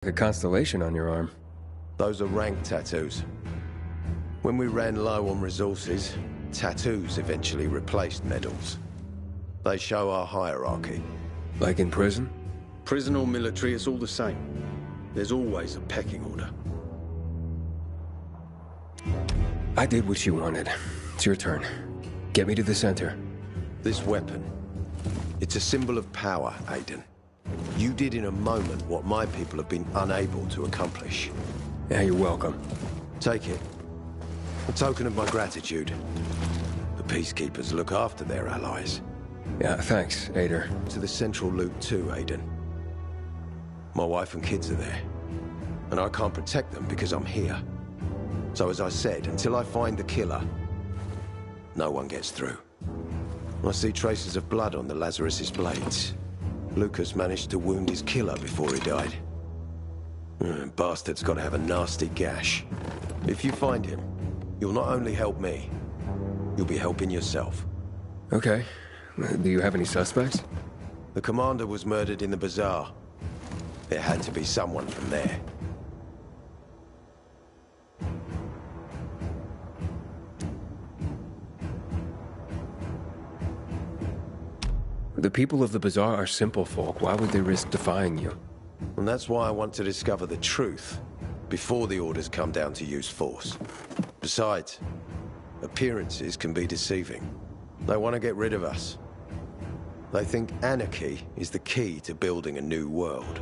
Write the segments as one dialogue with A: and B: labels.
A: A constellation on your arm.
B: Those are rank tattoos. When we ran low on resources, tattoos eventually replaced medals. They show our hierarchy.
A: Like in prison?
B: Prison or military, it's all the same. There's always a pecking order.
A: I did what you wanted. It's your turn. Get me to the center.
B: This weapon, it's a symbol of power, Aiden. You did in a moment what my people have been unable to accomplish.
A: Yeah, you're welcome.
B: Take it. A token of my gratitude. The Peacekeepers look after their allies.
A: Yeah, thanks, Ader.
B: To the central loop too, Aiden. My wife and kids are there. And I can't protect them because I'm here. So as I said, until I find the killer, no one gets through. I see traces of blood on the Lazarus' blades. Lucas managed to wound his killer before he died. Bastard's got to have a nasty gash. If you find him, you'll not only help me, you'll be helping yourself.
A: Okay. Do you have any suspects?
B: The commander was murdered in the bazaar. There had to be someone from there.
A: The people of the bazaar are simple folk. Why would they risk defying you?
B: And that's why I want to discover the truth before the orders come down to use force. Besides, appearances can be deceiving. They want to get rid of us. They think anarchy is the key to building a new world.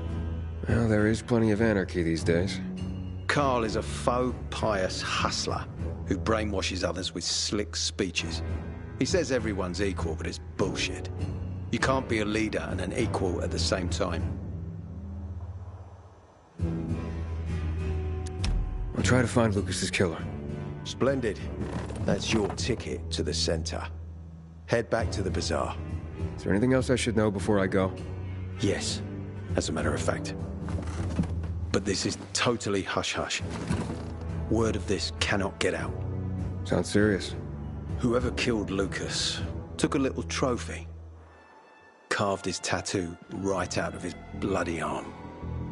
A: Well, there is plenty of anarchy these days.
B: Carl is a faux pious hustler who brainwashes others with slick speeches. He says everyone's equal, but it's bullshit. You can't be a leader and an equal at the same time.
A: I'll try to find Lucas's killer.
B: Splendid. That's your ticket to the center. Head back to the bazaar.
A: Is there anything else I should know before I go?
B: Yes, as a matter of fact. But this is totally hush-hush. Word of this cannot get out.
A: Sounds serious.
B: Whoever killed Lucas took a little trophy. Carved his tattoo right out of his bloody arm.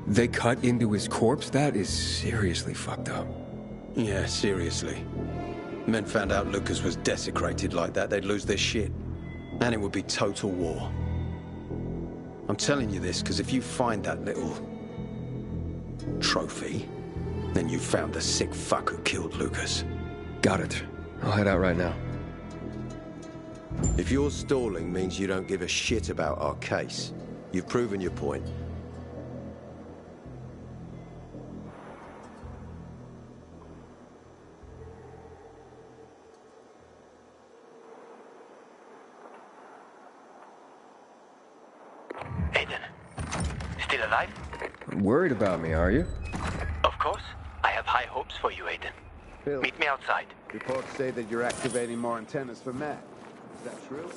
A: They cut into his corpse? That is seriously fucked up.
B: Yeah, seriously. Men found out Lucas was desecrated like that, they'd lose their shit. And it would be total war. I'm telling you this because if you find that little trophy, then you found the sick fuck who killed Lucas.
A: Got it. I'll head out right now.
B: If your stalling means you don't give a shit about our case, you've proven your point.
C: Aiden, still alive?
A: Worried about me, are you?
C: Of course. I have high hopes for you, Aiden.
D: Bill,
C: Meet me outside.
D: reports say that you're activating more antennas for Matt. Is that true?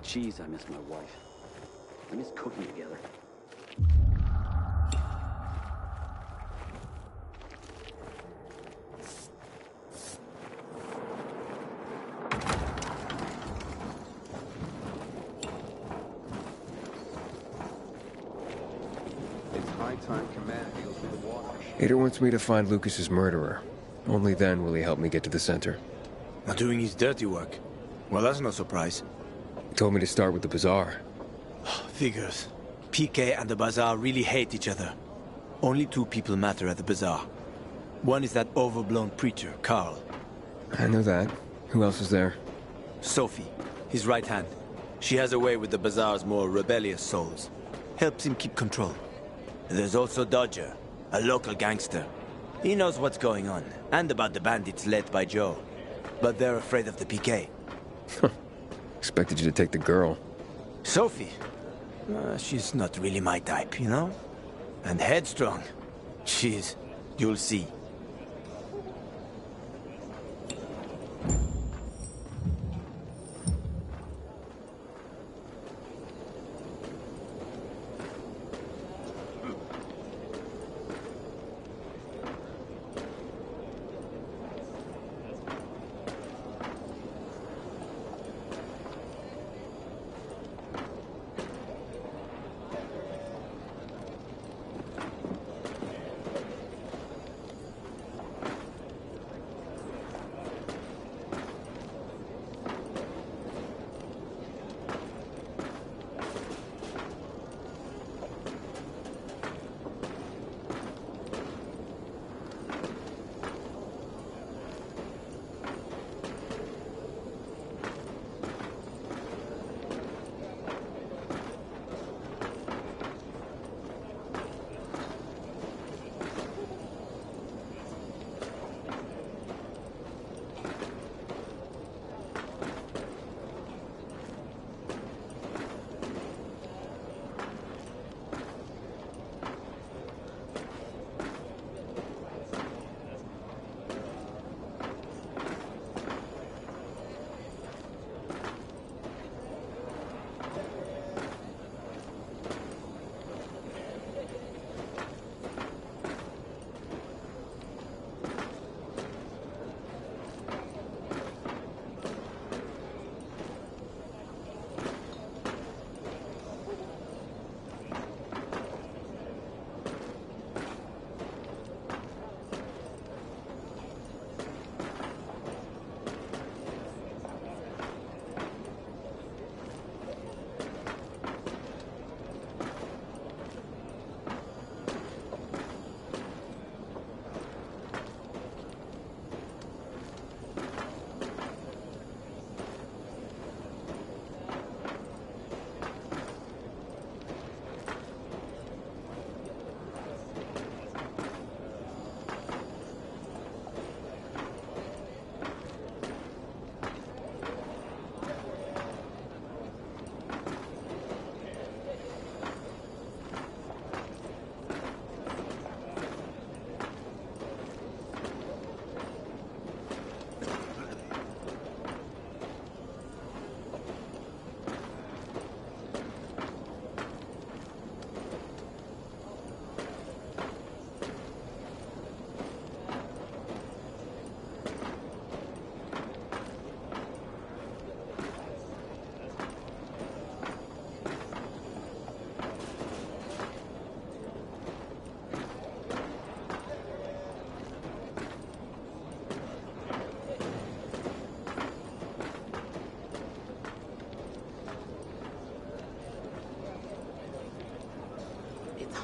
E: Jeez, I miss my wife. I miss cooking together.
D: It's high time command deals with the water.
A: Ader wants me to find Lucas's murderer. Only then will he help me get to the center.
F: Not doing his dirty work. Well, that's no surprise.
A: He told me to start with the bazaar.
F: Figures. PK and the Bazaar really hate each other. Only two people matter at the Bazaar. One is that overblown preacher, Carl.
A: I know that. Who else is there?
F: Sophie, his right hand. She has a way with the Bazaar's more rebellious souls. Helps him keep control. There's also Dodger, a local gangster. He knows what's going on, and about the bandits led by Joe. But they're afraid of the PK.
A: Expected you to take the girl.
F: Sophie? She's not really my type, you know? And headstrong. You'll see.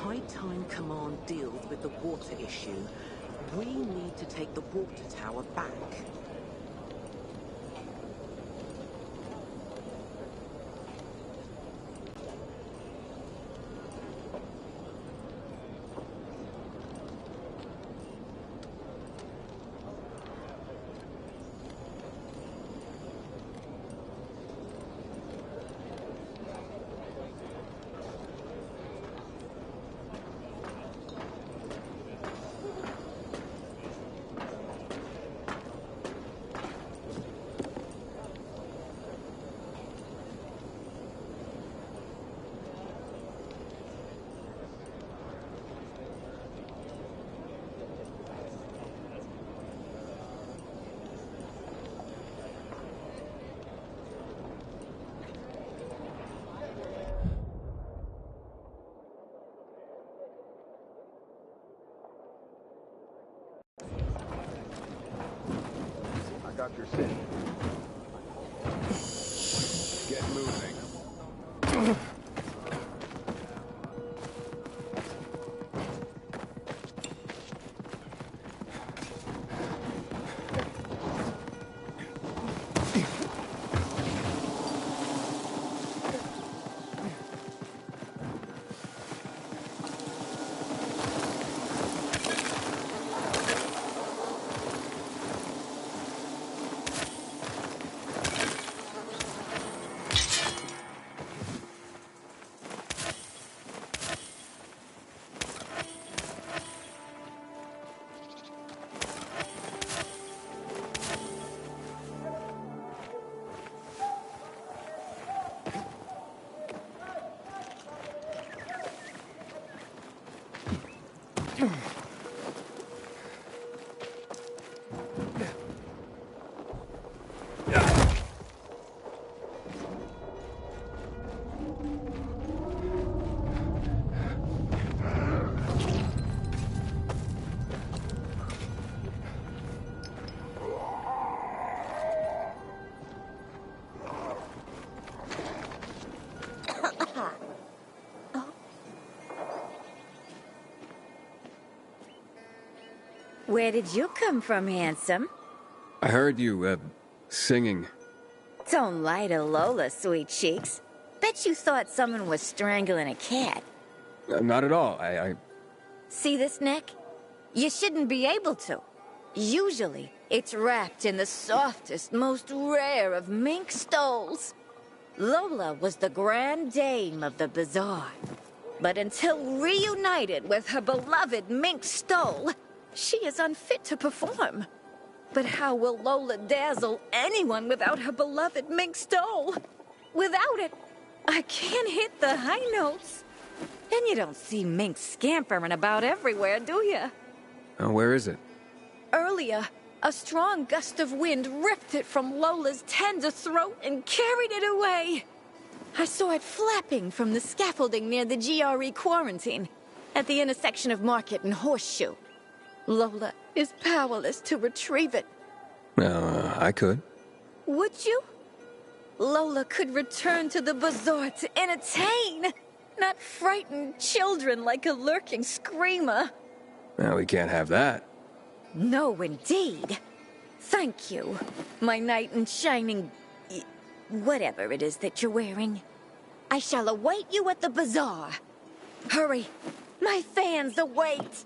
G: High time Command deals with the water issue. We need to take the water tower back.
D: I got your scent. Get moving.
H: Where did you come from, handsome?
A: I heard you, singing.
H: Don't lie to Lola, sweet cheeks. Bet you thought someone was strangling a cat.
A: Not at all. I
H: See this neck? You shouldn't be able to. Usually, it's wrapped in the softest, most rare of mink stoles. Lola was the grand dame of the bazaar. But until reunited with her beloved mink stole, she is unfit to perform. But how will Lola dazzle anyone without her beloved mink stole? Without it, I can't hit the high notes. And you don't see mink scampering about everywhere, do you?
A: where is it?
H: Earlier, a strong gust of wind ripped it from Lola's tender throat and carried it away. I saw it flapping from the scaffolding near the GRE quarantine, at the intersection of Market and Horseshoe. Lola is powerless to retrieve it.
A: I could.
H: Would you? Lola could return to the bazaar to entertain, not frighten children like a lurking screamer.
A: We can't have that.
H: No, indeed. Thank you, my knight in shining... whatever it is that you're wearing. I shall await you at the bazaar. Hurry, my fans await.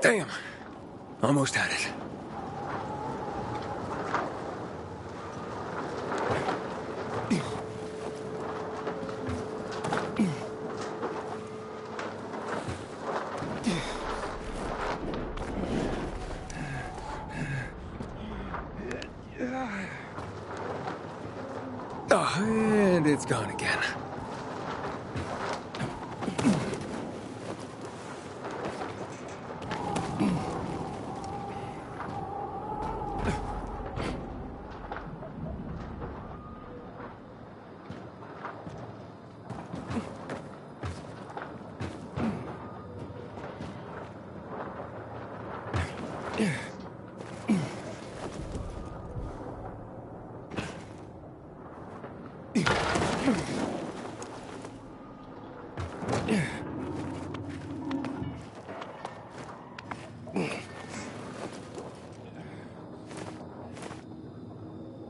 A: Damn. Almost had it. Oh, and it's gone again.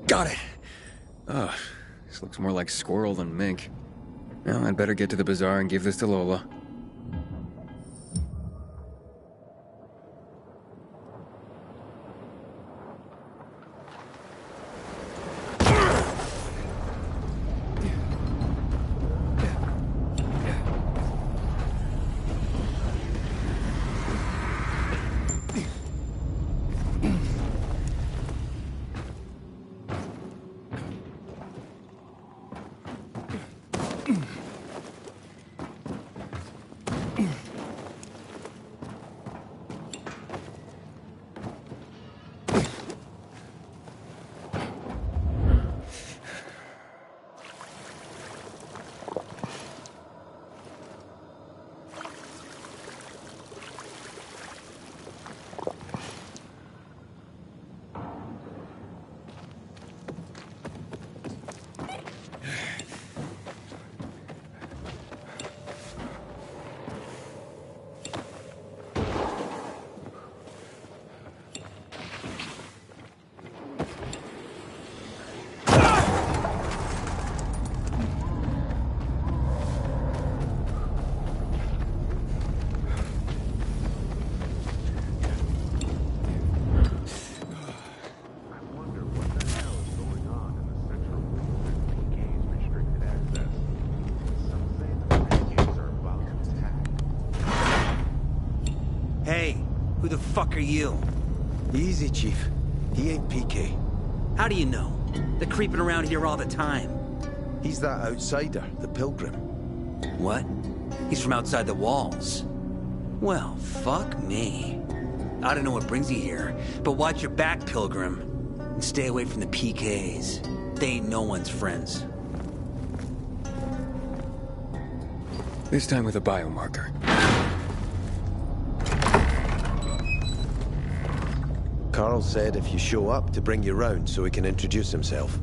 A: Got it! Oh, this looks more like squirrel than mink. Well, I'd better get to the bazaar and give this to Lola.
I: Who the fuck are you?
B: Easy, Chief. He ain't PK.
I: How do you know? They're creeping around here all the time.
B: He's that outsider, the Pilgrim.
I: What? He's from outside the walls. Well, fuck me. I don't know what brings you here, but watch your back, Pilgrim. And stay away from the PKs. They ain't no one's friends.
A: This time with a biomarker.
B: Carl said if you show up to bring you round so he can introduce himself.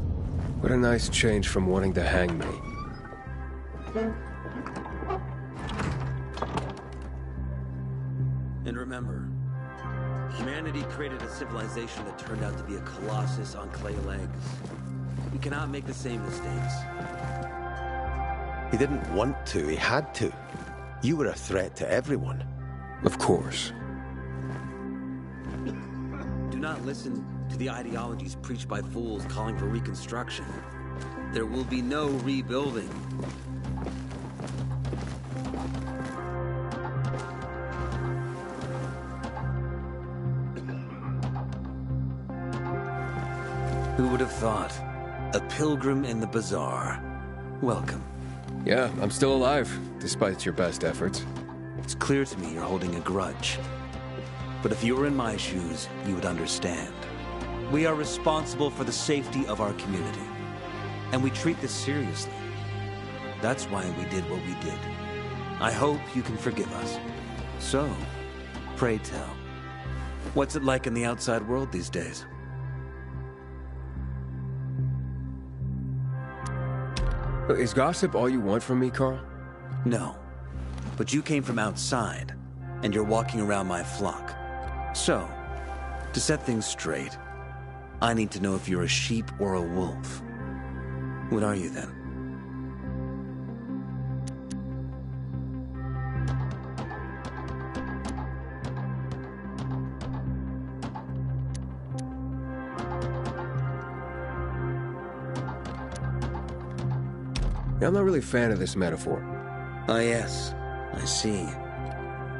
A: What a nice change from wanting to hang me.
I: And remember, humanity created a civilization that turned out to be a colossus on clay legs. We cannot make the same mistakes.
B: He didn't want to, he had to. You were a threat to everyone.
A: Of course.
I: Do not listen to the ideologies preached by fools calling for reconstruction. There will be no rebuilding. Who would have thought? A pilgrim in the bazaar. Welcome.
A: Yeah, I'm still alive, despite your best efforts.
I: It's clear to me you're holding a grudge. But if you were in my shoes, you would understand. We are responsible for the safety of our community. And we treat this seriously. That's why we did what we did. I hope you can forgive us. So, pray tell, what's it like in the outside world these days?
A: Is gossip all you want from me, Carl?
I: No. But you came from outside, and you're walking around my flock. So, to set things straight, I need to know if you're a sheep or a wolf. What are you then?
A: I'm not really a fan of this metaphor.
I: Ah, yes. I see.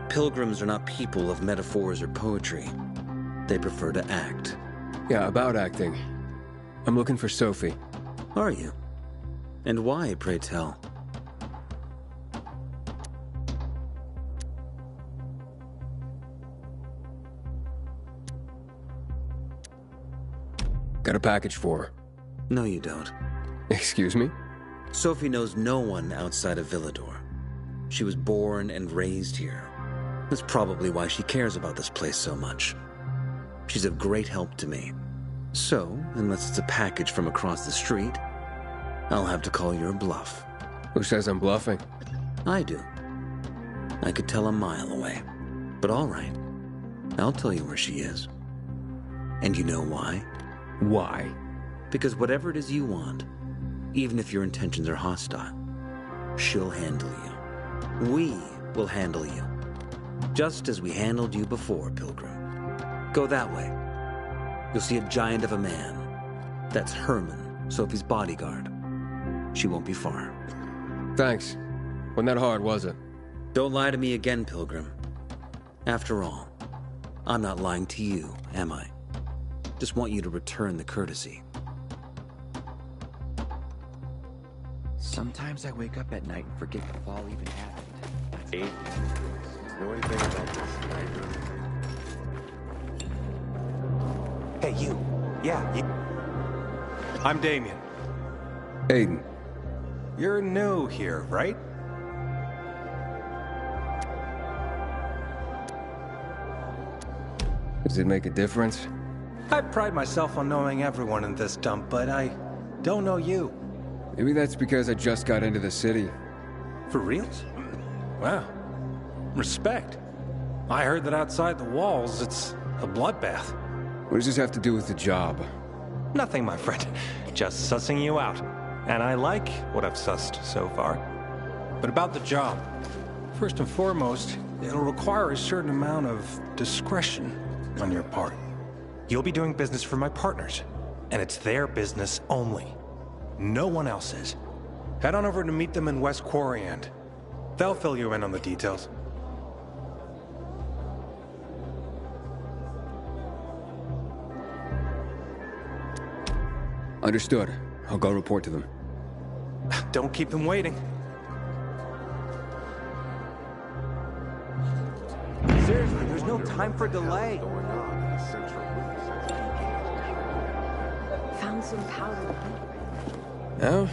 I: Pilgrims are not people of metaphors or poetry. They prefer to act.
A: Yeah, about acting. I'm looking for Sophie.
I: Are you? And why, pray tell?
A: Got a package for her.
I: No, you don't.
A: Excuse me?
I: Sophie knows no one outside of Villedor. She was born and raised here. That's probably why she cares about this place so much. She's of great help to me. So, unless it's a package from across the street, I'll have to call your bluff.
A: Who says I'm bluffing?
I: I do. I could tell a mile away. But all right. I'll tell you where she is. And you know why?
A: Why?
I: Because whatever it is you want, even if your intentions are hostile, she'll handle you. We will handle you. Just as we handled you before, Pilgrim. Go that way. You'll see a giant of a man. That's Herman, Sophie's bodyguard. She won't be far.
A: Thanks. Wasn't that hard, was it?
I: Don't lie to me again, Pilgrim. After all, I'm not lying to you, am I? Just want you to return the courtesy.
J: Sometimes I wake up at night and forget the fall even happened.
B: Know anything about this?
K: Hey, you. Yeah, you. I'm Damien.
A: Aiden.
K: You're new here, right?
A: Does it make a difference?
K: I pride myself on knowing everyone in this dump, but I don't know you.
A: Maybe that's because I just got into the city.
K: For reals? Wow. Respect. I heard that outside the walls, it's a bloodbath.
A: What does this have to do with the job?
K: Nothing, my friend. Just sussing you out. And I like what I've sussed so far. But about the job. First and foremost, it'll require a certain amount of discretion on your part. You'll be doing business for my partners, and it's their business only. No one else's. Head on over to meet them in West Quarry and they'll fill you in on the details.
A: Understood. I'll go report to them.
K: Don't keep them waiting.
J: Seriously, there's no time for delay.
G: Found some powder.
A: Oh,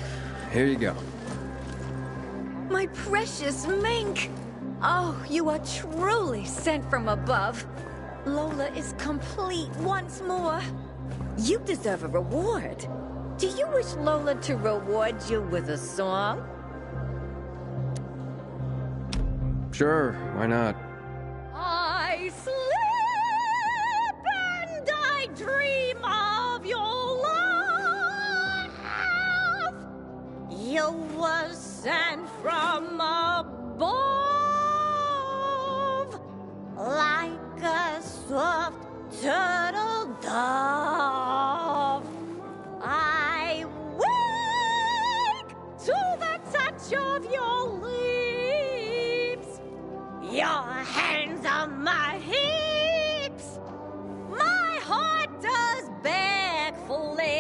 A: here you go.
H: My precious mink! Oh, you are truly sent from above. Lola is complete once more. You deserve a reward. Do you wish Lola to reward you with a song?
A: Sure, why not?
H: I sleep and I dream of your love. You were sent from above, like a soft turtle dove. I wake to the touch of your lips, your hands on my hips. My heart does beg for lips.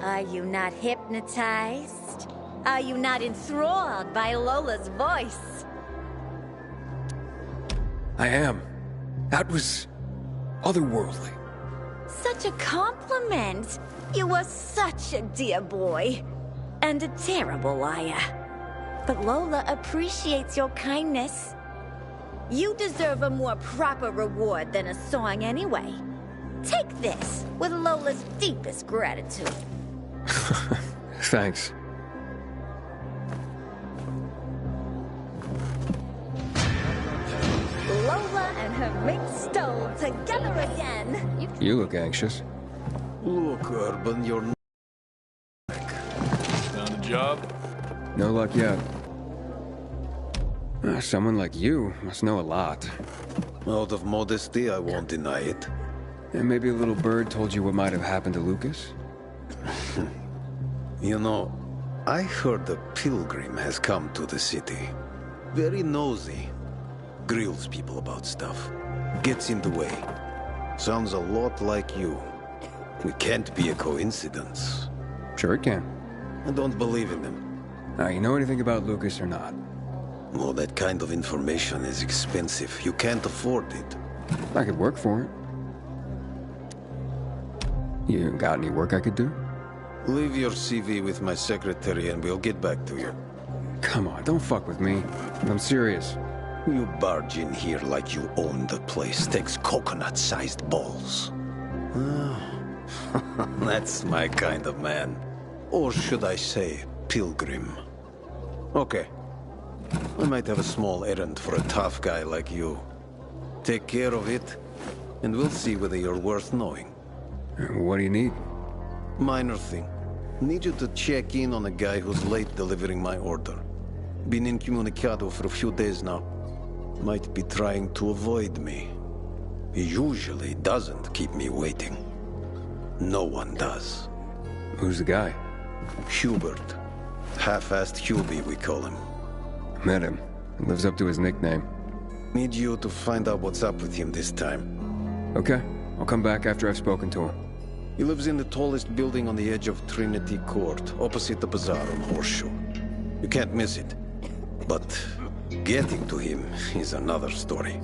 H: Are you not hypnotized? Are you not enthralled by Lola's voice?
A: I am. That was otherworldly.
H: Such a compliment. You are such a dear boy. And a terrible liar. But Lola appreciates your kindness. You deserve a more proper reward than a song anyway. Take this with Lola's deepest gratitude.
A: Thanks.
H: Lola and her mink stole together again.
A: You look anxious.
B: Look, Urban, you're...
L: Found a job?
A: No luck yet. Someone like you must know a lot.
B: Out of modesty, I won't deny it.
A: And maybe a little bird told you what might have happened to Lucas?
B: You know, I heard a pilgrim has come to the city. Very nosy. Grills people about stuff. Gets in the way. Sounds a lot like you. It can't be a coincidence.
A: Sure it can.
B: I don't believe in them.
A: Now, you know anything about Lucas or not?
B: Well, that kind of information is expensive. You can't afford it.
A: I could work for it. You got any work I could do?
B: Leave your CV with my secretary and we'll get back to you.
A: Come on, don't fuck with me. I'm serious.
B: You barge in here like you own the place. Takes coconut-sized balls. That's my kind of man. Or should I say, pilgrim. Okay. I might have a small errand for a tough guy like you. Take care of it, and we'll see whether you're worth knowing.
A: What do you need?
B: Minor thing. Need you to check in on a guy who's late delivering my order. Been incommunicado for a few days now. Might be trying to avoid me. He usually doesn't keep me waiting. No one does.
A: Who's the guy?
B: Hubert. Half-assed Hubie, we call him.
A: Met him. He lives up to his nickname.
B: Need you to find out what's up with him this time.
A: Okay. I'll come back after I've spoken to him.
B: He lives in the tallest building on the edge of Trinity Court, opposite the bazaar on Horseshoe. You can't miss it. But getting to him is another story.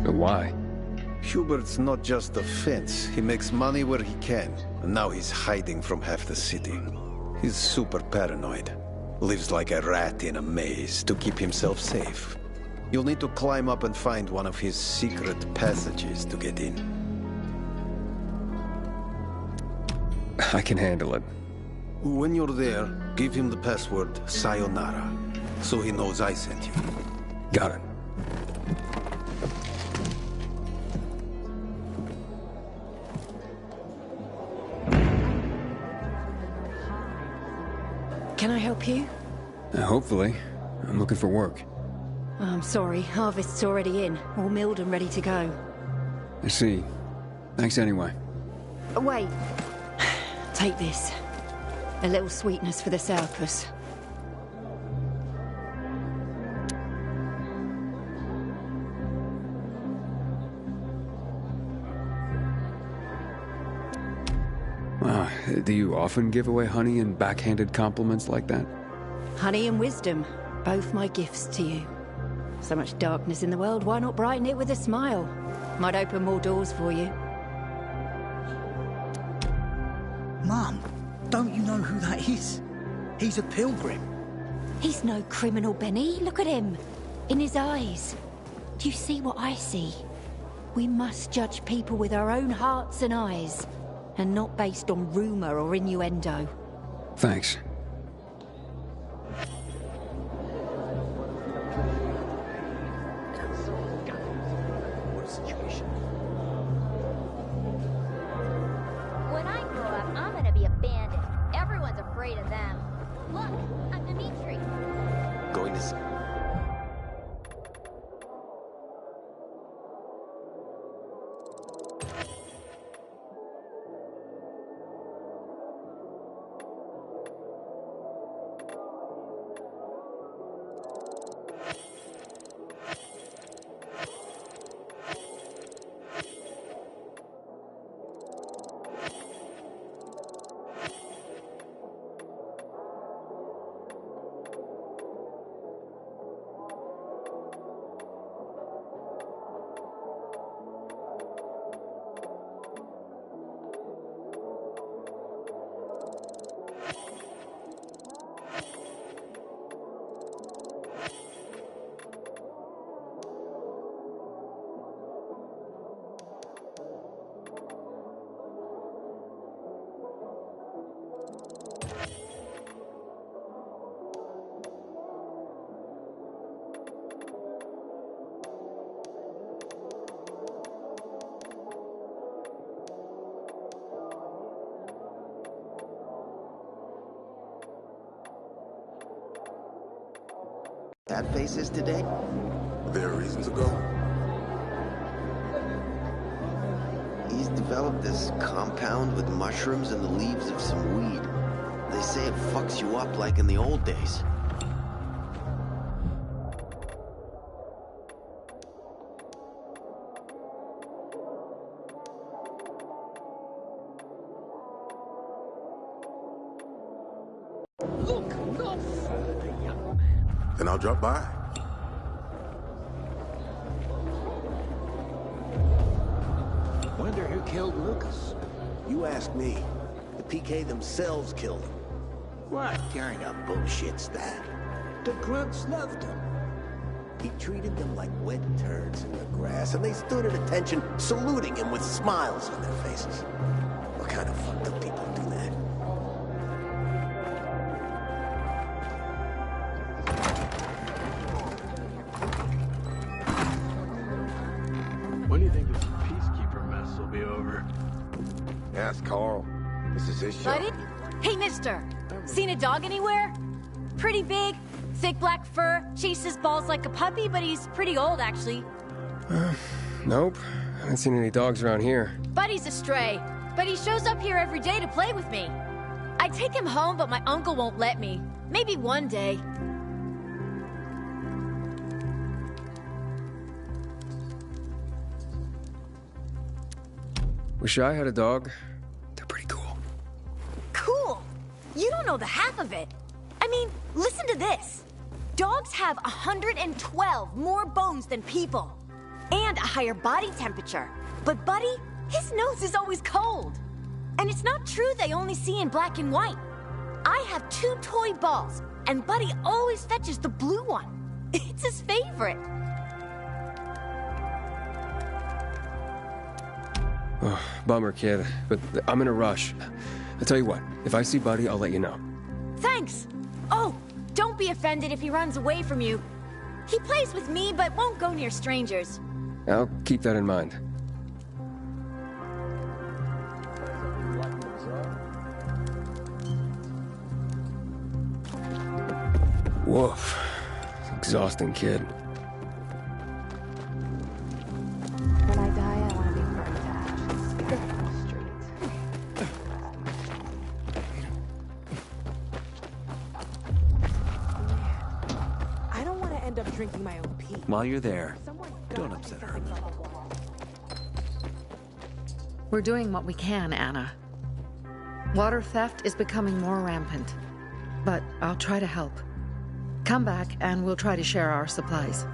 A: But why?
B: Hubert's not just a fence. He makes money where he can. And now he's hiding from half the city. He's super paranoid. Lives like a rat in a maze to keep himself safe. You'll need to climb up and find one of his secret passages to get in.
A: I can handle it.
B: When you're there, give him the password Sayonara, so he knows I sent you.
A: Got it.
M: Can I help you?
A: Hopefully. I'm looking for work.
M: I'm sorry, harvest's already in, all milled and ready to go.
A: I see. Thanks anyway.
M: Wait. Take this. A little sweetness for the sourpuss.
A: Do you often give away honey and backhanded compliments like that?
M: Honey and wisdom, both my gifts to you. So much darkness in the world, why not brighten it with a smile? Might open more doors for you.
N: Mum, don't you know who that is? He's a pilgrim.
M: He's no criminal, Benny. Look at him. In his eyes. Do you see what I see? We must judge people with our own hearts and eyes, and not based on rumor or innuendo.
A: Thanks.
B: Going to...
L: That face is today?
O: There are reasons to go.
L: He's developed this compound with mushrooms and the leaves of some weed. They say it fucks you up like in the old days.
G: Look no further, young man.
O: Then I'll drop by.
P: Wonder who killed Lucas?
Q: You ask me. The PK themselves killed him.
P: What kind of bullshit's that? The grunts loved him.
Q: He treated them like wet turds in the grass, and they stood at attention, saluting him with smiles on their faces. What kind of fucked up people do that?
P: When do you think this peacekeeper mess will be over?
O: Ask Carl. This is his show.
R: Buddy? Hey, mister. Seen a dog anywhere? Pretty big, thick black fur, chases balls like a puppy, but he's pretty old, actually.
A: Nope. Haven't seen any dogs around here.
R: Buddy's a stray, but he shows up here every day to play with me. I'd take him home, but my uncle won't let me. Maybe one day.
A: Wish I had a dog. They're pretty cool.
R: Cool? You don't know the half of it. I mean, listen to this. Dogs have 112 more bones than people. And a higher body temperature. But Buddy, his nose is always cold. And it's not true they only see in black and white. I have 2 toy balls, and Buddy always fetches the blue one. It's his favorite.
A: Oh, bummer, kid. But I'm in a rush. I'll tell you what, if I see Buddy, I'll let you know.
R: Thanks. Oh, don't be offended if he runs away from you. He plays with me, but won't go near strangers.
A: I'll keep that in mind. Woof. Exhausting, kid.
S: When I die, I want to be burned to ashes, scattered on the streets. I don't want to end up drinking my own pee.
I: While you're there, don't upset her.
T: We're doing what we can, Anna. Water theft is becoming more rampant, but I'll try to help. Come back and we'll try to share our supplies.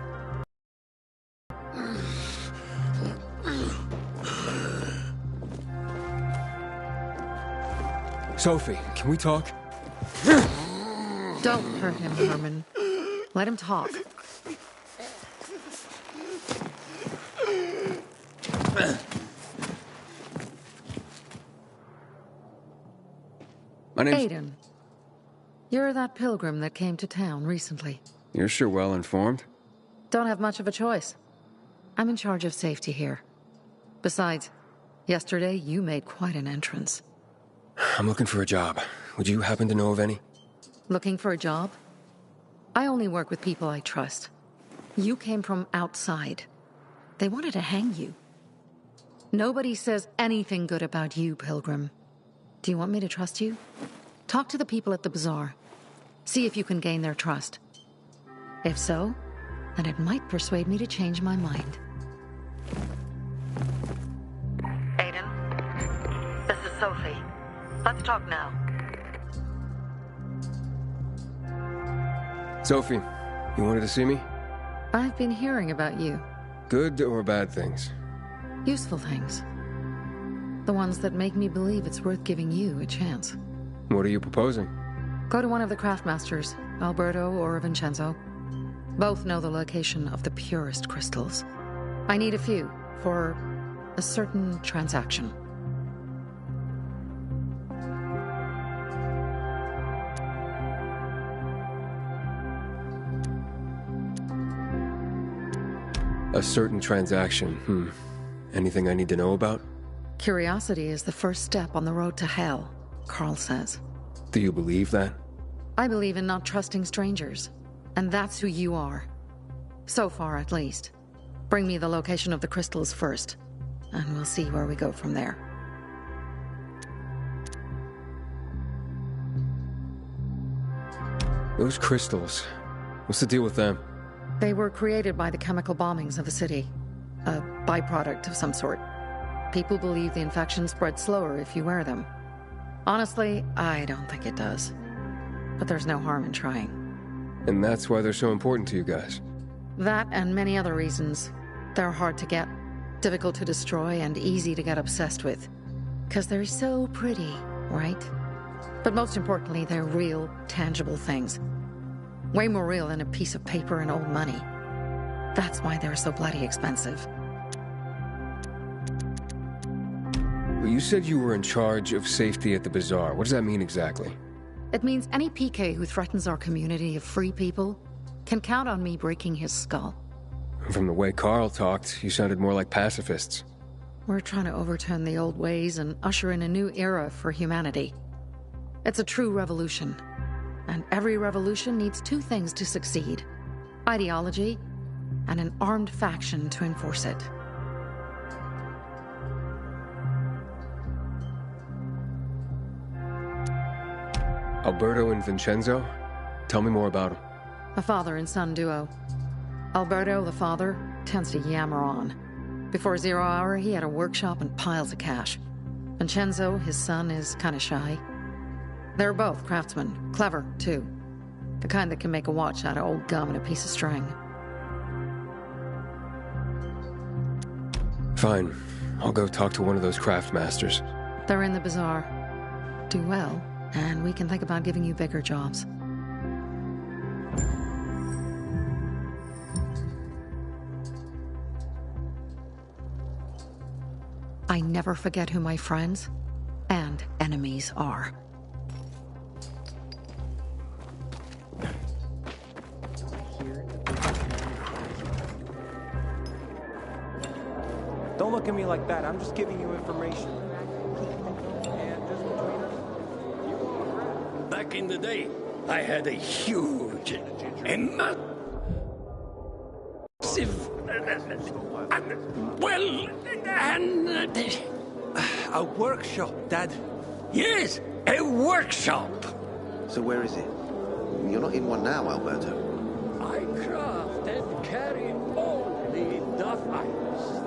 A: Sophie, can we talk?
T: Don't hurt him, Herman. Let him talk.
A: My name's...
T: Aiden. You're that pilgrim that came to town recently.
A: You're sure well informed.
T: Don't have much of a choice. I'm in charge of safety here. Besides, yesterday you made quite an entrance.
A: I'm looking for a job. Would you happen to know of any?
T: Looking for a job? I only work with people I trust. You came from outside. They wanted to hang you. Nobody says anything good about you, Pilgrim. Do you want me to trust you? Talk to the people at the bazaar. See if you can gain their trust. If so, then it might persuade me to change my mind. Aiden, this is Sophie. Let's talk now.
A: Sophie, you wanted to see me?
T: I've been hearing about you.
A: Good or bad things?
T: Useful things. The ones that make me believe it's worth giving you a chance.
A: What are you proposing?
T: Go to one of the craftmasters, Alberto or Vincenzo. Both know the location of the purest crystals. I need a few for a certain transaction.
A: A certain transaction, Anything I need to know about?
T: Curiosity is the first step on the road to hell, Carl says.
A: Do you believe that?
T: I believe in not trusting strangers, and that's who you are. So far, at least. Bring me the location of the crystals first, and we'll see where we go from there.
A: Those crystals, what's the deal with them?
T: They were created by the chemical bombings of the city. A byproduct of some sort. People believe the infection spreads slower if you wear them. Honestly, I don't think it does. But there's no harm in trying.
A: And that's why they're so important to you guys?
T: That and many other reasons. They're hard to get, difficult to destroy, and easy to get obsessed with. 'Cause they're so pretty, right? But most importantly, they're real, tangible things. Way more real than a piece of paper and old money. That's why they're so bloody expensive.
A: You said you were in charge of safety at the bazaar. What does that mean exactly?
T: It means any PK who threatens our community of free people can count on me breaking his skull.
A: From the way Carl talked, you sounded more like pacifists.
T: We're trying to overturn the old ways and usher in a new era for humanity. It's a true revolution. And every revolution needs two things to succeed: ideology and an armed faction to enforce it.
A: Alberto and Vincenzo? Tell me more about them.
T: A father and son duo. Alberto, the father, tends to yammer on. Before 0 hour, he had a workshop and piles of cash. Vincenzo, his son, is kinda shy. They're both craftsmen, clever, too. The kind that can make a watch out of old gum and a piece of string.
A: Fine. I'll go talk to one of those craft masters.
T: They're in the bazaar. Do well, and we can think about giving you bigger jobs. I never forget who my friends and enemies are.
K: Don't look at me like that. I'm just giving you information.
P: Back in the day, I had a huge and massive...
K: A workshop, Dad.
P: Yes, a workshop.
L: So where is it? You're not in one now, Alberto.
P: I craft and carry only the finest.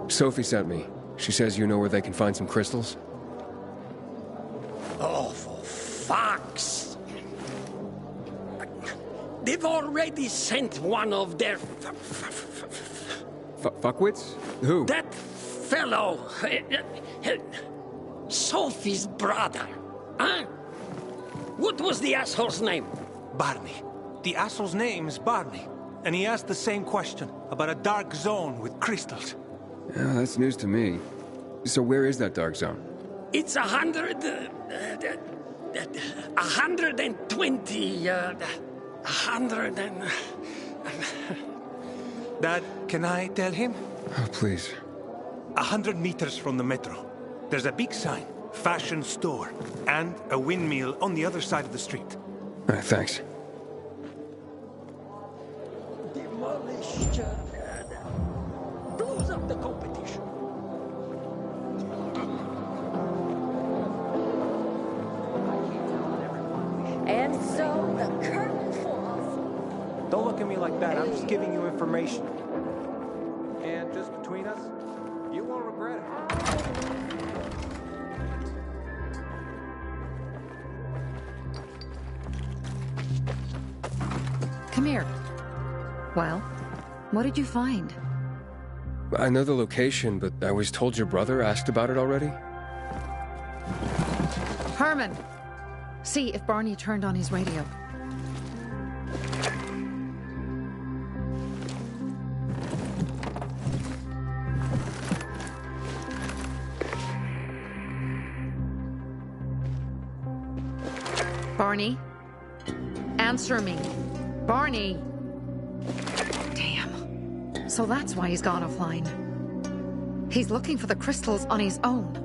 A: Sophie sent me. She says you know where they can find some crystals?
P: Oh, for fuck's... They've already sent one of their...
A: Fuckwits? Who?
P: That fellow... Sophie's brother. Huh? What was the asshole's name?
K: Barney. The asshole's name's Barney. And he asked the same question about a dark zone with crystals.
A: Yeah, that's news to me. So where is that dark zone?
U: It's 120, 100 and...
K: Dad, can I tell him?
A: Oh, please.
K: 100 meters from the metro. There's a big sign, fashion store, and a windmill on the other side of the street.
A: All right, thanks.
P: Demolish, close up the competition.
H: And so the curtain falls.
K: Don't look at me like that. I'm just giving you information. And just between us, you won't regret it.
T: Come here. Well, what did you find?
A: I know the location, but I was told your brother asked about it already.
T: Herman! See if Barney turned on his radio. Barney? Answer me. Barney! Damn. So that's why he's gone offline. He's looking for the crystals on his own.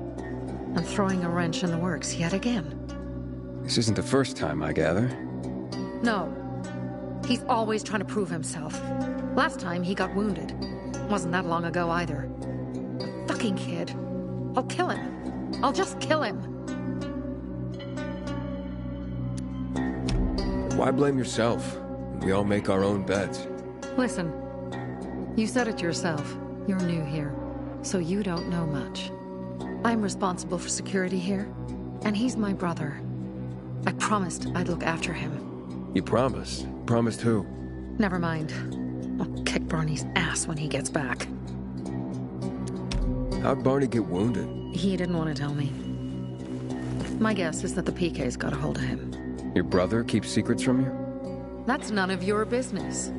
T: And throwing a wrench in the works yet again.
A: This isn't the first time, I gather.
T: No. He's always trying to prove himself. Last time he got wounded. Wasn't that long ago either. The fucking kid. I'll kill him. I'll just kill him.
A: Why blame yourself? We all make our own beds.
T: Listen. You said it yourself. You're new here. So you don't know much. I'm responsible for security here. And he's my brother. I promised I'd look after him.
A: You promised? Promised who?
T: Never mind. I'll kick Barney's ass when he gets back.
A: How'd Barney get wounded?
T: He didn't want to tell me. My guess is that the PK's got a hold of him.
A: Your brother keeps secrets from you?
T: That's none of your business.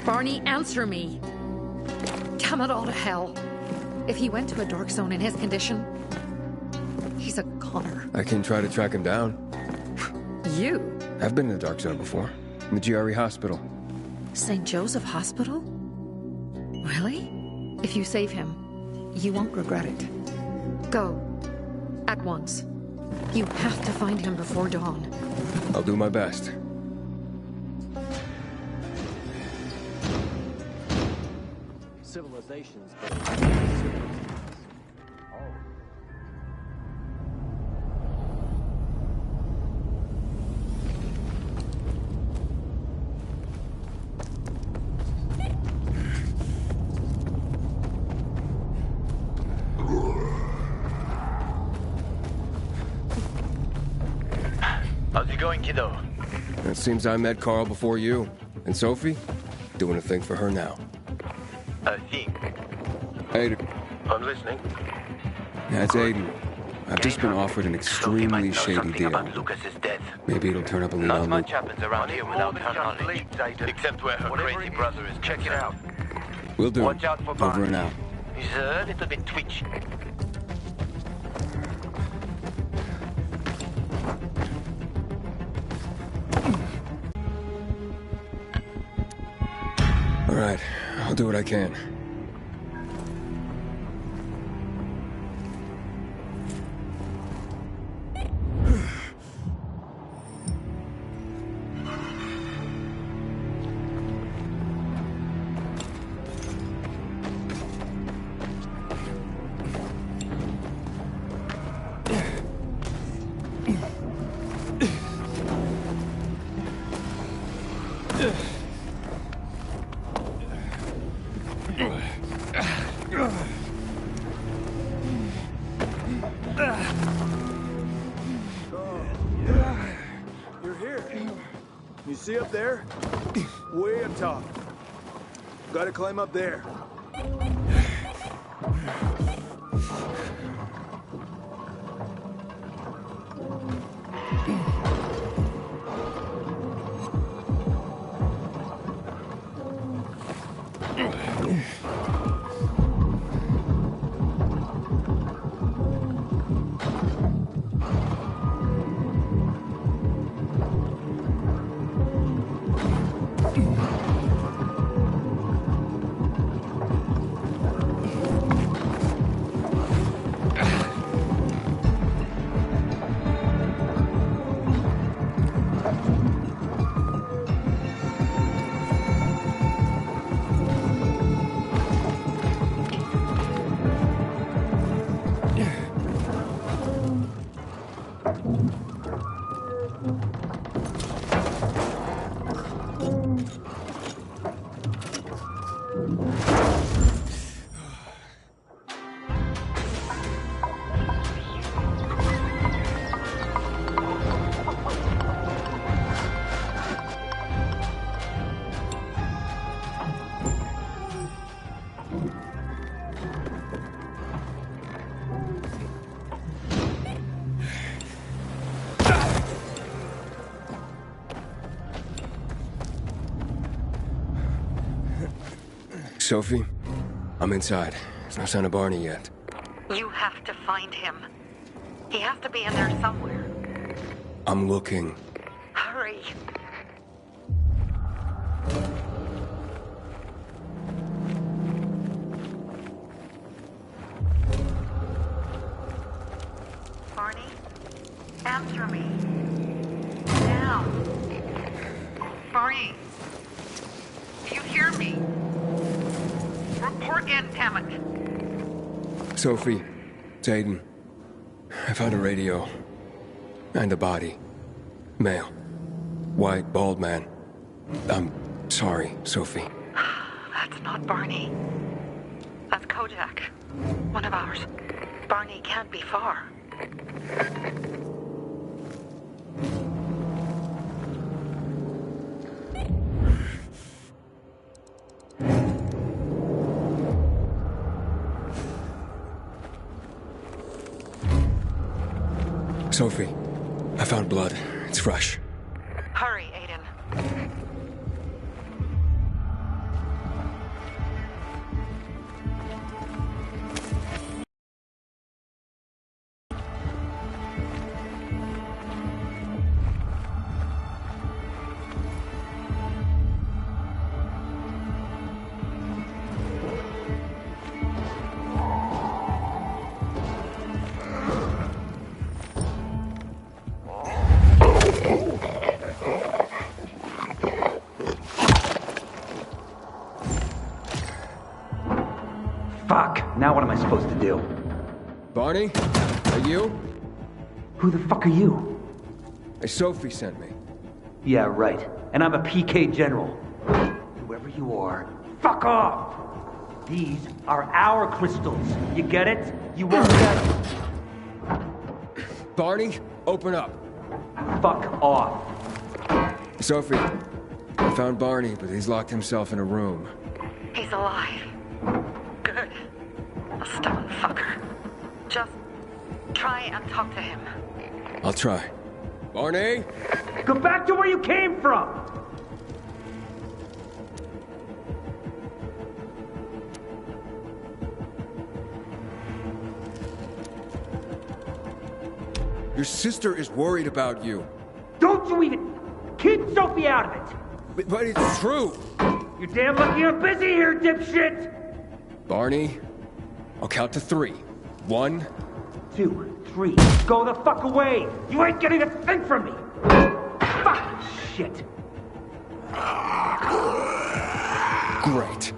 T: Barney, answer me! Damn it all to hell. If he went to a dark zone in his condition, he's a goner.
A: I can try to track him down.
T: You?
A: I've been in the dark zone before. In the GRE hospital.
T: St. Joseph Hospital? Really? If you save him, you won't regret it. Go. At once. You have to find him before dawn.
A: I'll do my best.
E: Civilizations,
C: How's it going, kiddo?
A: It seems I met Carl before you. And Sophie? Doing a thing for her now.
C: A thing?
A: Aiden.
C: I'm listening.
A: Yeah, it's Aiden. I've just been offered an extremely shady deal.
C: Lucas's death.
A: Maybe it'll turn up a lead
C: Not
A: on
C: much
A: Luke.
C: happens around here without her knowledge. Except where her crazy brother is. Check it out.
A: Will do.
C: Watch out for
A: Over
C: Barney.
A: and out.
C: He's a little bit twitchy.
A: All right, I'll do what I can.
D: You're here. You see up there? Way up top. Gotta climb up there.
A: Sophie? I'm inside. There's no sign of Barney yet.
T: You have to find him. He has to be in there somewhere.
A: I'm looking.
T: Hurry. Barney? Answer me. Now. Barney. Do you hear me? Report in, damn it.
A: Sophie, it's Aiden. I found a radio. And a body. Male. White, bald man. I'm sorry, Sophie.
T: That's not Barney. That's Kojak. One of ours. Barney can't be far.
A: Sophie, I found blood. It's fresh.
T: Hurry, Aiden.
I: Fuck! Now what am I supposed to do?
A: Barney? Are you?
I: Who the fuck are you?
A: Sophie sent me.
I: Yeah, right. And I'm a PK general. Whoever you are, fuck off! These are our crystals. You get it? You won't get it.
A: Barney, open up.
I: Fuck off.
A: Sophie, I found Barney, but he's locked himself in a room.
T: He's alive. Good. A stubborn fucker. Just try and talk to him.
A: I'll try. Barney?
I: Go back to where you came from!
A: Your sister is worried about you.
I: Don't you even... Keep Sophie out of it!
A: But it's true!
I: You're damn lucky I'm busy here, dipshit!
A: Barney, I'll count to 3. 1,
I: 2, 3. Go the fuck away! You ain't getting a thing from me! Fuck shit!
A: Great.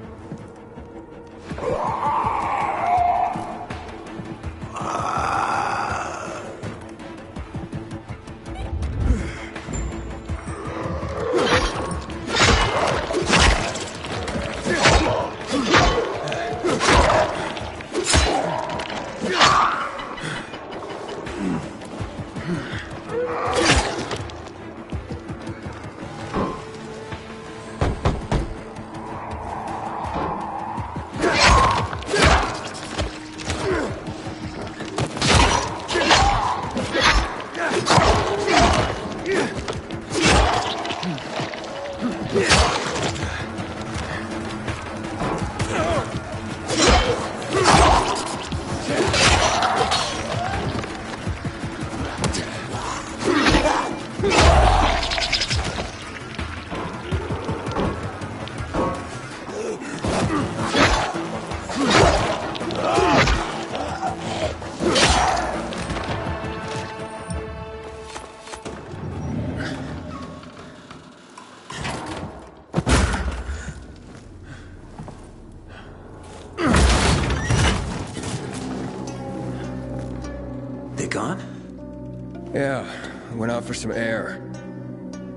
A: Yeah, I went out for some air.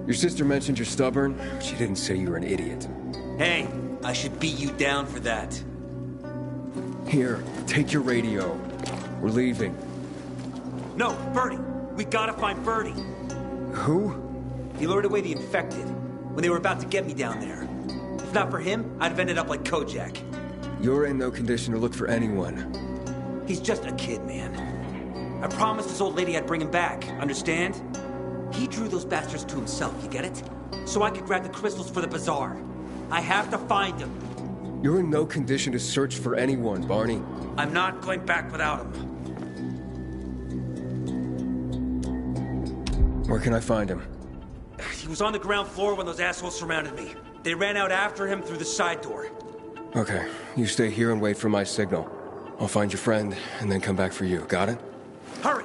A: Your sister mentioned you're stubborn. She didn't say you were an idiot.
I: Hey, I should beat you down for that.
A: Here, take your radio. We're leaving.
I: No, Birdie. We gotta find Birdie.
A: Who?
I: He lured away the infected when they were about to get me down there. If not for him, I'd have ended up like Kojak.
A: You're in no condition to look for anyone.
I: He's just a kid, man. I promised this old lady I'd bring him back, understand? He drew those bastards to himself, you get it? So I could grab the crystals for the bazaar. I have to find him.
A: You're in no condition to search for anyone, Barney.
I: I'm not going back without him.
A: Where can I find him?
I: He was on the ground floor when those assholes surrounded me. They ran out after him through the side door.
A: Okay, you stay here and wait for my signal. I'll find your friend, and then come back for you. Got it?
I: Hurry!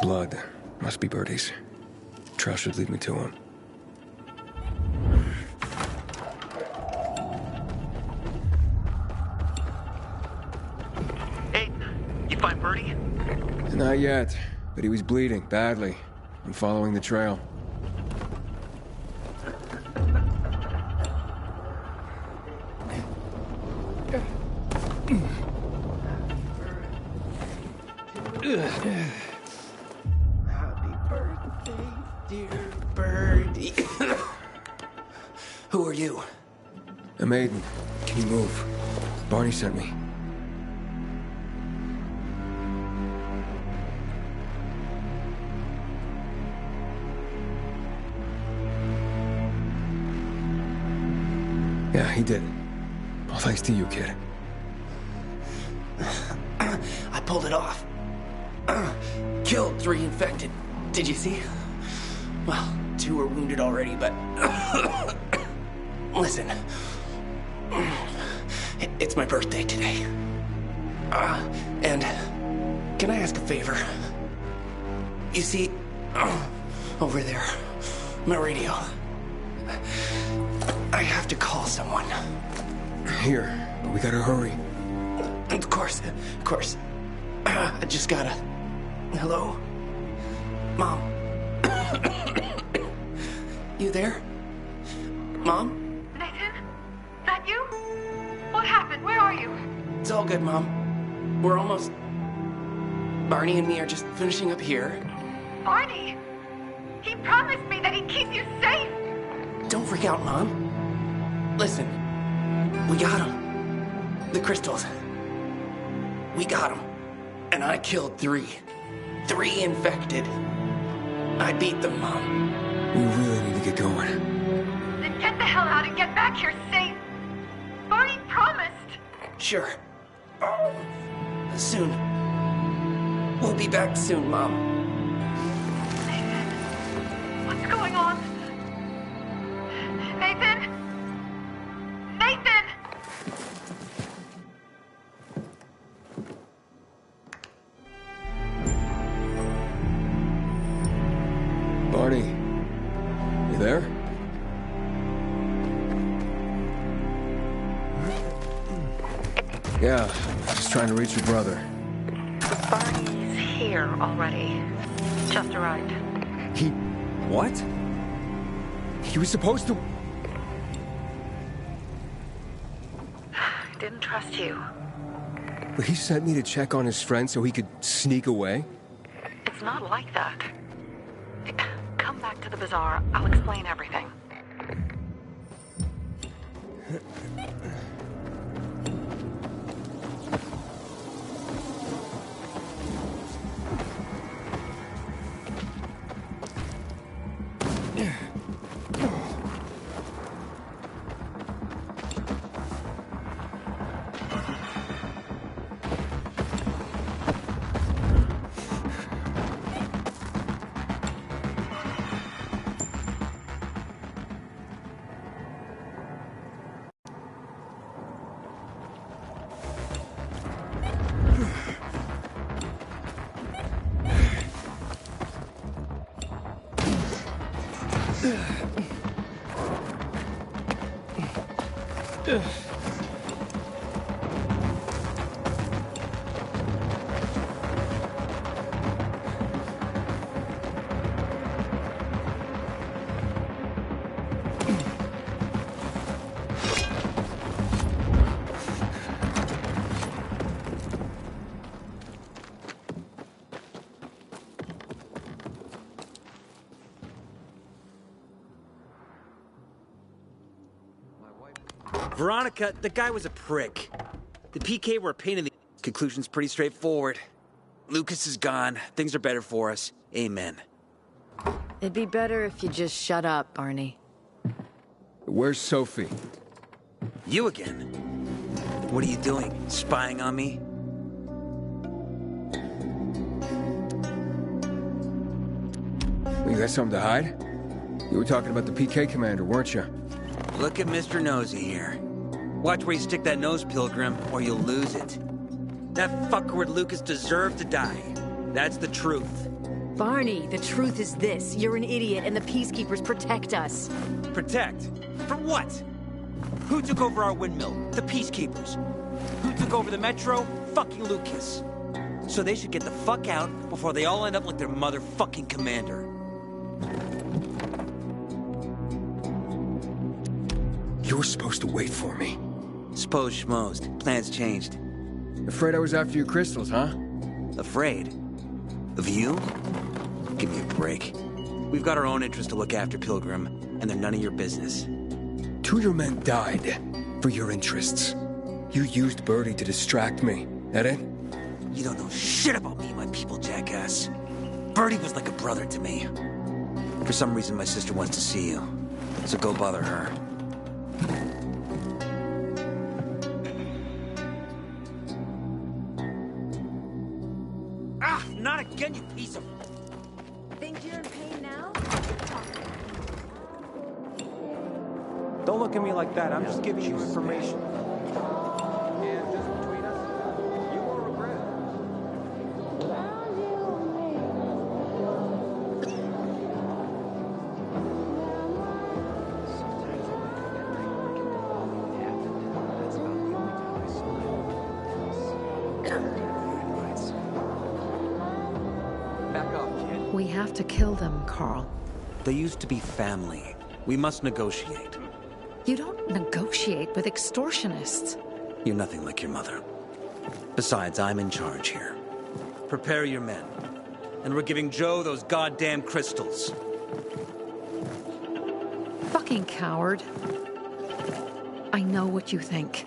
A: Blood. Must be Birdie's. Trail should lead me to him.
C: Hey, you find Birdie?
A: Not yet, but he was bleeding badly. I'm following the trail.
Q: Happy birthday, dear Birdie.
I: Who are you?
A: I'm Aiden. Can you move? Barney sent me. Yeah, he did. All thanks to you, kid.
Q: I pulled it off. Killed 3 infected. Did you see? Well, 2 are wounded already, but... Listen. It's my birthday today. And can I ask a favor? You see, over there, my radio. I have to call someone.
A: Here, but we gotta hurry.
Q: Of course. I just gotta... Hello? Mom? You there? Mom?
F: Nathan? That you? What happened? Where are you?
Q: It's all good, Mom. We're almost... Barney and me are just finishing up here.
F: Barney? He promised me that he'd keep you safe.
Q: Don't freak out, Mom. Listen. We got him. The crystals. We got him. And I killed 3. 3 infected. I beat them, Mom.
A: We really need to get going.
F: Then get the hell out and get back here safe. Barney promised.
Q: Sure. Soon. We'll be back soon, Mom.
F: Nathan, what's going on? Nathan? Nathan!
A: Barney, you there? Yeah, just trying to reach your brother.
S: Barney's here already. Just arrived.
A: He... what? He was supposed to...
S: Didn't trust you.
A: But he sent me to check on his friend so he could sneak away?
S: It's not like that. Come back to the bazaar. I'll explain everything.
I: Veronica, the guy was a prick. The PK were a pain in the... Conclusion's pretty straightforward. Lucas is gone. Things are better for us. Amen.
R: It'd be better if you just shut up, Barney.
A: Where's Sophie?
I: You again? What are you doing? Spying on me?
A: You got something to hide? You were talking about the PK commander, weren't you?
I: Look at Mr. Nosy here. Watch where you stick that nose, Pilgrim, or you'll lose it. That fucker with Lucas deserved to die. That's the truth.
R: Barney, the truth is this. You're an idiot, and the Peacekeepers protect us.
I: Protect? For what? Who took over our windmill? The Peacekeepers. Who took over the Metro? Fucking Lucas. So they should get the fuck out before they all end up like their motherfucking commander.
A: You were supposed to wait for me.
I: Suppose schmoes. Plans changed.
A: Afraid I was after your crystals, huh?
I: Afraid? Of you? Give me a break. We've got our own interests to look after, Pilgrim, and they're none of your business.
A: 2 of your men died for your interests. You used Birdie to distract me. That it?
I: You don't know shit about me and my people, jackass. Birdie was like a brother to me. For some reason, my sister wants to see you. So go bother her. Ah! Not again, you piece of...
R: Think you're in pain now?
K: Don't look at me like that. I'm just giving you information. And just between us, you won't regret it.
T: We have to kill them, Carl.
I: They used to be family. We must negotiate.
T: You don't negotiate with extortionists.
I: You're nothing like your mother. Besides, I'm in charge here. Prepare your men. And we're giving Joe those goddamn crystals.
T: Fucking coward. I know what you think.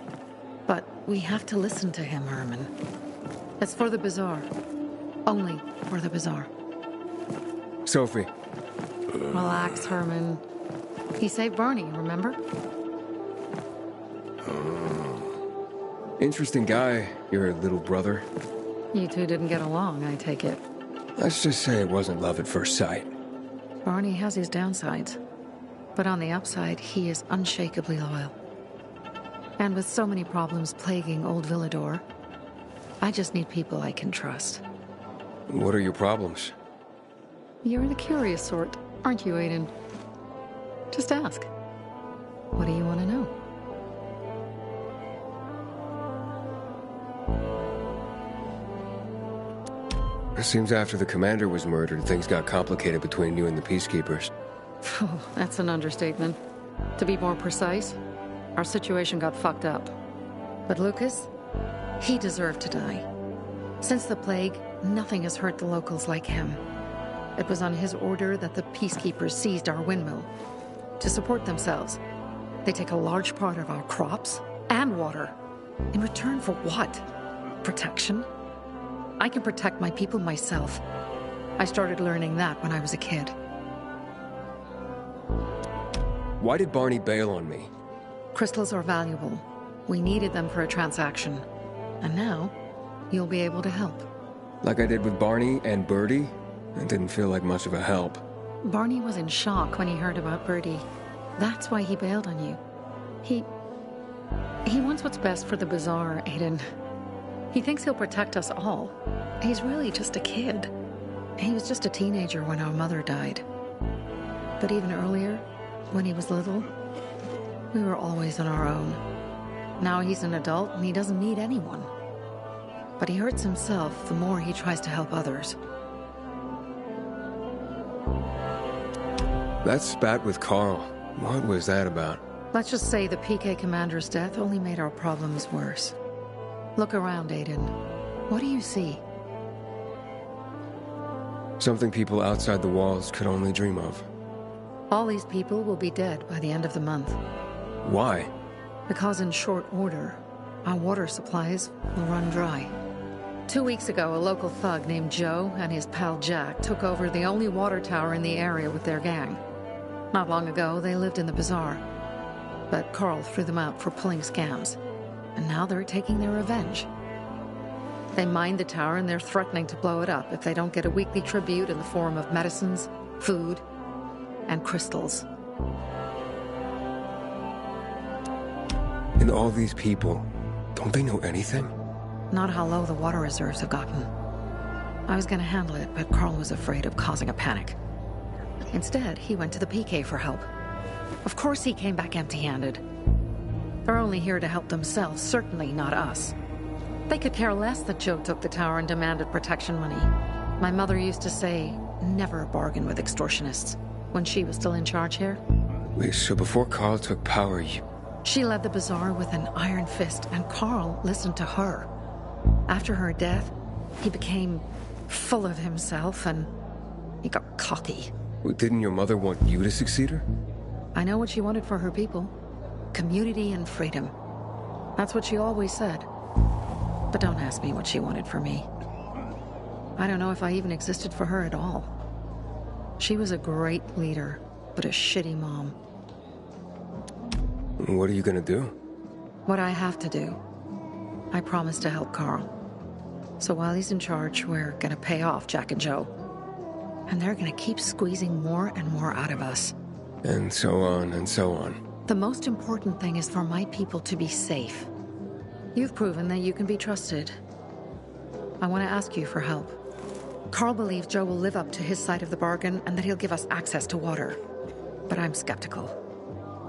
T: But we have to listen to him, Herman. It's for the Bazaar. Only for the Bazaar.
A: Sophie.
T: Relax, Herman. He saved Barney, remember?
A: Interesting guy, your little brother.
T: You two didn't get along, I take it.
A: Let's just say it wasn't love at first sight.
T: Barney has his downsides. But on the upside, he is unshakably loyal. And with so many problems plaguing old Villador, I just need people I can trust.
A: What are your problems?
T: You're the curious sort, aren't you, Aiden? Just ask. What do you want to know?
A: It seems after the commander was murdered, things got complicated between you and the Peacekeepers.
T: Oh, that's an understatement. To be more precise, our situation got fucked up. But Lucas, he deserved to die. Since the plague, nothing has hurt the locals like him. It was on his order that the Peacekeepers seized our windmill. To support themselves, they take a large part of our crops and water. In return for what? Protection? I can protect my people myself. I started learning that when I was a kid.
A: Why did Barney bail on me?
T: Crystals are valuable. We needed them for a transaction. And now, you'll be able to help.
A: Like I did with Barney and Birdie? It didn't feel like much of a help.
T: Barney was in shock when he heard about Birdie. That's why he bailed on you. He wants what's best for the Bazaar, Aiden. He thinks he'll protect us all. He's really just a kid. He was just a teenager when our mother died. But even earlier, when he was little, we were always on our own. Now he's an adult and he doesn't need anyone. But he hurts himself the more he tries to help others.
A: That spat with Carl, what was that about?
T: Let's just say the PK commander's death only made our problems worse. Look around, Aiden. What do you see?
A: Something people outside the walls could only dream of.
T: All these people will be dead by the end of the month.
A: Why?
T: Because in short order, our water supplies will run dry. 2 weeks ago, a local thug named Joe and his pal Jack took over the only water tower in the area with their gang. Not long ago, they lived in the bazaar, but Carl threw them out for pulling scams, and now they're taking their revenge. They mined the tower and they're threatening to blow it up if they don't get a weekly tribute in the form of medicines, food, and crystals.
A: And all these people, don't they know anything?
T: Not how low the water reserves have gotten. I was gonna handle it, but Carl was afraid of causing a panic. Instead, he went to the PK for help. Of course he came back empty-handed. They're only here to help themselves, certainly not us. They could care less that Joe took the tower and demanded protection money. My mother used to say, never bargain with extortionists, when she was still in charge here.
A: Wait, so before Carl took power,
T: She led the bazaar with an iron fist, and Carl listened to her. After her death, he became full of himself, and he got cocky.
A: Didn't your mother want you to succeed her?
T: I know what she wanted for her people. Community and freedom. That's what she always said. But don't ask me what she wanted for me. I don't know if I even existed for her at all. She was a great leader, but a shitty mom.
A: What are you gonna do?
T: What I have to do. I promised to help Carl. So while he's in charge, we're gonna pay off Jack and Joe. And they're gonna keep squeezing more and more out of us.
A: And so on and so on.
T: The most important thing is for my people to be safe. You've proven that you can be trusted. I want to ask you for help. Carl believes Joe will live up to his side of the bargain and that he'll give us access to water. But I'm skeptical.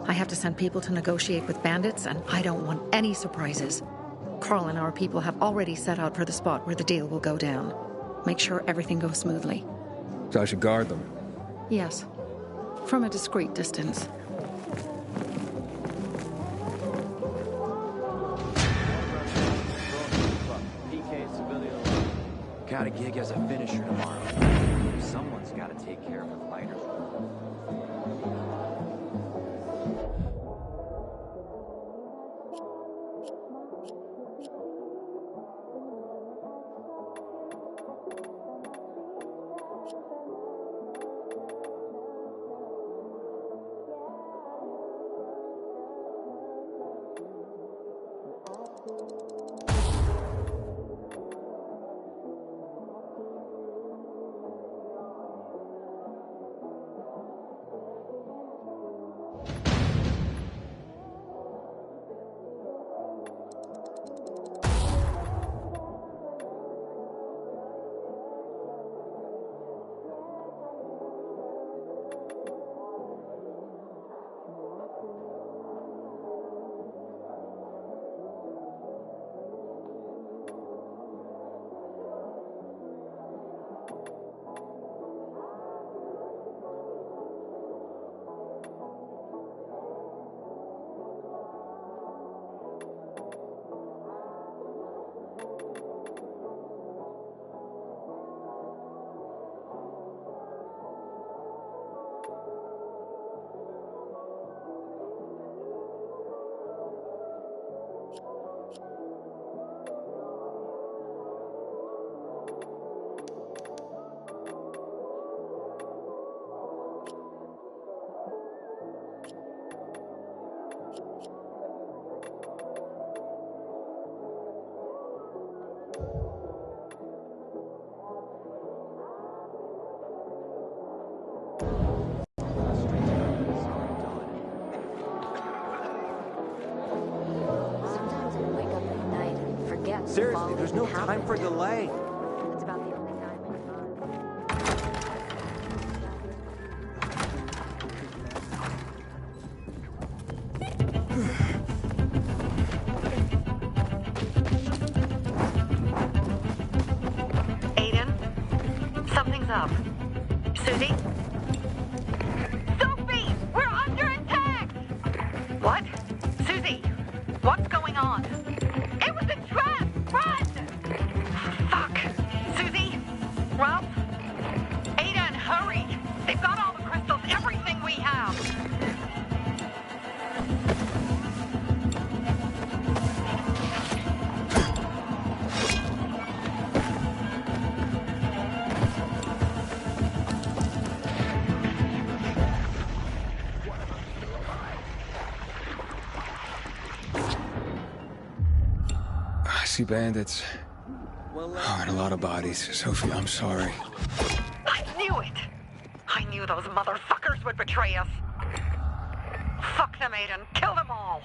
T: I have to send people to negotiate with bandits, and I don't want any surprises. Carl and our people have already set out for the spot where the deal will go down. Make sure everything goes smoothly.
A: So I should guard them?
T: Yes. From a discreet distance.
E: Got a gig as a finisher tomorrow. Someone's got to take care of the fighters.
Q: Seriously, there's no time for delay.
R: It's about the only time
S: Aiden, something's up. Susie? Sophie! We're under attack! What? Susie, what's going on? It was a trap! Run! Fuck! Susie? Ralph? Aiden, hurry! They've got all the crystals, everything we have!
A: I see bandits. Oh, and a lot of bodies. Sophie, I'm sorry.
S: I knew it! I knew those motherfuckers would betray us. Fuck them, Aiden. Kill them all.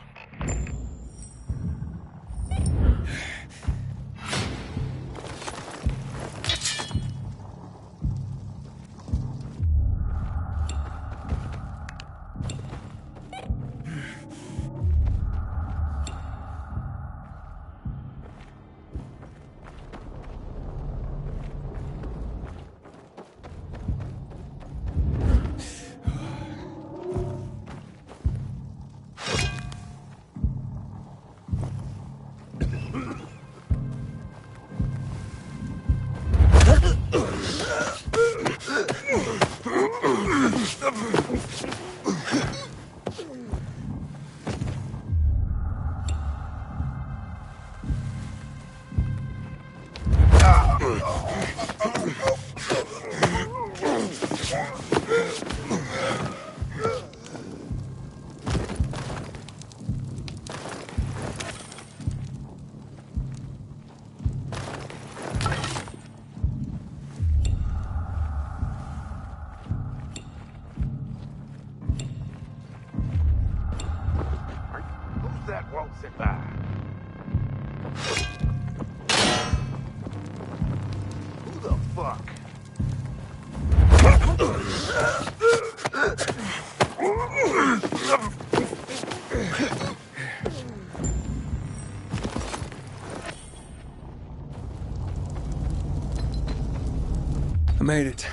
A: I made it.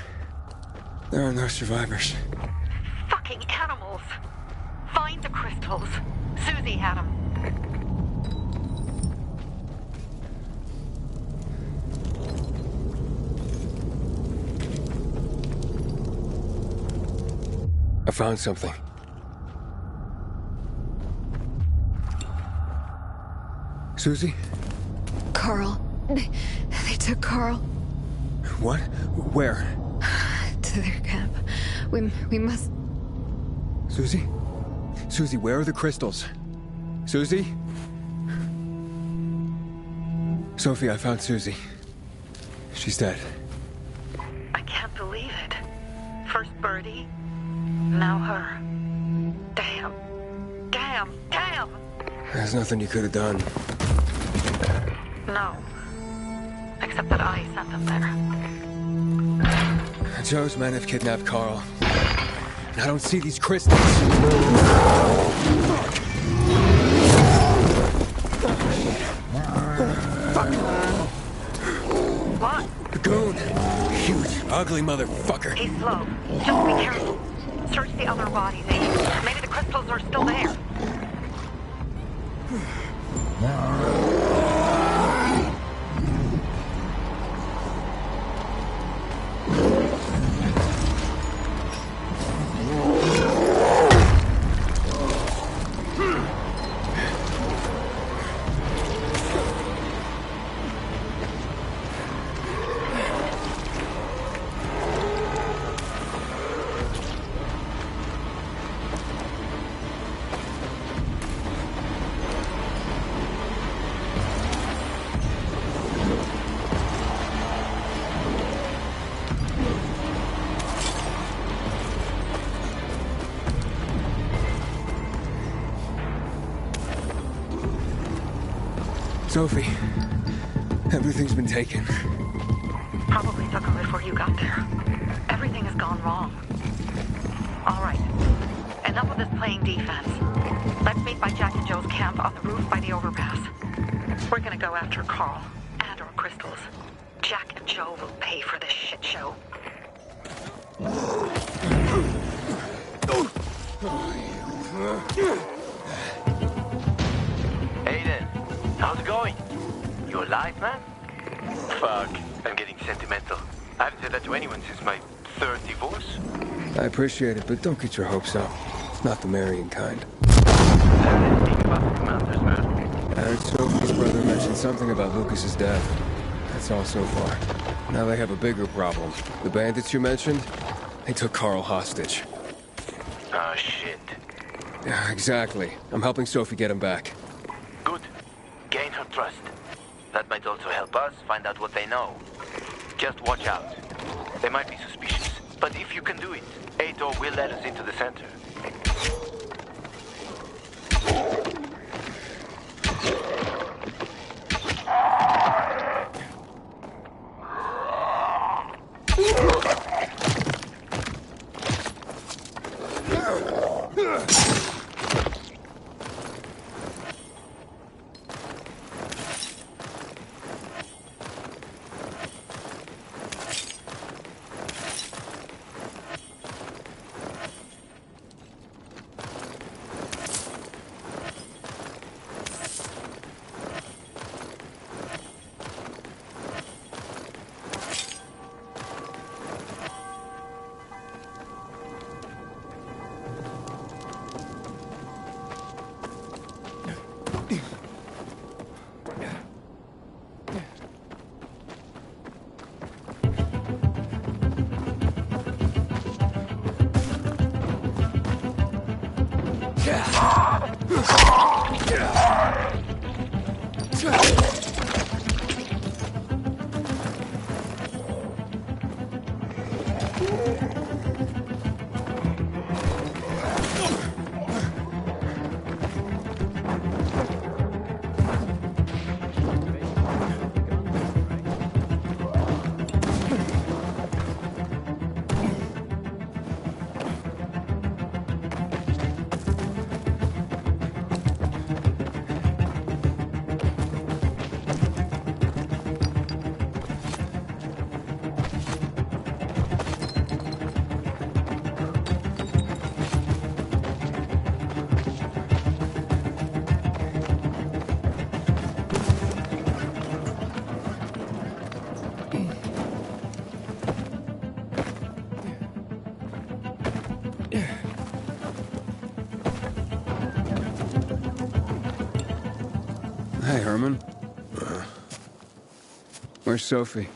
A: There are no survivors.
S: Fucking animals. Find the crystals. Susie had them.
A: I found something. Susie?
J: Carl. They took Carl.
A: What? Where?
J: To their camp. We must...
A: Susie? Susie, where are the crystals? Susie? Sophie, I found Susie. She's dead.
S: I can't believe it. First Birdie, now her. Damn. Damn. Damn!
A: There's nothing you could have done.
S: No. Except that I sent them there.
A: Joe's men have kidnapped Carl. And I don't see these crystals.
S: What?
A: The goon. Huge, ugly motherfucker.
S: He's slow. Just be careful. Search the other bodies, Aiden. Maybe the crystals are still there.
A: Sophie, everything's been taken.
S: Probably took them before you got there. Everything has gone wrong. All right. Enough of this playing defense. Let's meet by Jack and Joe's camp on the roof by the overpass. We're gonna go after Carl and our crystals. Jack and Joe will pay for this shit show.
C: Aiden, how's it going? You alive, man? Fuck, I'm getting sentimental. I haven't said that to anyone since my third divorce.
A: I appreciate it, but don't get your hopes up. It's not the marrying kind.
C: Think about the commanders, man.
A: I heard Sophie's brother mention something about Lucas's death. That's all so far. Now they have a bigger problem. The bandits you mentioned, they took Carl hostage.
C: Ah, shit.
A: Yeah, exactly. I'm helping Sophie get him back.
C: Good. Gain her. mutual trust. That might also help us find out what they know. Just watch out. They might be suspicious, but if you can do it, Aitor will let us into the center.
A: Hey, Herman. Where's Sophie?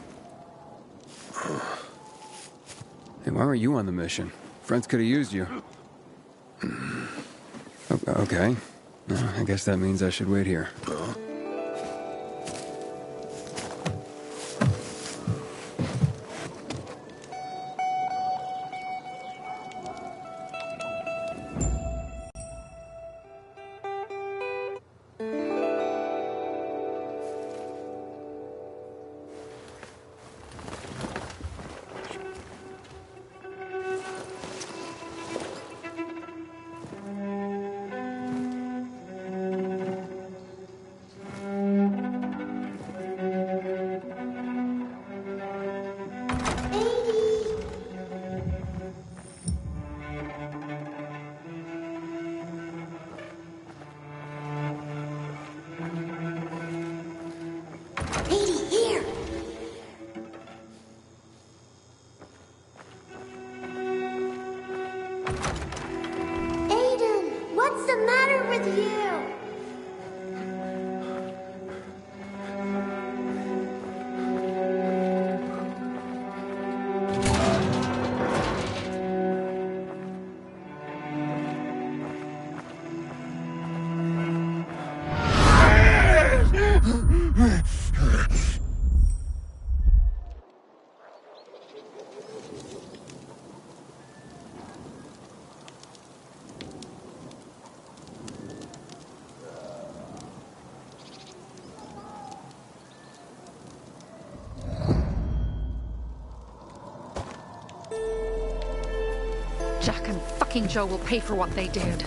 A: Hey, why were you on the mission? Friends could have used you. Okay. I guess that means I should wait here.
T: Jack and fucking Joe will pay for what they did.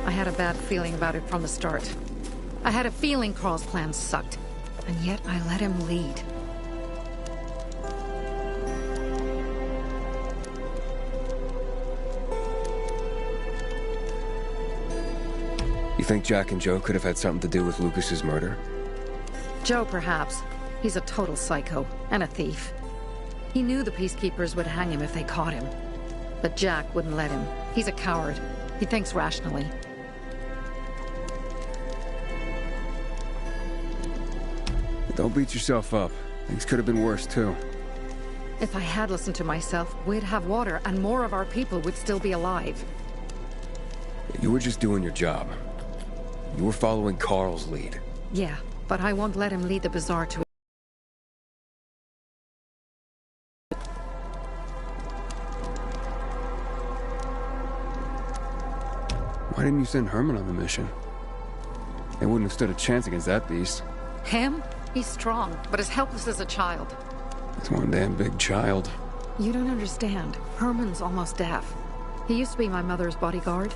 T: I had a bad feeling about it from the start. I had a feeling Carl's plan sucked, and yet I let him lead.
A: You think Jack and Joe could have had something to do with Lucas's murder?
T: Joe, perhaps. He's a total psycho, and a thief. He knew the Peacekeepers would hang him if they caught him. But Jack wouldn't let him. He's a coward. He thinks rationally.
A: Don't beat yourself up. Things could have been worse, too.
T: If I had listened to myself, we'd have water, and more of our people would still be alive.
A: You were just doing your job. You were following Carl's lead.
T: Yeah, but I won't let him lead the bazaar to...
A: Why didn't you send Herman on the mission? They wouldn't have stood a chance against that beast.
T: Him? He's strong, but as helpless as a child.
A: It's one damn big child.
T: You don't understand. Herman's almost deaf. He used to be my mother's bodyguard.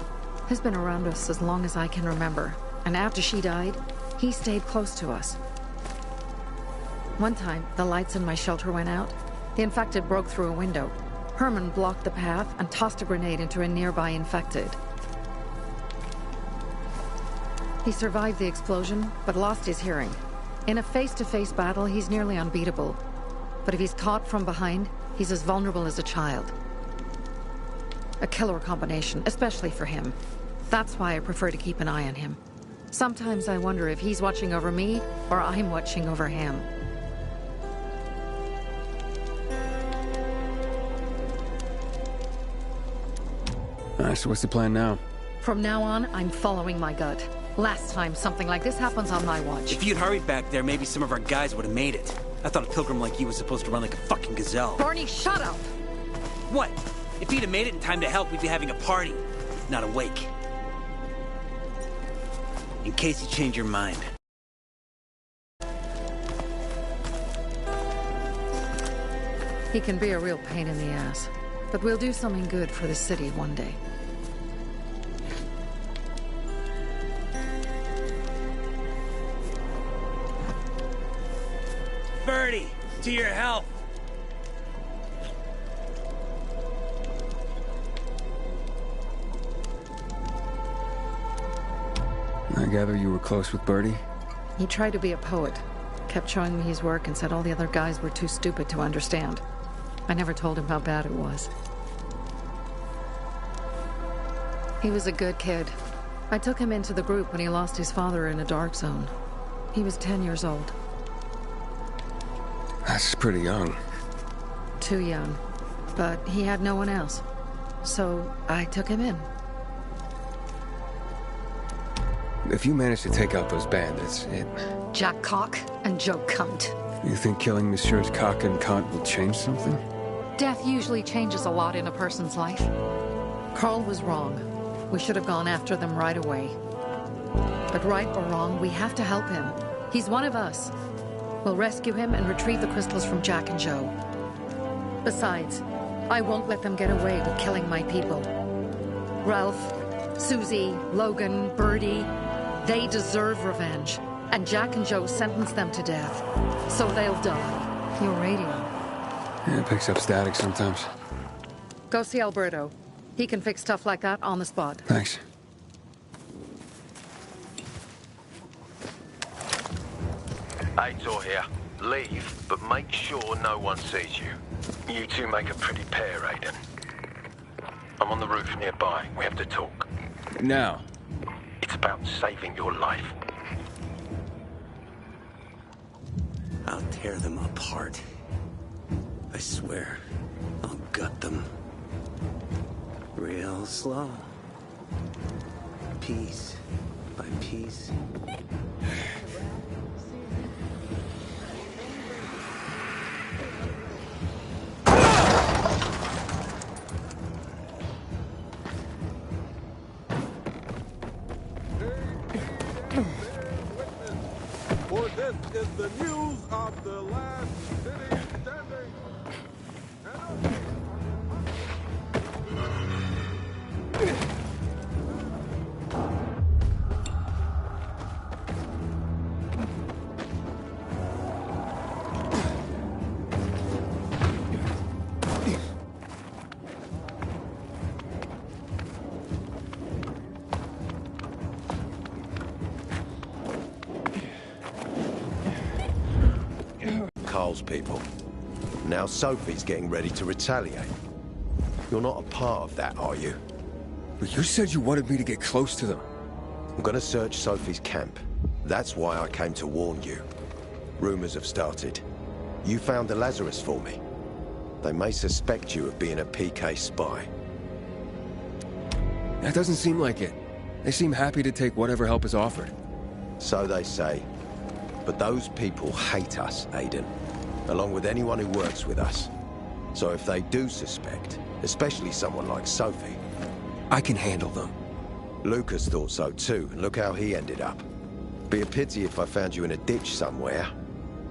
T: He's been around us as long as I can remember. And after she died, he stayed close to us. One time, the lights in my shelter went out. The infected broke through a window. Herman blocked the path and tossed a grenade into a nearby infected. He survived the explosion, but lost his hearing. In a face-to-face battle, he's nearly unbeatable. But if he's caught from behind, he's as vulnerable as a child. A killer combination, especially for him. That's why I prefer to keep an eye on him. Sometimes I wonder if he's watching over me, or I'm watching over him.
A: Alright, so what's the plan now?
T: From now on, I'm following my gut. Last time something like this happens on my watch.
I: If you'd hurried back there, maybe some of our guys would have made it. I thought a pilgrim like you was supposed to run like a fucking gazelle.
T: Barney, shut up!
I: What? If he'd have made it in time to help, we'd be having a party, not a wake. In case you change your mind.
T: He can be a real pain in the ass. But we'll do something good for the city one day.
I: Birdie, to your health.
A: I gather you were close with Birdie?
T: He tried to be a poet. Kept showing me his work and said all the other guys were too stupid to understand. I never told him how bad it was. He was a good kid. I took him into the group when he lost his father in a dark zone. He was 10 years old.
A: That's pretty young.
T: Too young. But he had no one else. So I took him in.
A: If you manage to take out those bandits,
T: Jack Cock and Joe Cunt.
A: You think killing Messieurs Cock and Cunt will change something?
T: Death usually changes a lot in a person's life. Carl was wrong. We should have gone after them right away. But right or wrong, we have to help him. He's one of us. We'll rescue him and retrieve the crystals from Jack and Joe. Besides, I won't let them get away with killing my people. Ralph, Susie, Logan, Birdie, they deserve revenge. And Jack and Joe sentenced them to death. So they'll die. Your radio.
A: Yeah, it picks up static sometimes.
T: Go see Alberto. He can fix stuff like that on the spot.
A: Thanks.
B: Aitor here. Leave, but make sure no one sees you. You two make a pretty pair, Aiden. I'm on the roof nearby. We have to talk.
A: Now.
B: It's about saving your life.
I: I'll tear them apart. I swear, I'll gut them. Real slow. Piece by piece.
D: For this is the news of the last city standing.
B: Carl's people. Now Sophie's getting ready to retaliate. You're not a part of that, are you?
A: But you said you wanted me to get close to them.
B: I'm gonna search Sophie's camp. That's why I came to warn you. Rumors have started. You found the Lazarus for me. They may suspect you of being a PK spy.
A: That doesn't seem like it. They seem happy to take whatever help is offered.
B: So they say. But those people hate us, Aiden. Along with anyone who works with us. So if they do suspect, especially someone like Sophie...
A: I can handle them.
B: Lucas thought so too, and look how he ended up. Be a pity if I found you in a ditch somewhere,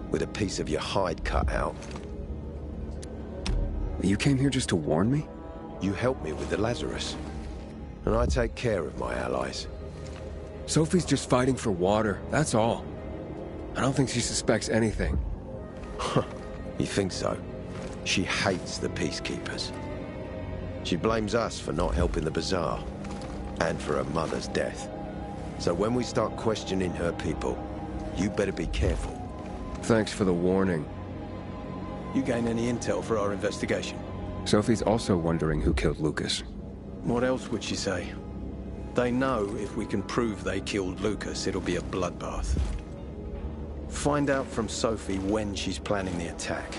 B: with a piece of your hide cut out.
A: You came here just to warn me?
B: You helped me with the Lazarus. And I take care of my allies.
A: Sophie's just fighting for water, that's all. I don't think she suspects anything.
B: You think so? She hates the Peacekeepers. She blames us for not helping the Bazaar, and for her mother's death. So when we start questioning her people, you better be careful.
A: Thanks for the warning.
D: You gain any intel for our investigation?
A: Sophie's also wondering who killed Lucas.
D: What else would she say? They know if we can prove they killed Lucas, it'll be a bloodbath. Find out from Sophie when she's planning the attack.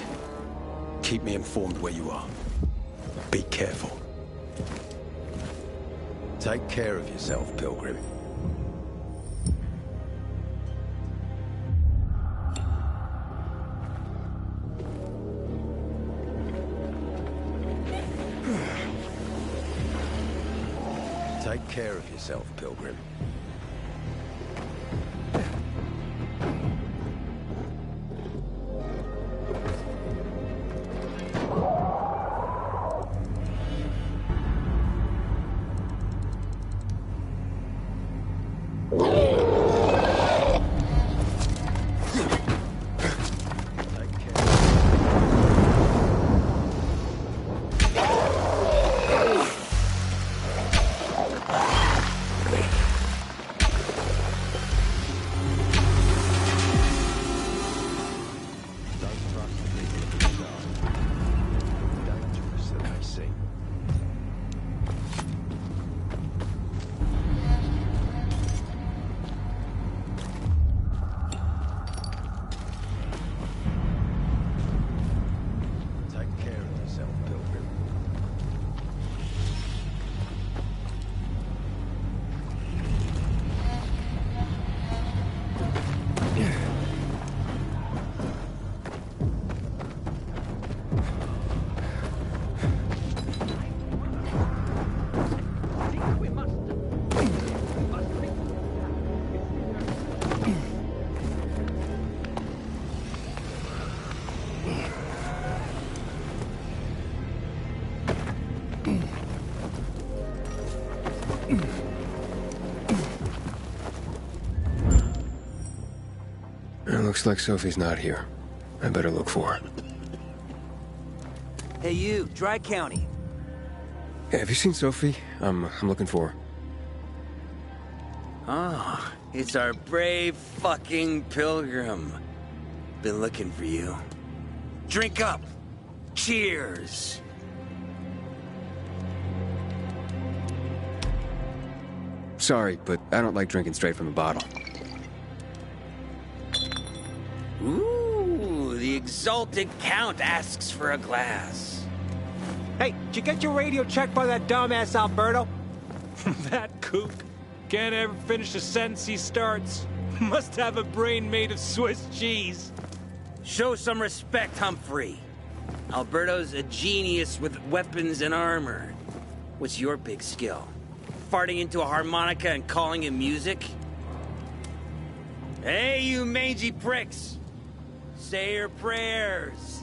D: Keep me informed where you are. Be careful.
B: Take care of yourself, Pilgrim. Take care of yourself, Pilgrim.
A: Looks like Sophie's not here. I better look for her.
I: Hey you, Dry County.
A: Hey, have you seen Sophie? I'm looking for her.
I: Ah, it's our brave fucking Pilgrim. Been looking for you. Drink up. Cheers.
A: Sorry, but I don't like drinking straight from the bottle.
I: Ooh, the exalted Count asks for a glass.
K: Hey, did you get your radio checked by that dumbass Alberto? That kook can't ever finish a sentence he starts. Must have a brain made of Swiss cheese.
I: Show some respect, Humphrey. Alberto's a genius with weapons and armor. What's your big skill? Farting into a harmonica and calling it music? Hey, you mangy pricks! Say your prayers.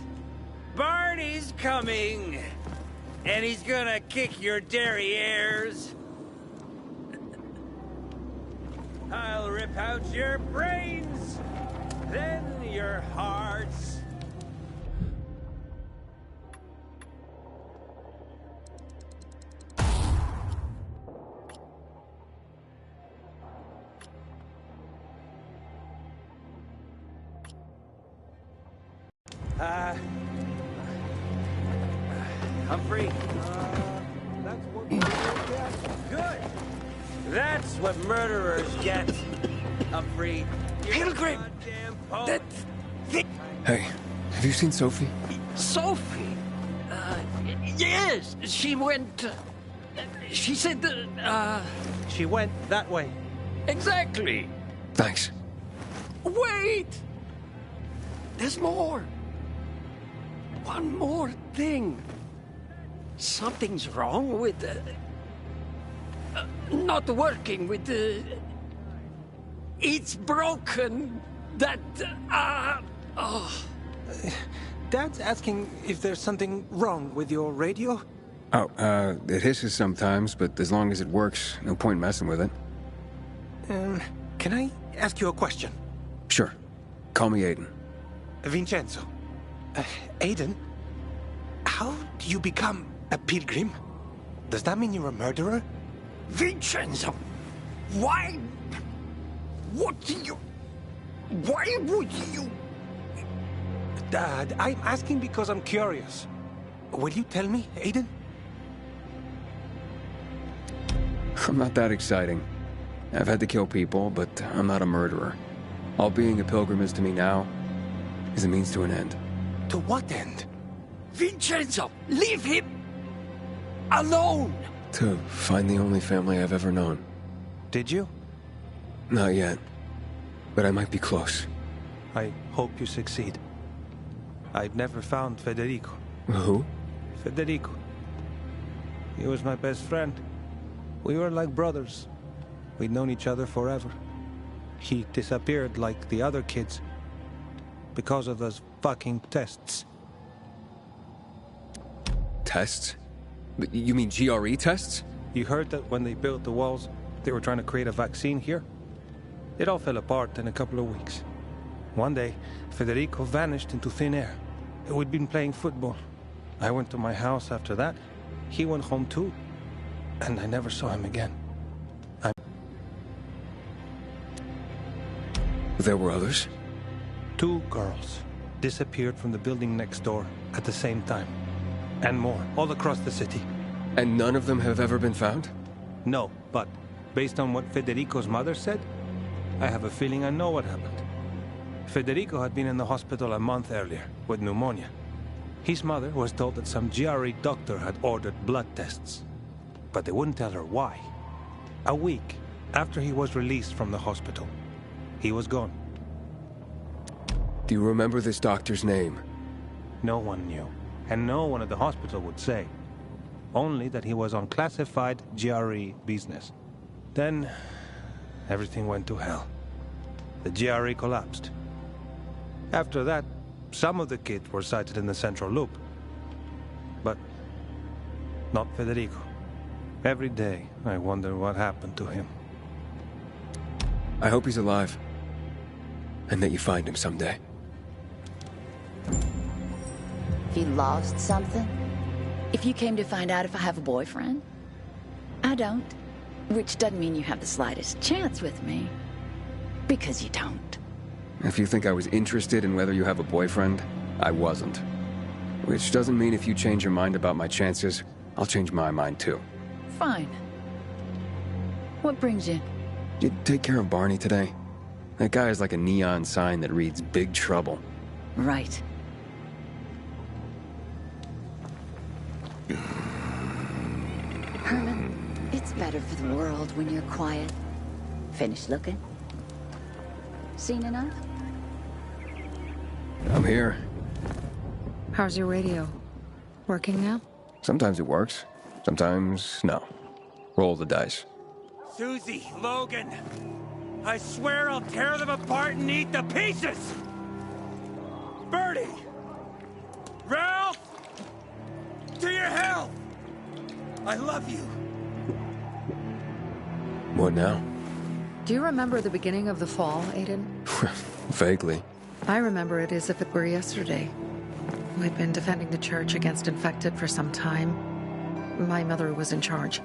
I: Barney's coming! And he's gonna kick your derrieres. I'll rip out your brains, then your hearts. Humphrey?
K: That's what
I: Good! That's what murderers get. Humphrey,
U: Pilgrim! That...
A: Hey, have you seen Sophie?
U: Sophie? Yes, she went... She said,
K: She went that way.
U: Exactly.
A: Thanks.
U: Wait! There's more. One more thing. Something's wrong with not working with it's broken. That,
K: Dad's asking if there's something wrong with your radio?
A: Oh, it hisses sometimes, but as long as it works, no point messing with it.
K: Can I ask you a question?
A: Sure. Call me Aiden.
K: Vincenzo. Aiden, how do you become a pilgrim? Does that mean you're a murderer?
U: Vincenzo, why? What do you? Why would you?
K: Dad, I'm asking because I'm curious. Will you tell me, Aiden?
A: I'm not that exciting. I've had to kill people, but I'm not a murderer. All being a pilgrim is to me now is a means to an end.
K: To what end?
U: Vincenzo, leave him alone!
A: To find the only family I've ever known.
K: Did you?
A: Not yet. But I might be close.
K: I hope you succeed. I've never found Federico.
A: Who?
K: Federico. He was my best friend. We were like brothers. We'd known each other forever. He disappeared like the other kids. Because of those fucking tests.
A: Tests? You mean GRE tests?
K: You heard that when they built the walls, they were trying to create a vaccine here? It all fell apart in a couple of weeks. One day, Federico vanished into thin air. We'd been playing football. I went to my house after that. He went home too. And I never saw him again.
A: There were others?
K: 2 girls disappeared from the building next door at the same time. And more, all across the city.
A: And none of them have ever been found?
K: No, but based on what Federico's mother said, I have a feeling I know what happened. Federico had been in the hospital a month earlier with pneumonia. His mother was told that some GRE doctor had ordered blood tests, but they wouldn't tell her why. A week after he was released from the hospital, he was gone.
A: Do you remember this doctor's name?
K: No one knew, and no one at the hospital would say. Only that he was on classified GRE business. Then, everything went to hell. The GRE collapsed. After that, some of the kids were sighted in the Central Loop. But not Federico. Every day, I wonder what happened to him.
A: I hope he's alive. And that you find him someday.
N: If you lost something? If you came to find out if I have a boyfriend? I don't. Which doesn't mean you have the slightest chance with me. Because you don't.
A: If you think I was interested in whether you have a boyfriend, I wasn't. Which doesn't mean if you change your mind about my chances, I'll change my mind too.
N: Fine. What brings you?
A: Did you take care of Barney today? That guy is like a neon sign that reads Big Trouble.
N: Right. Herman, it's better for the world when you're quiet. Finished looking? Seen enough?
A: I'm here.
T: How's your radio? Working now?
A: Sometimes it works. Sometimes, no. Roll the dice.
U: Susie, Logan, I swear I'll tear them apart and eat the pieces! Bertie! Ralph! To your health! I love you!
A: What now?
T: Do you remember the beginning of the fall, Aiden?
A: Vaguely.
T: I remember it as if it were yesterday. We'd been defending the church against infected for some time. My mother was in charge.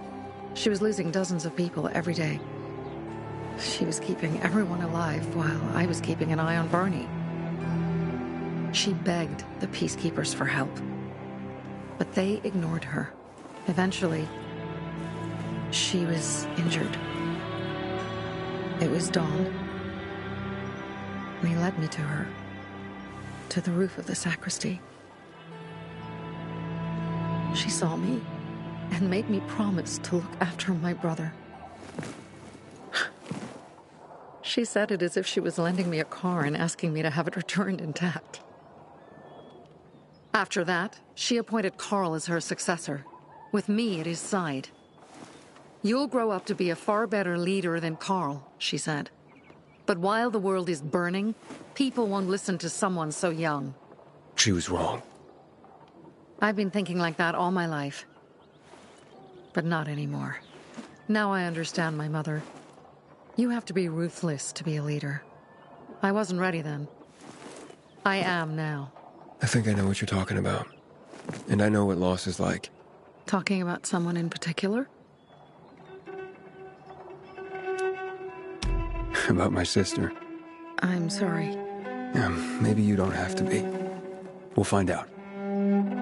T: She was losing dozens of people every day. She was keeping everyone alive while I was keeping an eye on Barney. She begged the peacekeepers for help, but they ignored her. Eventually, she was injured. It was dawn. He led me to her, to the roof of the sacristy. She saw me, and made me promise to look after my brother. She said it as if she was lending me a car and asking me to have it returned intact. After that, she appointed Carl as her successor, with me at his side. You'll grow up to be a far better leader than Carl, she said. But while the world is burning, people won't listen to someone so young.
A: She was wrong.
T: I've been thinking like that all my life. But not anymore. Now I understand my mother. You have to be ruthless to be a leader. I wasn't ready then. I am now.
A: I think I know what you're talking about. And I know what loss is like.
T: Talking about someone in particular?
A: About my sister.
T: I'm sorry.
A: Maybe you don't have to be. We'll find out.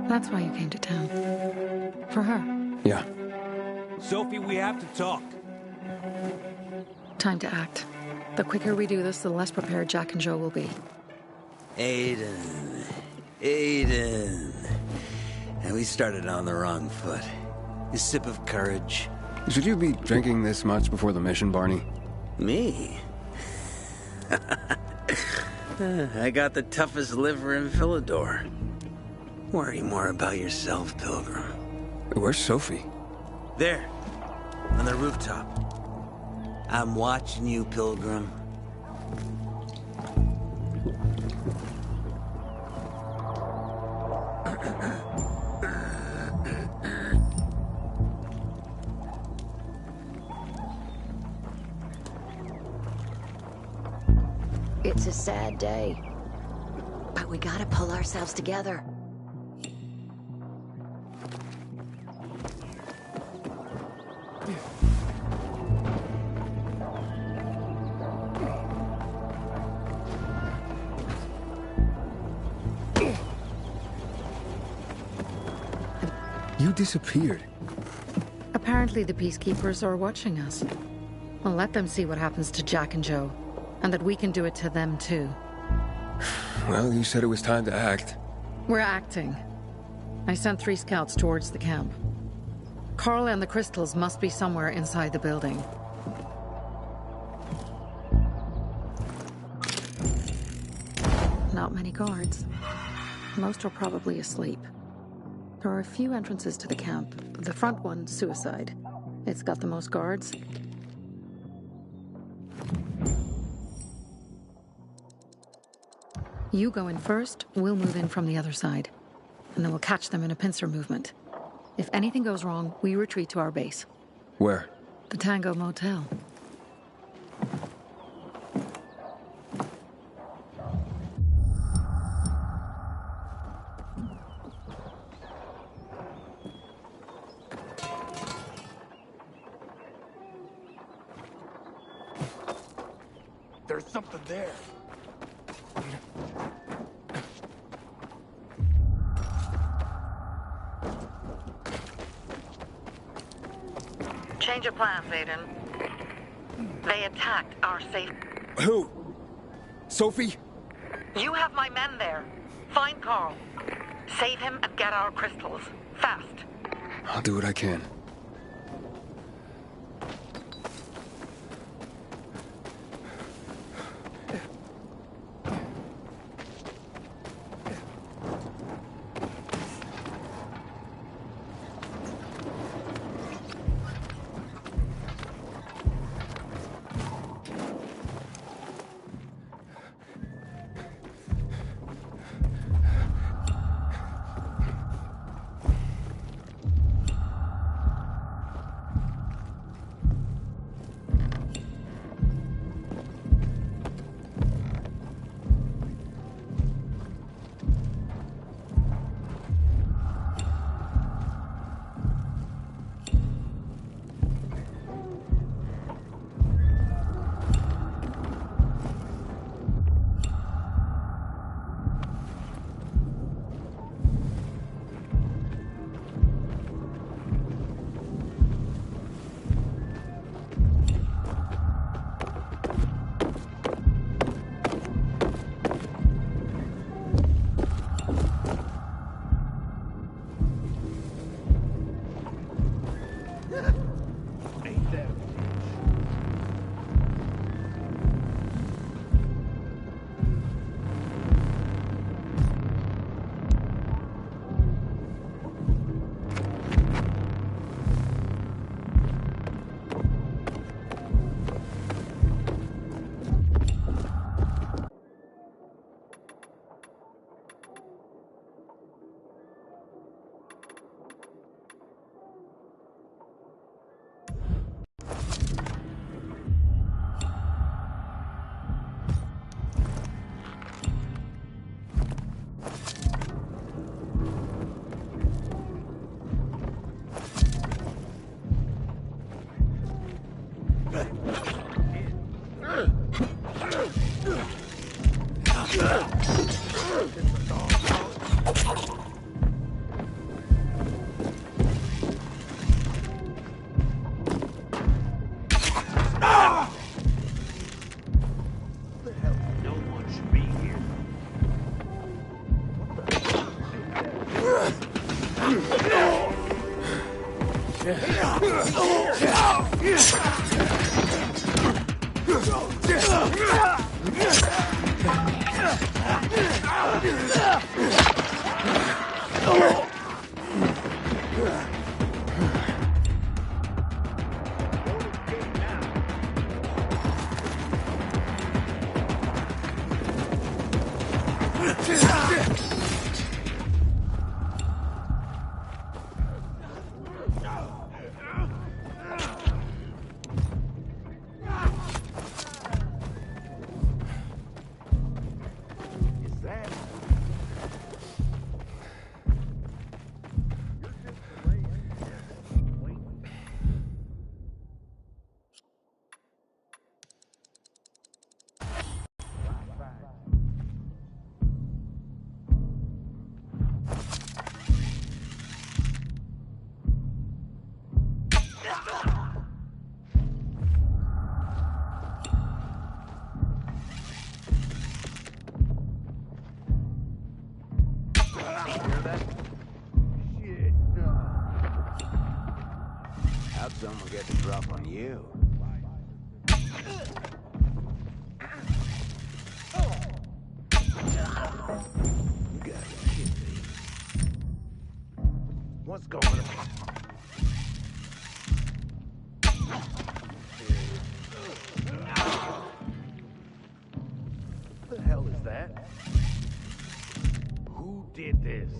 T: That's why you came to town. For her.
A: Yeah.
U: Sophie, we have to talk.
T: Time to act. The quicker we do this, the less prepared Jack and Joe will be.
I: Aiden. And we started on the wrong foot. A sip of courage.
A: Should you be drinking this much before the mission, Barney?
I: Me? I got the toughest liver in Philidor. Worry more about yourself, Pilgrim.
A: Where's Sophie?
I: There. On the rooftop. I'm watching you, Pilgrim.
N: It's a sad day, but we gotta pull ourselves together.
A: You disappeared.
T: Apparently the Peacekeepers are watching us. I'll let them see what happens to Jack and Joe. And that we can do it to them, too.
A: Well, you said it was time to act.
T: We're acting. I sent 3 scouts towards the camp. Carl and the crystals must be somewhere inside the building. Not many guards. Most are probably asleep. There are a few entrances to the camp. The front one, suicide. It's got the most guards. You go in first, we'll move in from the other side. And then we'll catch them in a pincer movement. If anything goes wrong, we retreat to our base.
A: Where?
T: The Tango Motel.
P: There's something there.
S: Change of plans, Aiden. They attacked our safe.
A: Who? Sophie?
S: You have my men there. Find Carl. Save him and get our crystals. Fast.
A: I'll do what I can.
O: How'd someone get the drop on you? You gotta be kidding me. What's going on? What the hell is that? Who did this?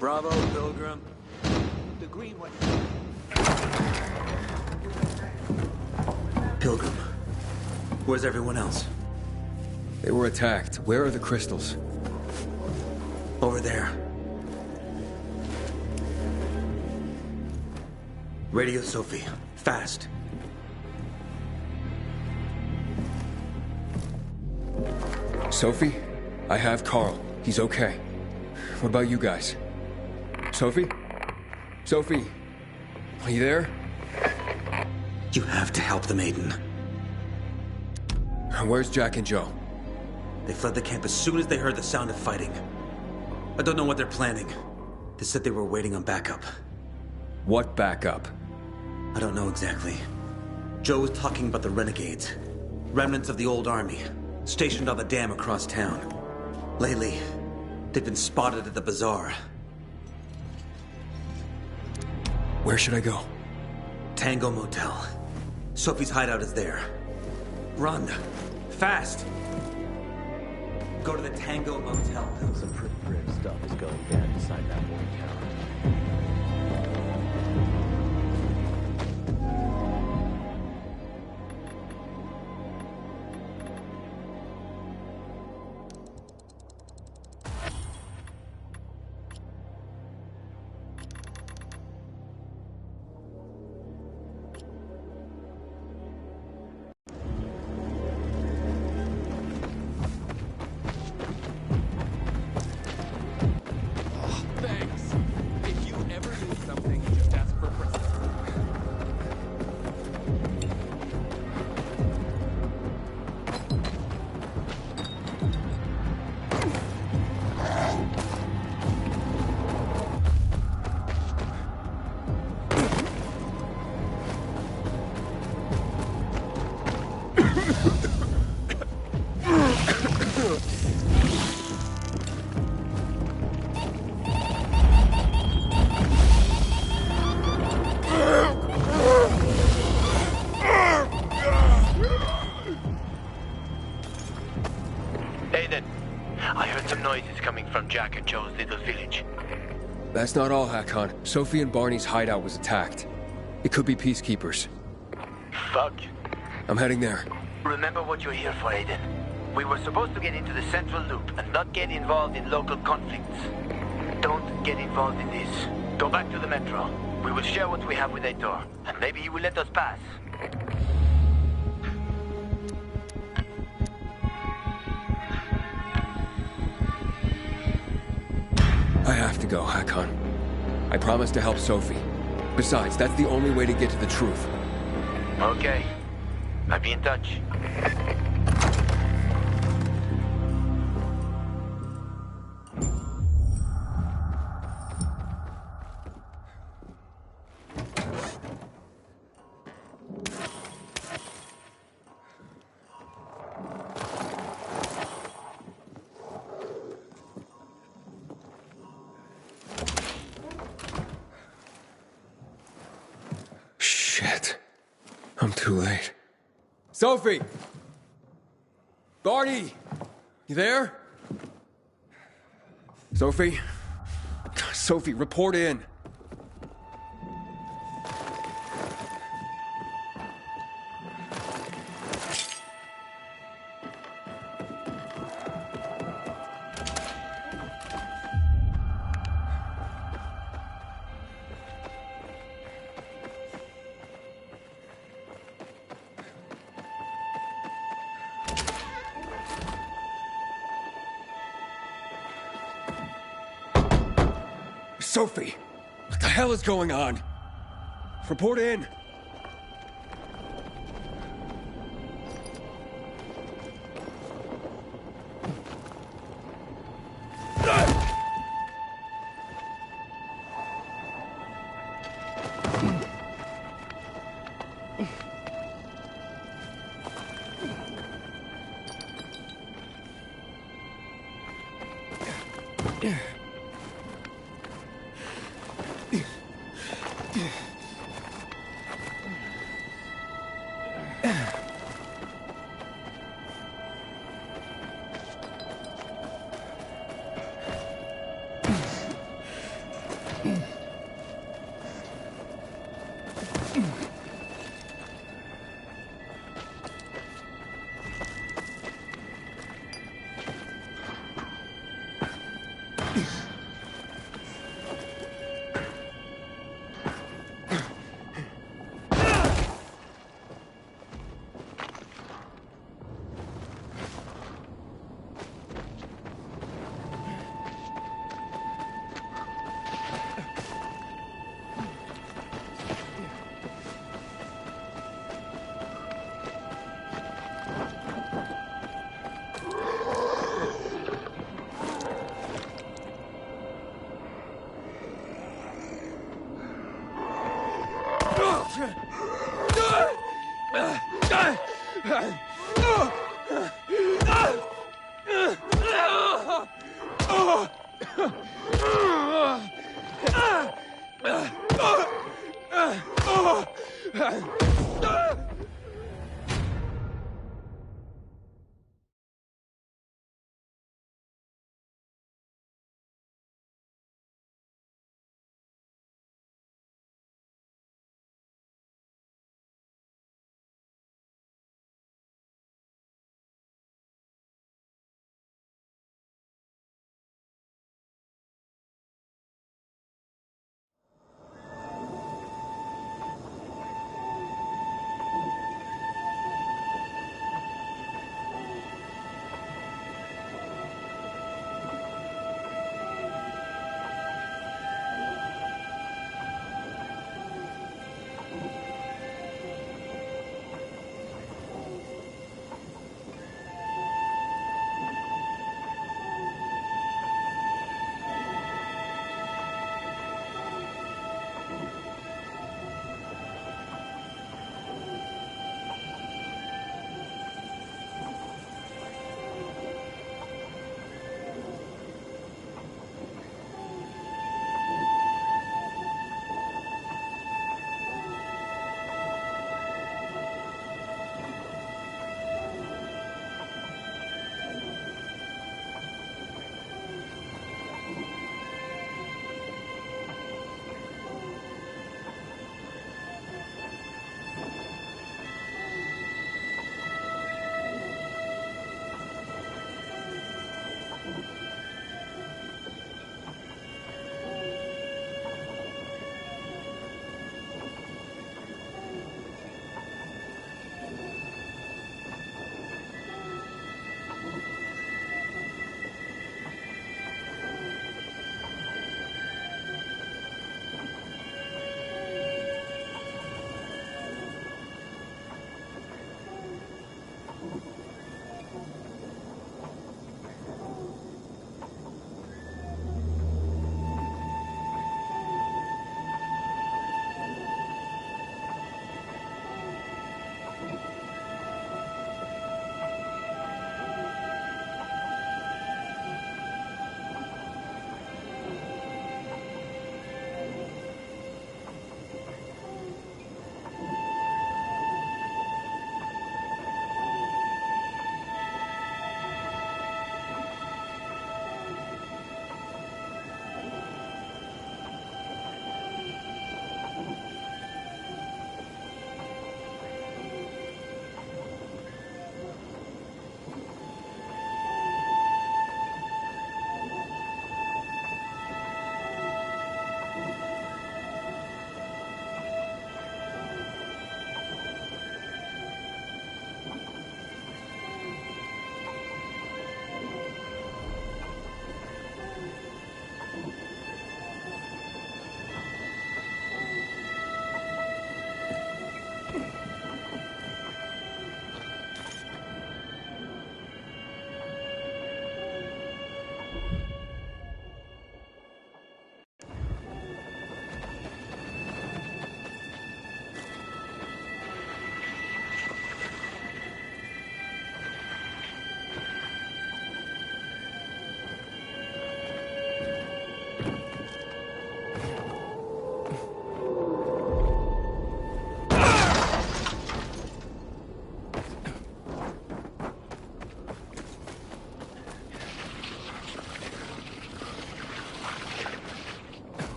I: Bravo, Pilgrim.
O: The green one.
I: Pilgrim. Where's everyone else?
A: They were attacked. Where are the crystals?
I: Over there. Radio Sophie. Fast.
A: Sophie? I have Carl. He's okay. What about you guys? Sophie? Sophie? Are you there?
I: You have to help the maiden.
A: Where's Jack and Joe?
I: They fled the camp as soon as they heard the sound of fighting. I don't know what they're planning. They said they were waiting on backup.
A: What backup?
I: I don't know exactly. Joe was talking about the renegades. Remnants of the old army, stationed on the dam across town. Lately, they've been spotted at the bazaar.
A: Where should I go?
I: Tango Motel. Sophie's hideout is there. Run. Fast. Go to the Tango Motel.
E: Some pretty grim stuff is going down inside that one tower.
C: coming from Jack and Joe's little village.
A: That's not all, Hakon. Sophie and Barney's hideout was attacked. It could be peacekeepers.
C: Fuck.
A: I'm heading there.
C: Remember what you're here for, Aiden. We were supposed to get into the central loop and not get involved in local conflicts. Don't get involved in this. Go back to the metro. We will share what we have with Aitor, and maybe he will let us pass.
A: I have to go, Hakon. I promised to help Sophie. Besides, that's the only way to get to the truth.
C: Okay. I'll be in touch.
A: Shit. I'm too late. Sophie! Barney! You there? Sophie? Sophie, report in. Sophie! What the hell is going on? Report in!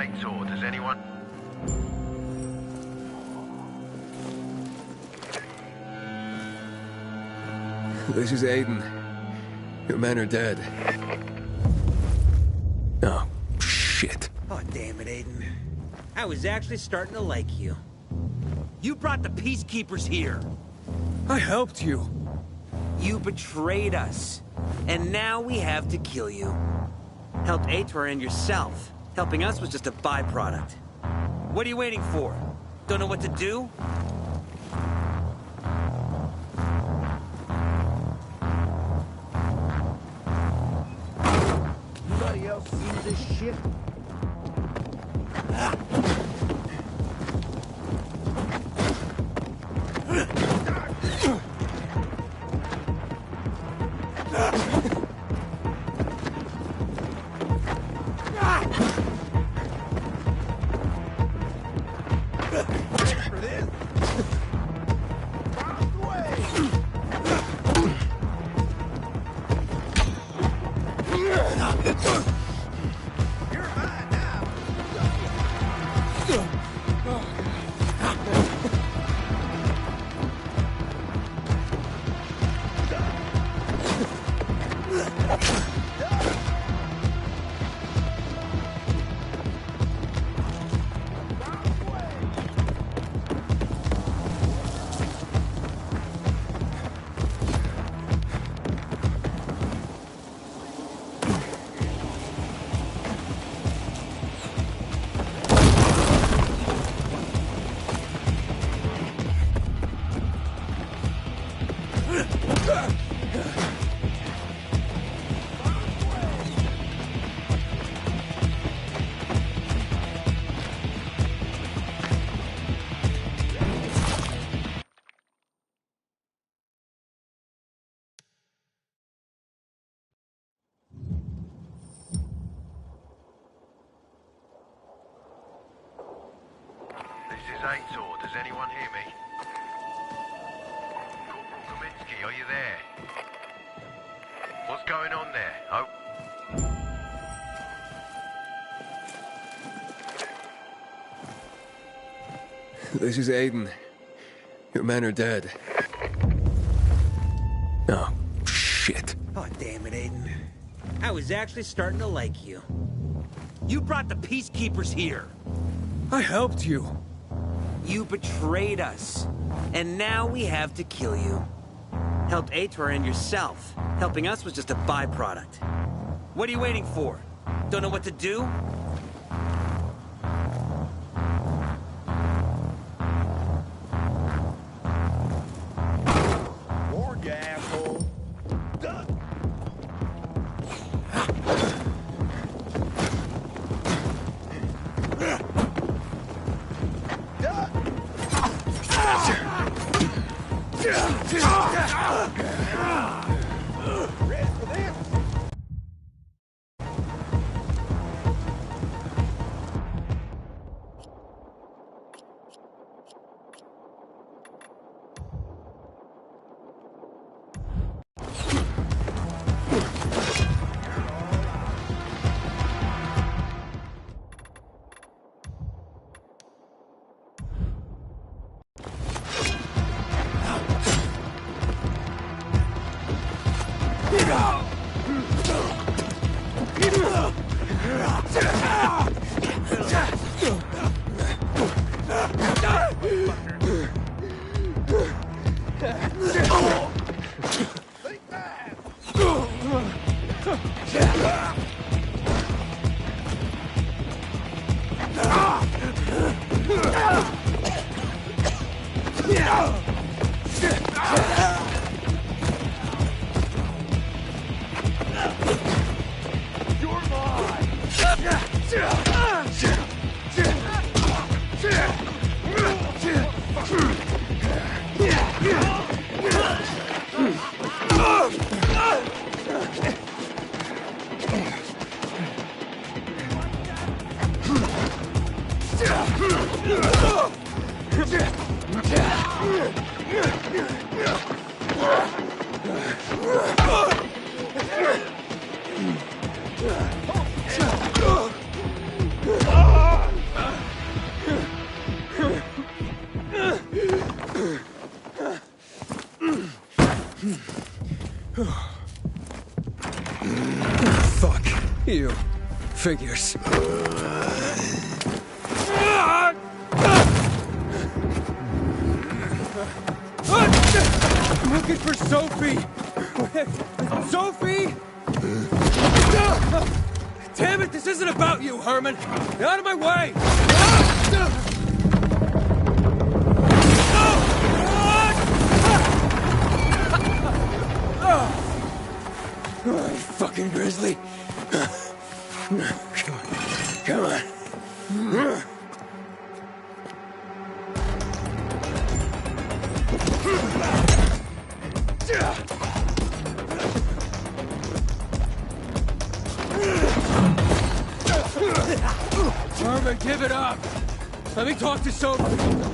O: Aitor, does anyone...
A: This is Aiden. Your men are dead. Oh, shit.
I: Oh, damn it, Aiden. I was actually starting to like you. You brought the Peacekeepers here.
A: I helped you.
I: You betrayed us. And now we have to kill you. Helped Aitor and yourself. Helping us was just a byproduct. What are you waiting for? Don't know what to do?
P: Anybody else see this shit?
O: Aitor, does anyone hear me? Corporal Kaminsky, are you there? What's going on there? Oh.
A: This is Aiden. Your men are dead. Oh, shit.
I: Oh, damn it, Aiden. I was actually starting to like you. You brought the Peacekeepers here.
A: I helped you.
I: You betrayed us. And now we have to kill you. Helped Aitor and yourself. Helping us was just a byproduct. What are you waiting for? Don't know what to do?
P: Warn you, asshole. Duck.
A: Fuck you. Figures. I'm looking for Sophie! Sophie! Damn it, this isn't about you, Herman! Get out of my way! Fucking Grizzly! Come on. Come on. Herman, give it up! Let me talk to Sophie!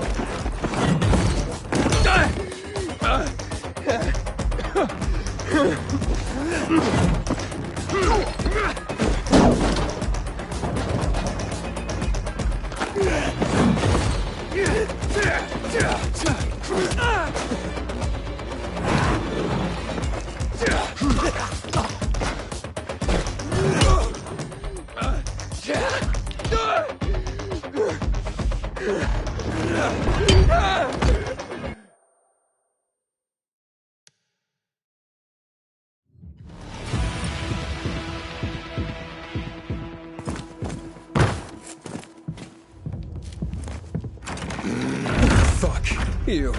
A: Fuck you.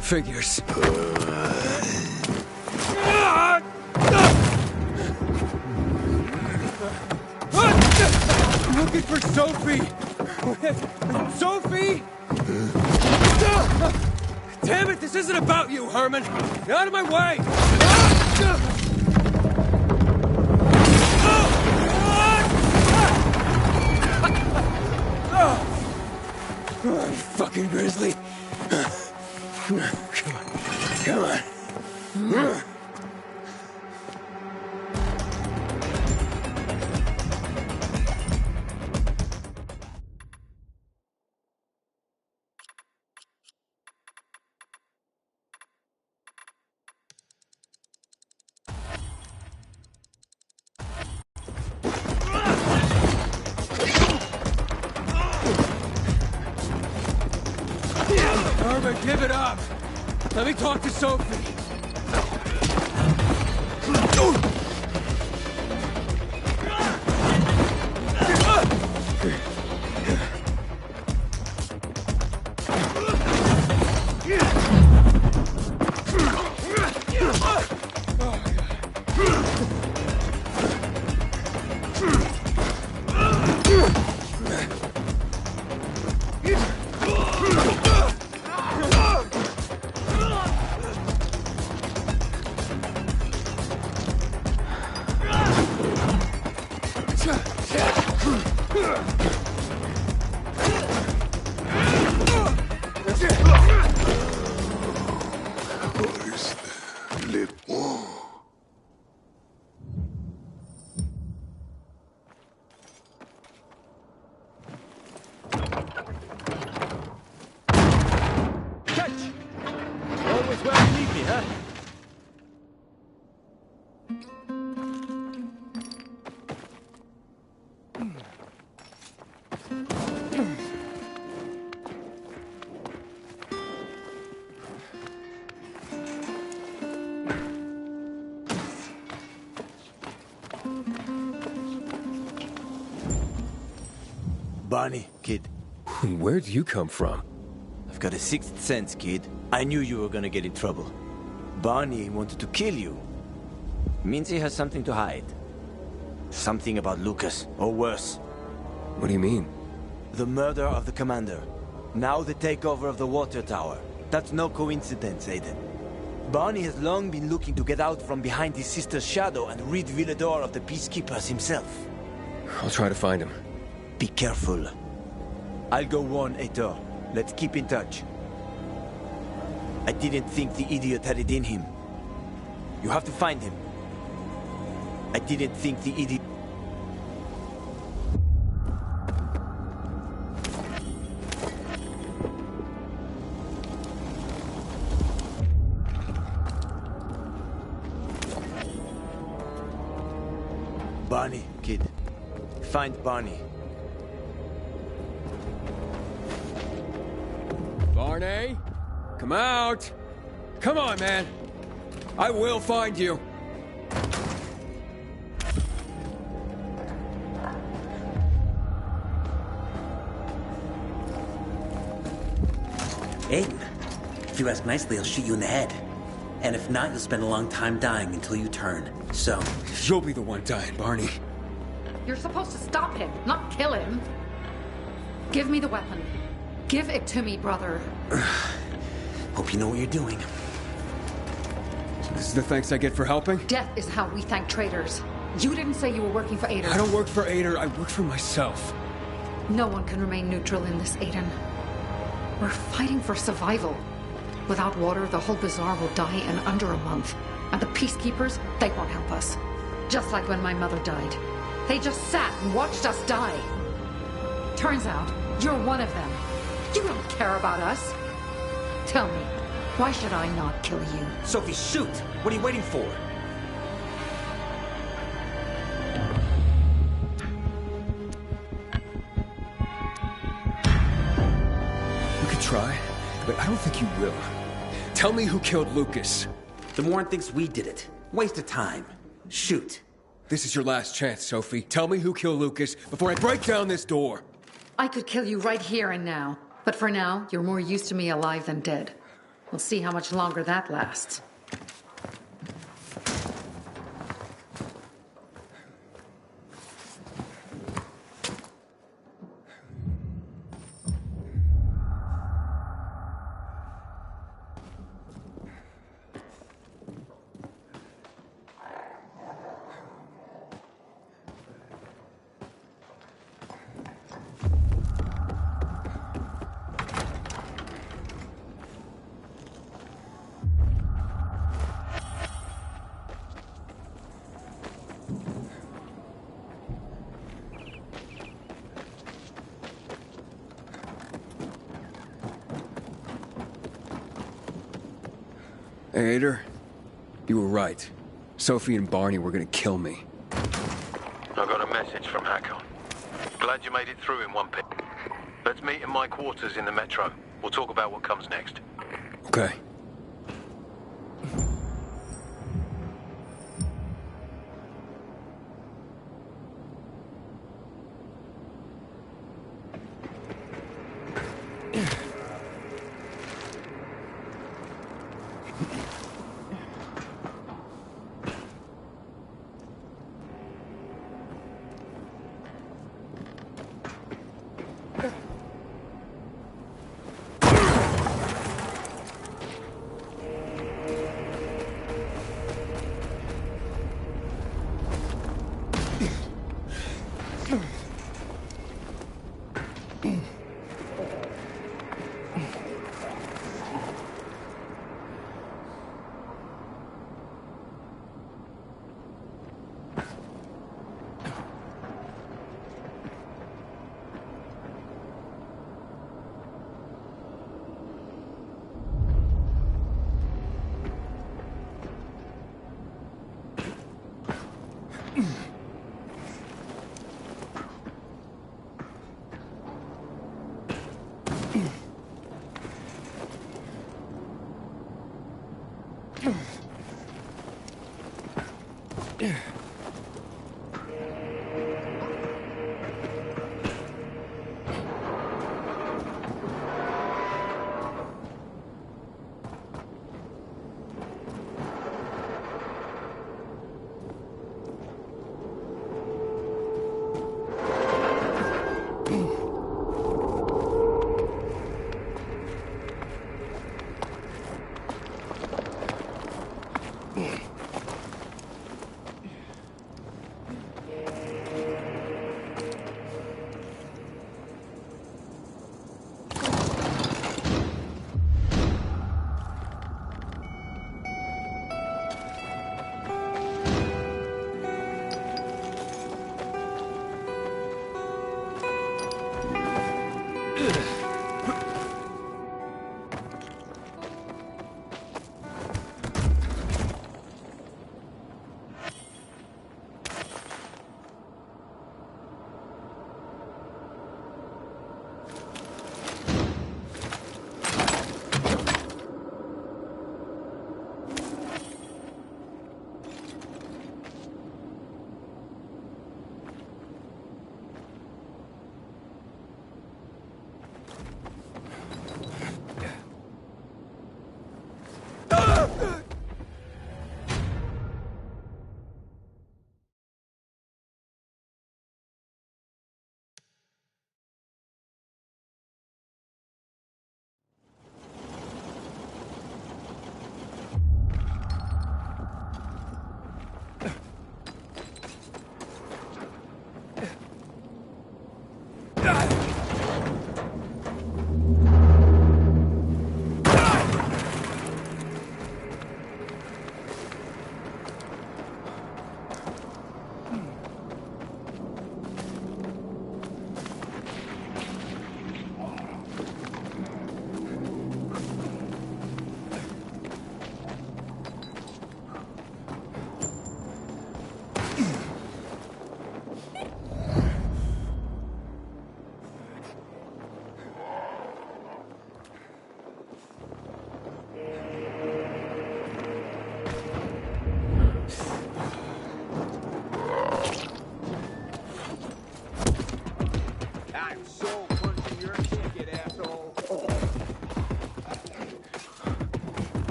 A: Figures. I'm looking for Sophie! Sophie! Damn it, this isn't about you, Herman! Get out of my way! Fucking Grizzly! Come on. Come on. Herman, give it up! Let me talk to Sophie!
U: Always well to meet me, huh?
M: Barney, kid.
A: Where'd you come from?
M: I've got a sixth sense, kid. I knew you were gonna get in trouble. Barney wanted to kill you. Means he has something to hide. Something about Lucas, or worse.
A: What do you mean?
M: The murder of the commander. Now the takeover of the water tower. That's no coincidence, Aiden. Barney has long been looking to get out from behind his sister's shadow and rid Villedor of the Peacekeepers himself.
A: I'll try to find him.
M: Be careful. I'll go warn Aitor. Let's keep in touch. I didn't think the idiot had it in him. You have to find him. I didn't think the idiot... Barney, kid. Find Barney.
A: Barney? Come out! Come on, man! I will find you!
I: Aiden, if you ask nicely, I'll shoot you in the head. And if not, you'll spend a long time dying until you turn. So...
A: You'll be the one dying, Barney.
T: You're supposed to stop him, not kill him. Give me the weapon. Give it to me, brother.
I: Hope you know what you're doing.
A: So this is the thanks I get for helping?
T: Death is how we thank traitors. You didn't say you were working for Aiden.
A: I don't work for Aiden, I work for myself.
T: No one can remain neutral in this, Aiden. We're fighting for survival. Without water, the whole bazaar will die in under a month. And the peacekeepers, they won't help us. Just like when my mother died. They just sat and watched us die. Turns out, you're one of them. You don't care about us. Tell me, why should I not kill you?
I: Sophie, shoot! What are you waiting for?
A: You could try, but I don't think you will. Tell me who killed Lucas.
I: The Warren thinks we did it. Waste of time. Shoot.
A: This is your last chance, Sophie. Tell me who killed Lucas before I break down this door.
T: I could kill you right here and now. But for now, you're more used to me alive than dead. We'll see how much longer that lasts.
A: Hey, Ader, you were right. Sophie and Barney were gonna kill me.
B: I got a message from Hakon. Glad you made it through in one piece. Let's meet in my quarters in the metro. We'll talk about what comes next.
A: Okay.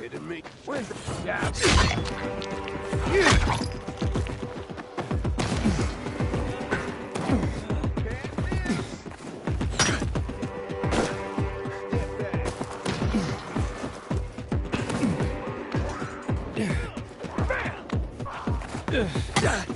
O: kidding me? Where's the gap?
M: This shit.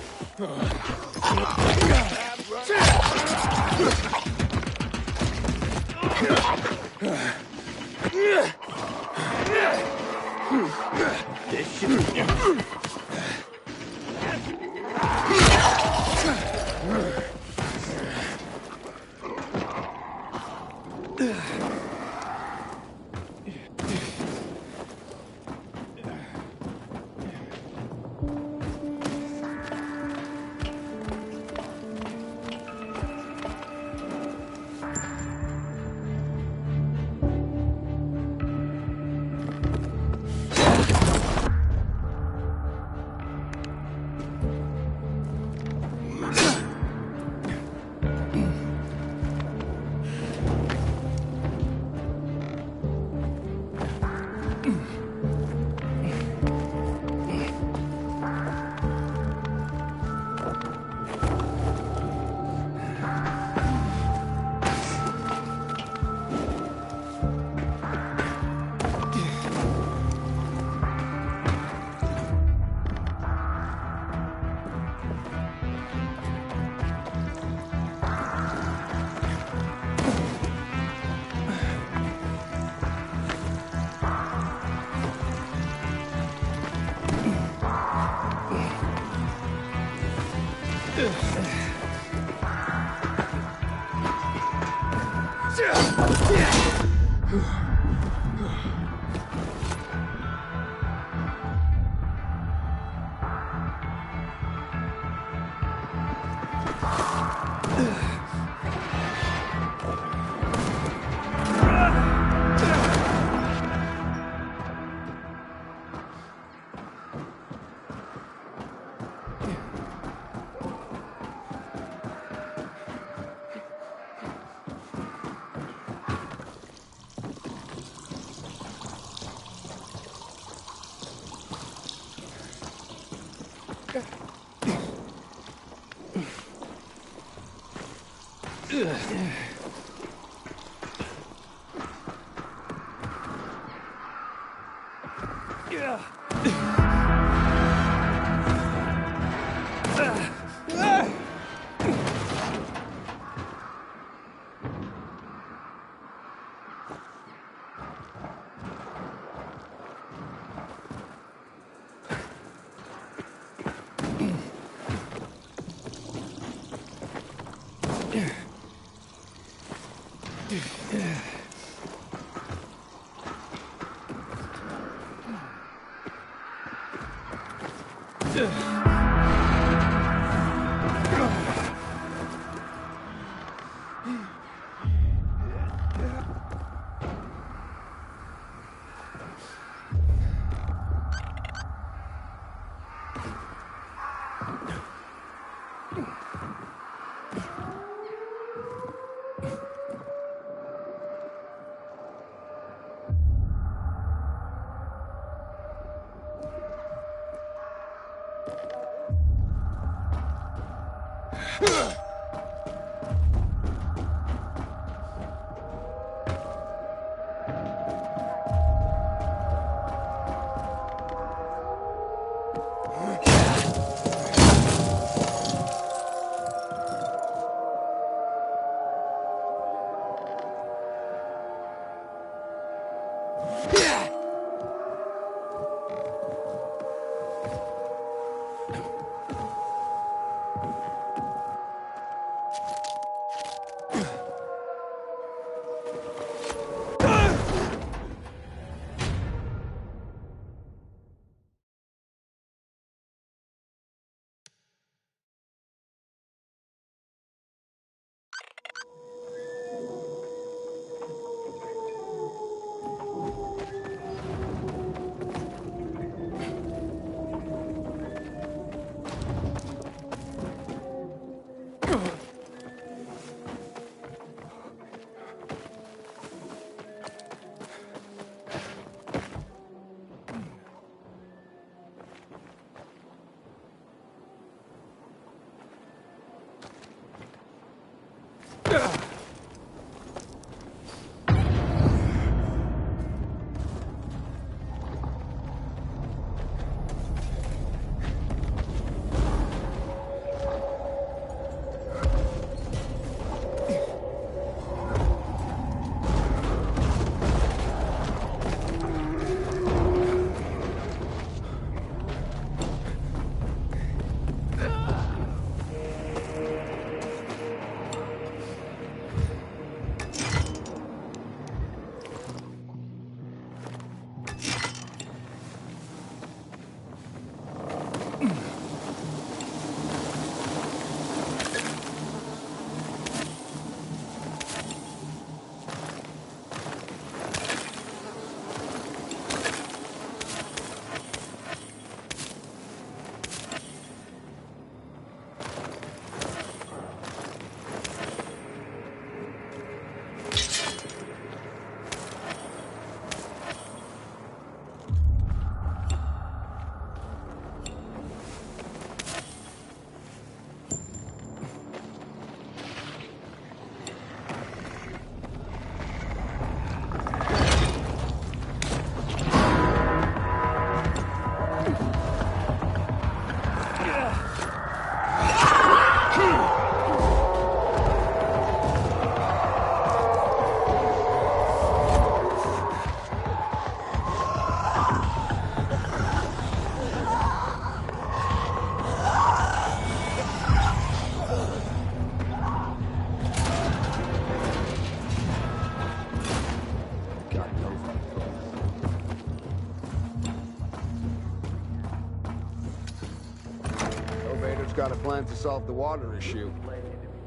O: got a plan to solve the water issue.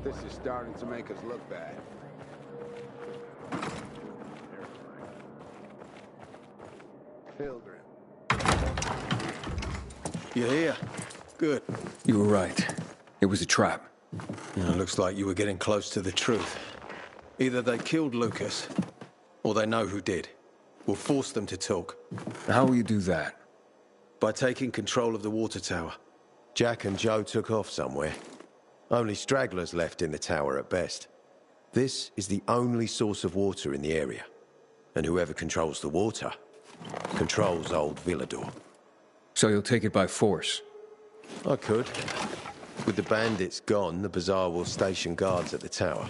O: This is starting to make us look bad. Pilgrim.
D: You're here. Good.
A: You were right. It was a trap.
D: Looks like you were getting close to the truth. Either they killed Lucas, or they know who did. We'll force them to talk.
A: How will you do that?
D: By taking control of the water tower.
B: Jack and Joe took off somewhere. Only stragglers left in the tower at best. This is the only source of water in the area. And whoever controls the water controls old Villador.
A: So you'll take it by force?
B: I could. With the bandits gone, the Bazaar will station guards at the tower.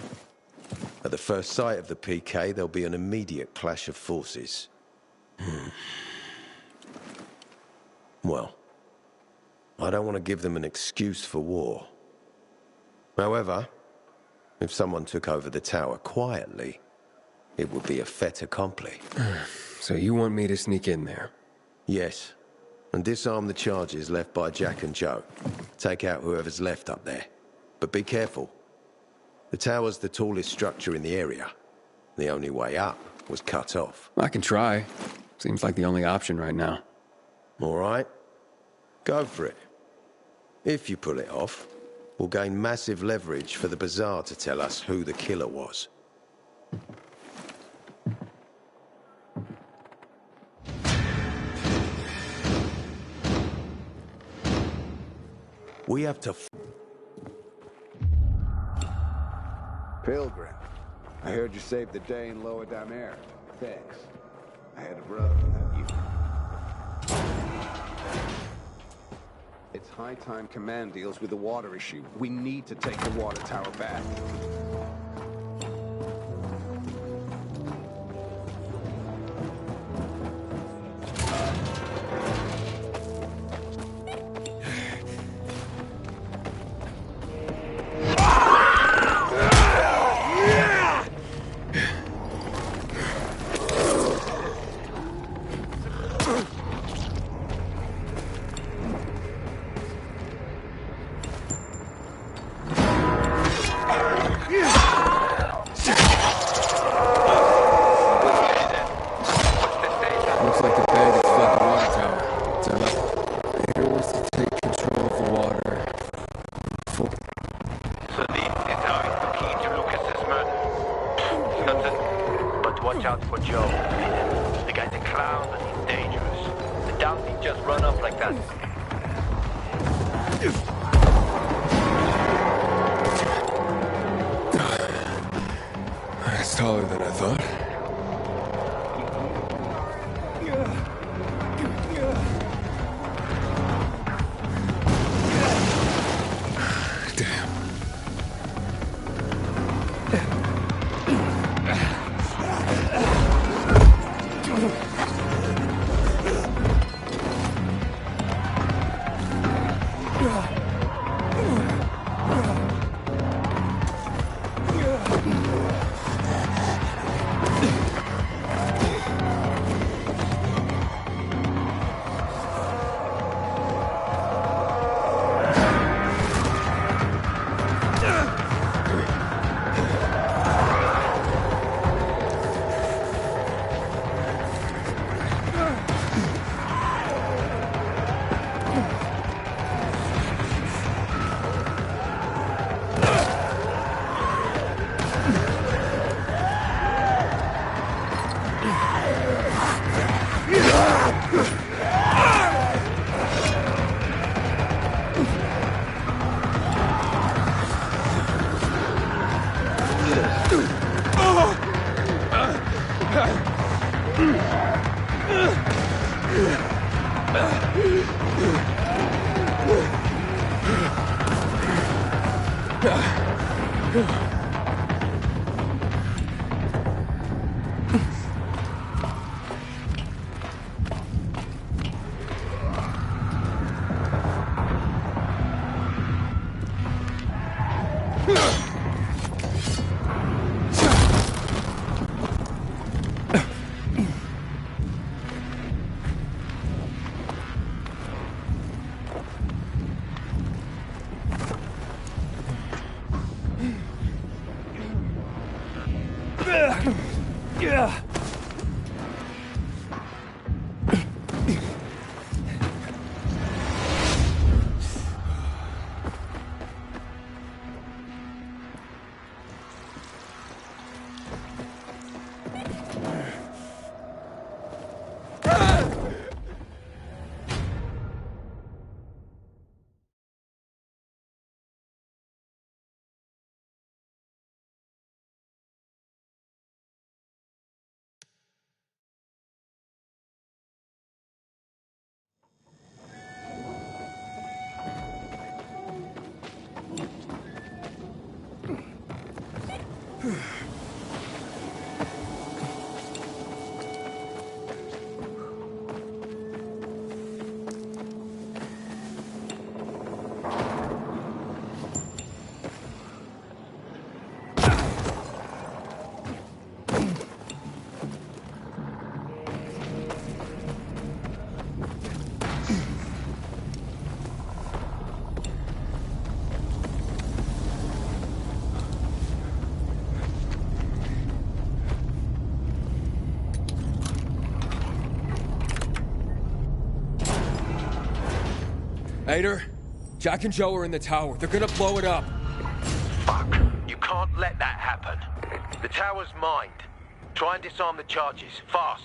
B: At the first sight of the PK, there'll be an immediate clash of forces. Well, I don't want to give them an excuse for war. However, if someone took over the tower quietly, it would be a fait accompli.
A: So you want me to sneak in there?
B: Yes, and disarm the charges left by Jack and Joe. Take out whoever's left up there. But be careful. The tower's the tallest structure in the area. The only way up was cut off.
A: I can try. Seems like the only option right now.
B: All right. Go for it. If you pull it off, we'll gain massive leverage for the Bazaar to tell us who the killer was. We have to...
O: Pilgrim, I heard you saved the day in Lower Damer. Thanks. I had a brother without you. It's high time Command deals with the water issue. We need to take the water tower back.
A: It's taller than I thought. Ader, Jack and Joe are in the tower. They're gonna blow it up.
B: Fuck. You can't let that happen. The tower's mined. Try and disarm the charges. Fast.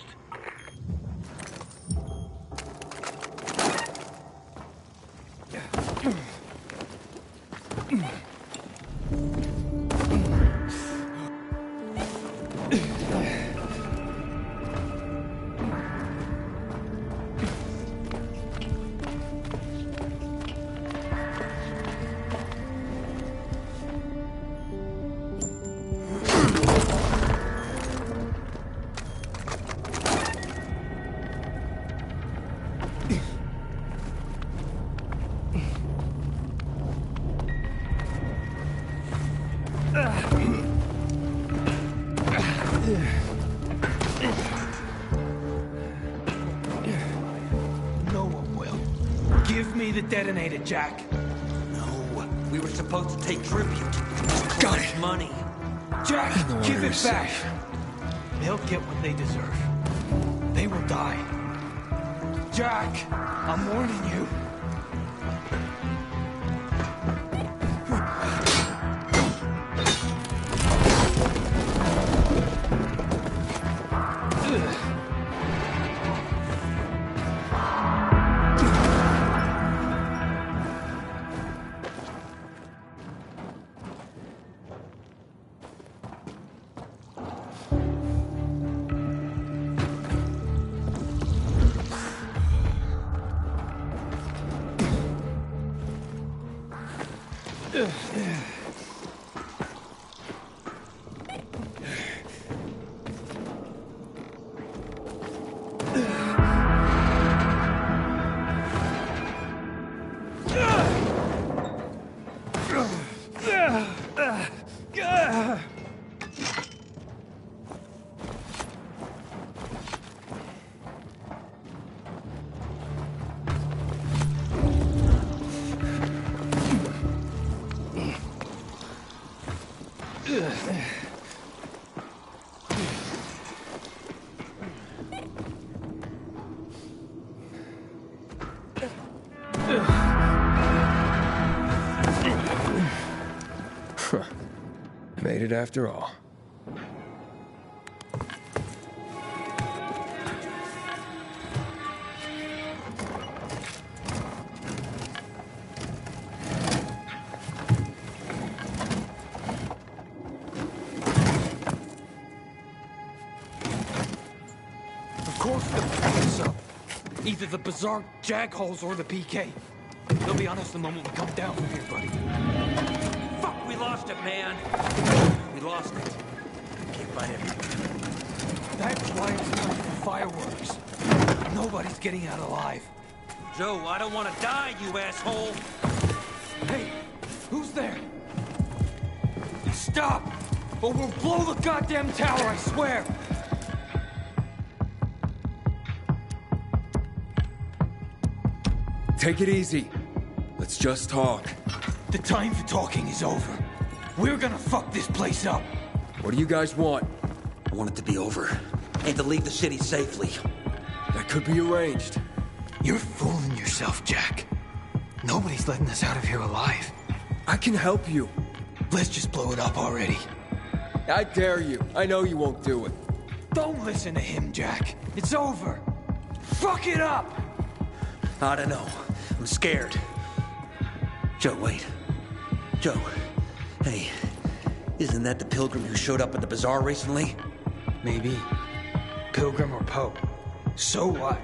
U: Detonated, Jack. No, we were supposed to take tribute. Got it. Money. Jack, give it back. They'll get what they deserve. They will die. Jack, I'm warning you.
A: Made it after all.
U: Of course the is up. Either the Berserk Jagholes or the PK. They'll be on us the moment we come down from here, buddy. Fuck, we lost it, man. We lost it. Can't find everything. That's why it's time for fireworks. Nobody's getting out alive. Joe, I don't want to die, you asshole. Hey, who's there? Stop, or we'll blow the goddamn tower, I swear.
A: Take it easy. Let's just talk.
U: The time for talking is over. We're gonna fuck this place up.
A: What do you guys want?
I: want it to be over. And to leave the city safely.
A: That could be arranged.
U: You're fooling yourself, Jack. Nobody's letting us out of here alive.
A: I can help you.
U: Let's just blow it up already.
A: I dare you. I know you won't do it.
U: Don't listen to him, Jack. It's over. Fuck it up!
I: I don't know. I'm scared. Joe, wait. Joe. Hey, isn't that the pilgrim who showed up at the bazaar recently?
U: Maybe. Pilgrim or Pope. So what?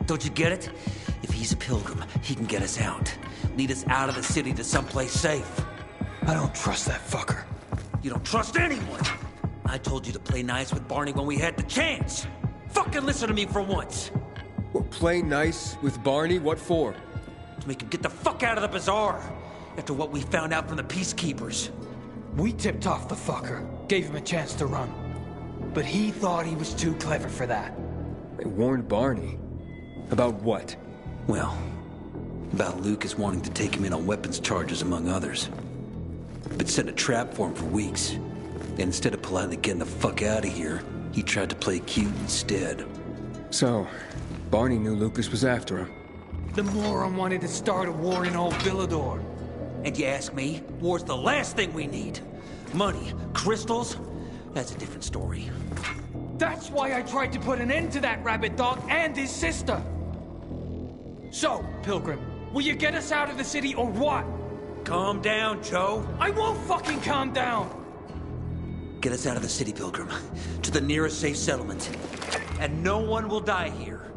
I: Don't you get it? If he's a pilgrim, he can get us out. Lead us out of the city to someplace safe.
U: I don't trust that fucker.
I: You don't trust anyone! I told you to play nice with Barney when we had the chance! Fucking listen to me for once!
A: Well, play nice with Barney? What for?
I: To make him get the fuck out of the bazaar! After what we found out from the Peacekeepers.
U: We tipped off the fucker, gave him a chance to run. But he thought he was too clever for that.
A: They warned Barney. About what?
I: Well, about Lucas wanting to take him in on weapons charges, among others. But set a trap for him for weeks. And instead of politely getting the fuck out of here, he tried to play cute instead.
A: So, Barney knew Lucas was after him.
U: The moron wanted to start a war in old Villador.
I: And you ask me, war's the last thing we need. Money, crystals, that's a different story.
U: That's why I tried to put an end to that rabbit dog and his sister. So, Pilgrim, will you get us out of the city or what?
I: Calm down, Joe.
U: I won't fucking calm down!
I: Get us out of the city, Pilgrim, to the nearest safe settlement. And no one will die here.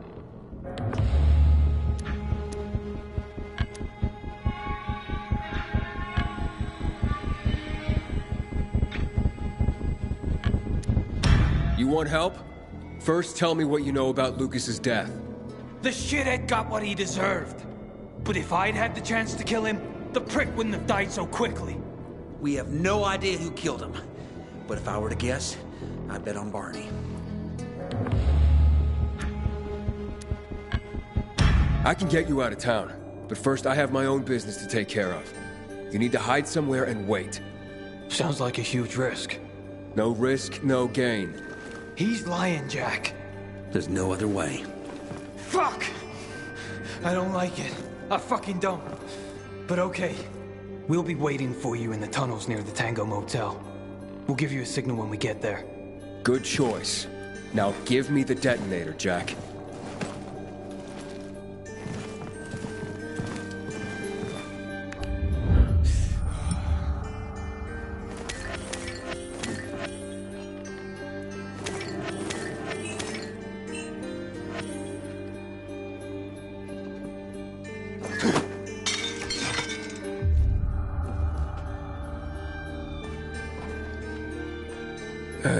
A: You want help? First, tell me what you know about Lucas's death.
U: The shithead got what he deserved. But if I'd had the chance to kill him, the prick wouldn't have died so quickly.
I: We have no idea who killed him. But if I were to guess, I'd bet on Barney.
A: I can get you out of town, but first I have my own business to take care of. You need to hide somewhere and wait.
U: Sounds like a huge risk.
A: No risk, no gain.
U: He's lying, Jack.
I: There's no other way.
U: Fuck! I don't like it. I fucking don't. But okay. We'll be waiting for you in the tunnels near the Tango Motel. We'll give you a signal when we get there.
A: Good choice. Now give me the detonator, Jack.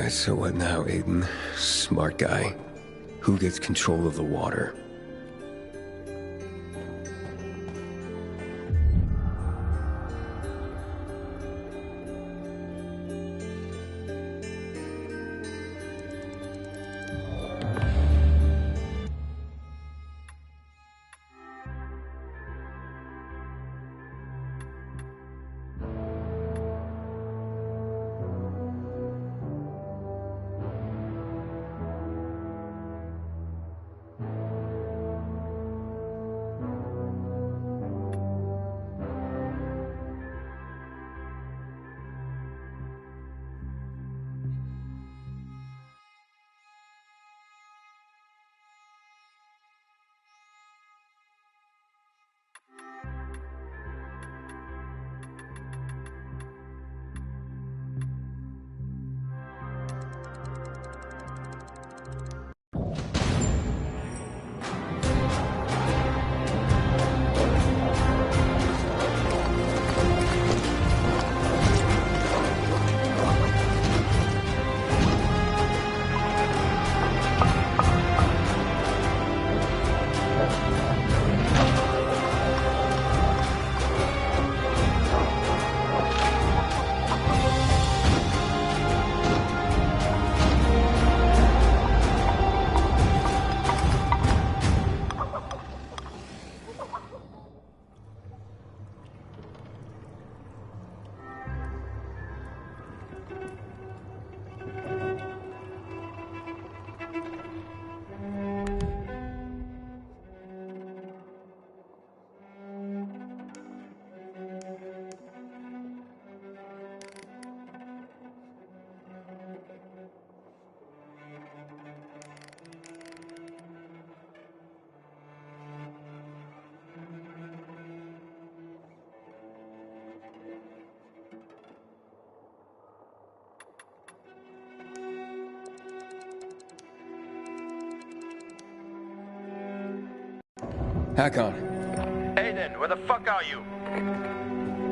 A: So what now, Aiden? Smart guy. Who gets control of the water? Hakon.
C: Aiden, where the fuck are you?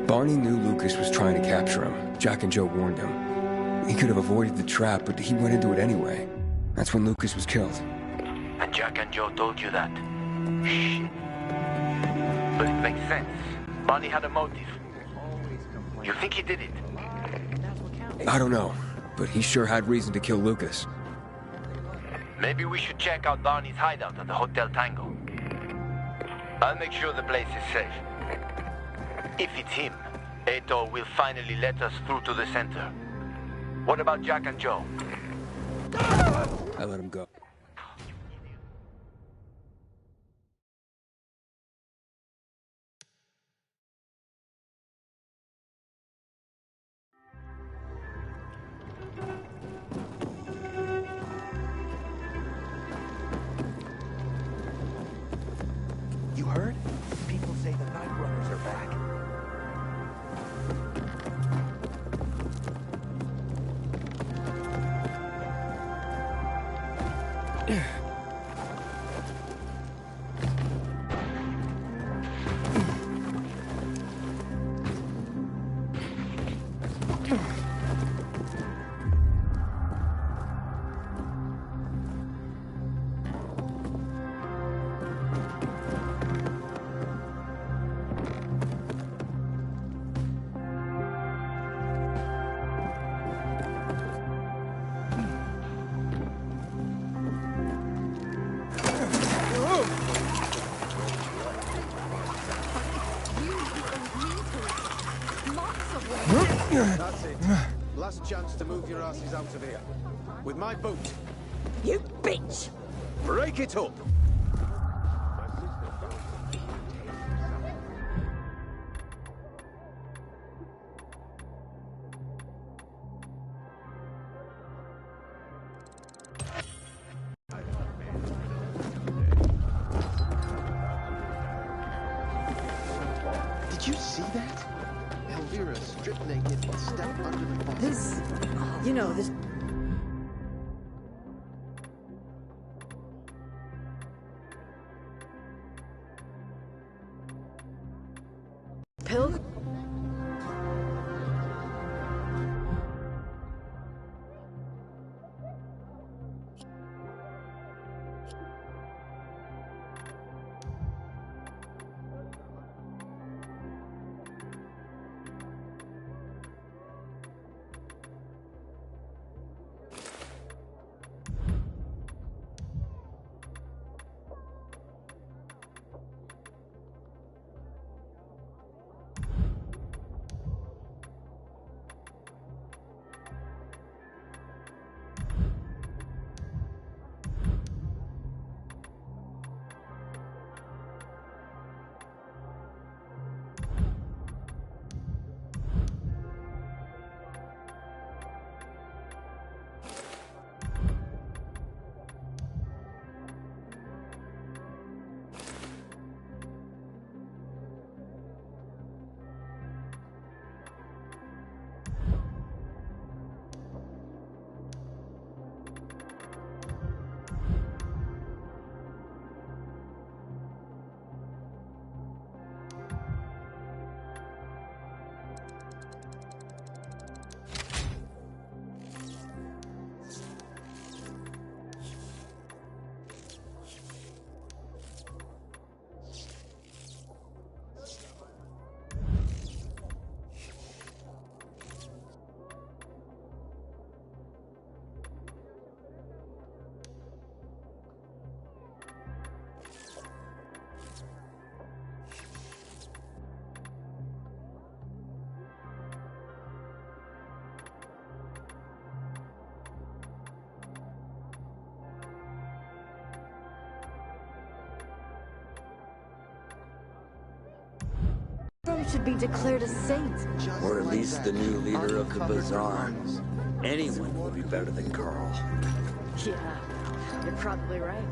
A: Barney knew Lucas was trying to capture him. Jack and Joe warned him. He could have avoided the trap, but he went into it anyway. That's when Lucas was killed.
C: And Jack and Joe told you that? Shit. But it makes sense. Barney had a motive. You think he did it?
A: I don't know, but he sure had reason to kill Lucas.
C: Maybe we should check out Barney's hideout at the Hotel Tango. I'll make sure the place is safe. If it's him, Eto will finally let us through to the center. What about Jack and Joe?
A: I let him go.
P: You heard? People say the Night Runners are back.
B: That's it. Last chance to move your asses out of here. With my boot.
R: You bitch!
B: Break it up!
L: Did you see that? Elvira stripped naked, stepped under the bus.
R: This... You know, this... Pill? Should be declared a saint.
E: Or at least the new leader of the Bazaar. Anyone will be better than Carl.
R: Yeah, you're probably right.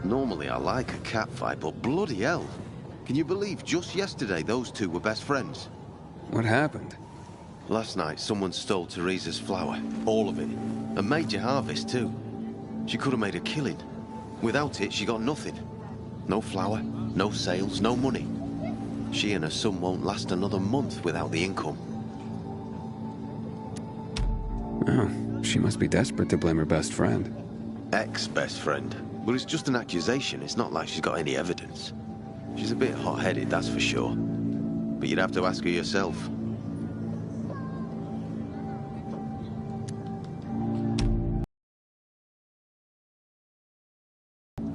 L: Normally I like a cat fight, but bloody hell. Can you believe just yesterday those two were best friends?
A: What happened?
L: Last night someone stole Teresa's flower. All of it. A major harvest, too. She could have made a killing. Without it, she got nothing. No flour, no sales, no money. She and her son won't last another month without the income.
A: Oh, she must be desperate to blame her best friend.
L: Ex-best friend. But it's just an accusation. It's not like she's got any evidence. She's a bit hot-headed, that's for sure. But you'd have to ask her yourself.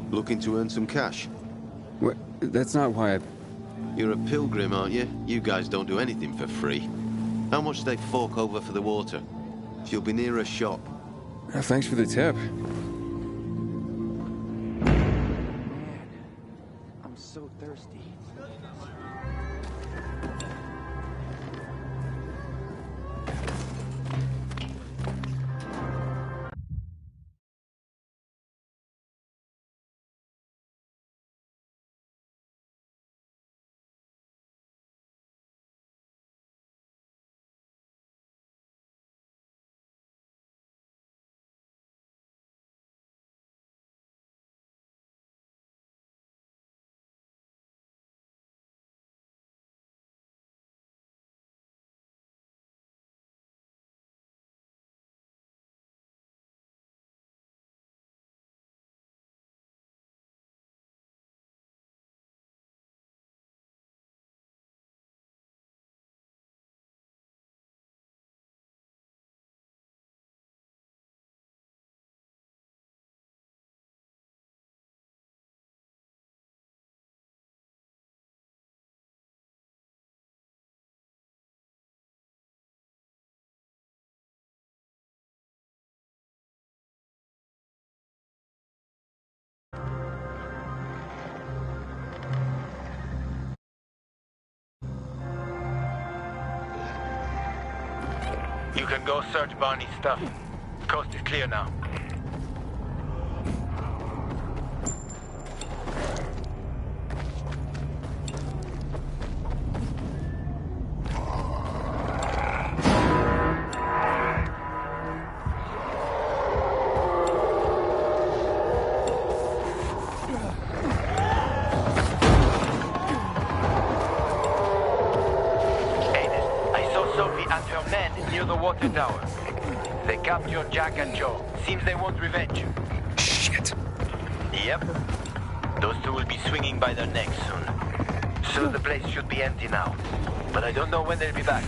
L: Looking to earn some cash?
A: What? That's not why I...
L: You're a pilgrim, aren't you? You guys don't do anything for free. How much do they fork over for the water? She'll be near a shop.
A: Thanks for the tip.
M: I'm so thirsty.
C: You can go search Barney's stuff. Coast is clear now. Tower. They captured Jack and Joe. Seems they want revenge.
A: Shit.
C: Yep. Those two will be swinging by their necks soon. So the place should be empty now. But I don't know when they'll be back.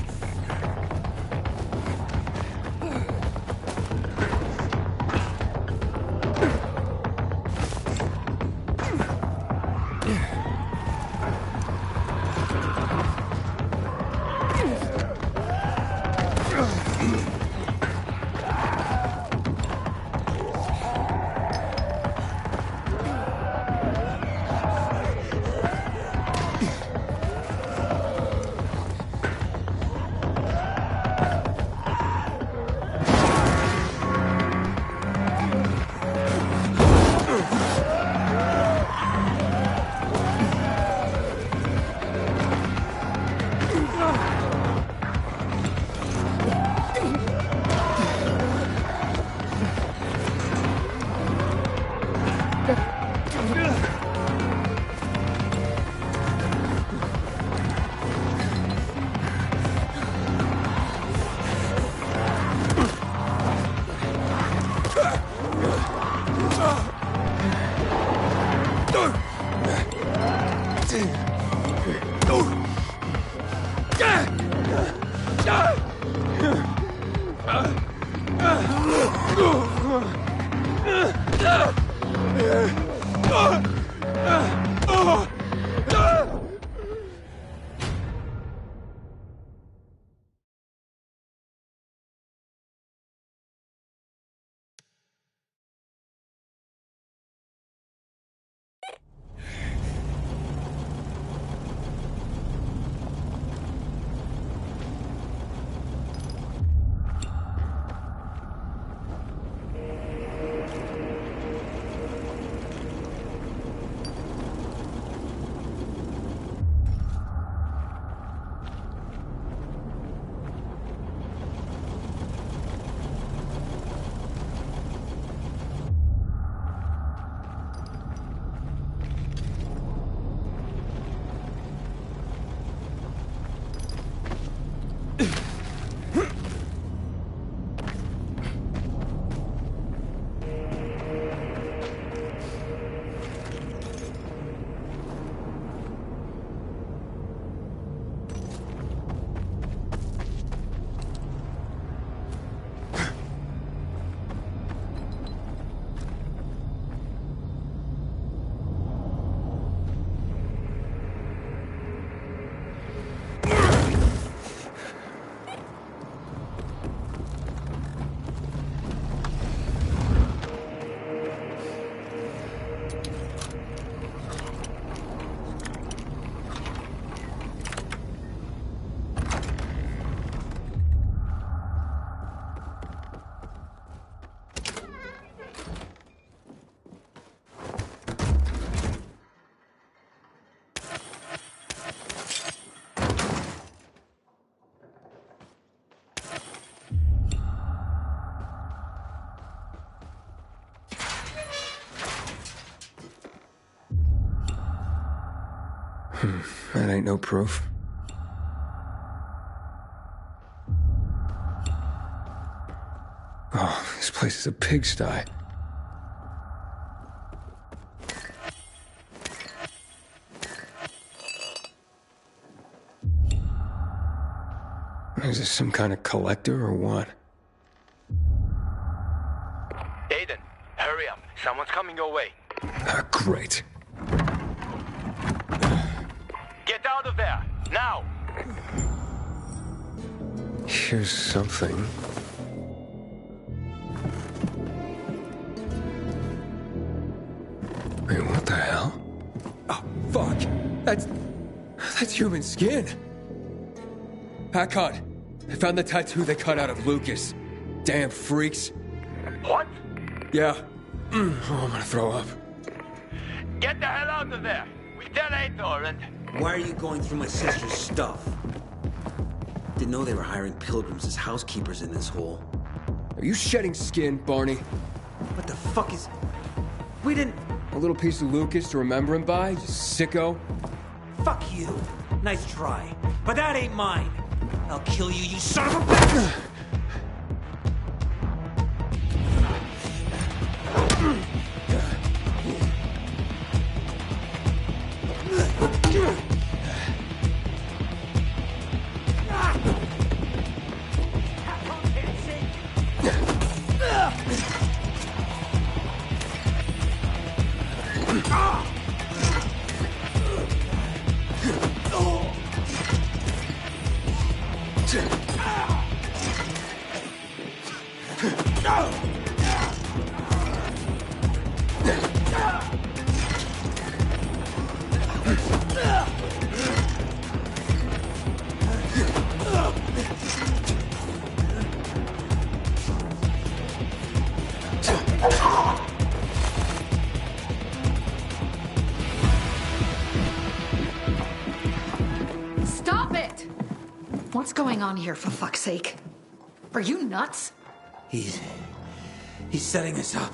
A: That ain't no proof. Oh, this place is a pigsty. Is this some kind of collector or what?
C: Aiden, hurry up. Someone's coming your way.
A: Ah, great.
C: Get out of there, now!
A: Here's something. Wait, what the hell? Oh, fuck! That's human skin! Hakon, I found the tattoo they cut out of Lucas. Damn freaks.
C: What?
A: Yeah. Oh, I'm gonna throw up.
C: Get the hell out of there! We tell Aethor and...
I: Why are you going through my sister's stuff? Didn't know they were hiring pilgrims as housekeepers in this hole.
A: Are you shedding skin, Barney?
I: What the fuck is... We didn't...
A: A little piece of Lucas to remember him by, you sicko?
I: Fuck you. Nice try. But that ain't mine. I'll kill you, you son of a bitch!
T: Stop it! What's going on here, for fuck's sake? Are you nuts?
I: He's setting us up.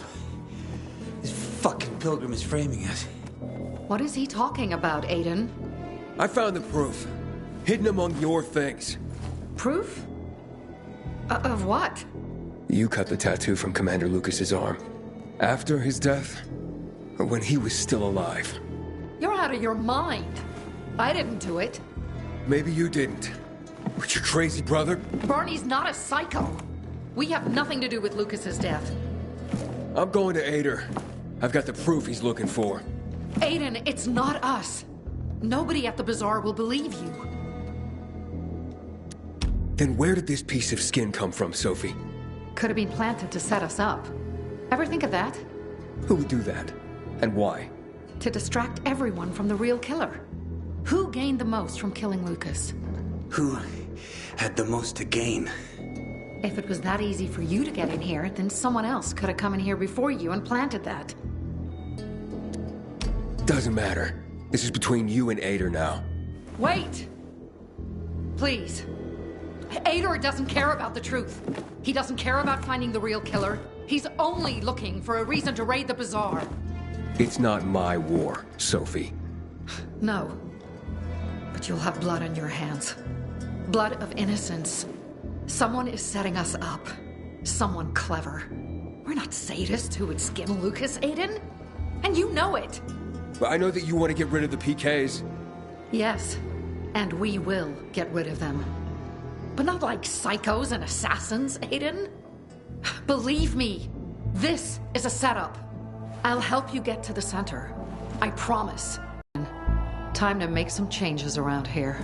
I: This fucking pilgrim is framing us.
T: What is he talking about, Aiden?
A: I found the proof. Hidden among your things.
T: Proof? Of what?
A: You cut the tattoo from Commander Lucas's arm. After his death? Or when he was still alive?
T: You're out of your mind. I didn't do it.
A: Maybe you didn't. But your crazy brother?
T: Barney's not a psycho. We have nothing to do with Lucas's death.
A: I'm going to Ader. I've got the proof he's looking for.
T: Aiden, it's not us. Nobody at the bazaar will believe you.
A: Then where did this piece of skin come from, Sophie?
T: Could have been planted to set us up. Ever think of that?
A: Who would do that? And why?
T: To distract everyone from the real killer. Who gained the most from killing Lucas?
I: Who had the most to gain?
T: If it was that easy for you to get in here, then someone else could have come in here before you and planted that.
A: Doesn't matter. This is between you and Ader now.
T: Wait! Please. Ader doesn't care about the truth. He doesn't care about finding the real killer. He's only looking for a reason to raid the bazaar.
A: It's not my war, Sophie.
T: No. But you'll have blood on your hands. Blood of innocence. Someone is setting us up. Someone clever. We're not sadists who would skin Lucas, Aiden. And you know it.
A: But I know that you want to get rid of the PKs.
T: Yes. And we will get rid of them. But not like psychos and assassins, Aiden. Believe me, this is a setup. I'll help you get to the center. I promise. Time to make some changes around here.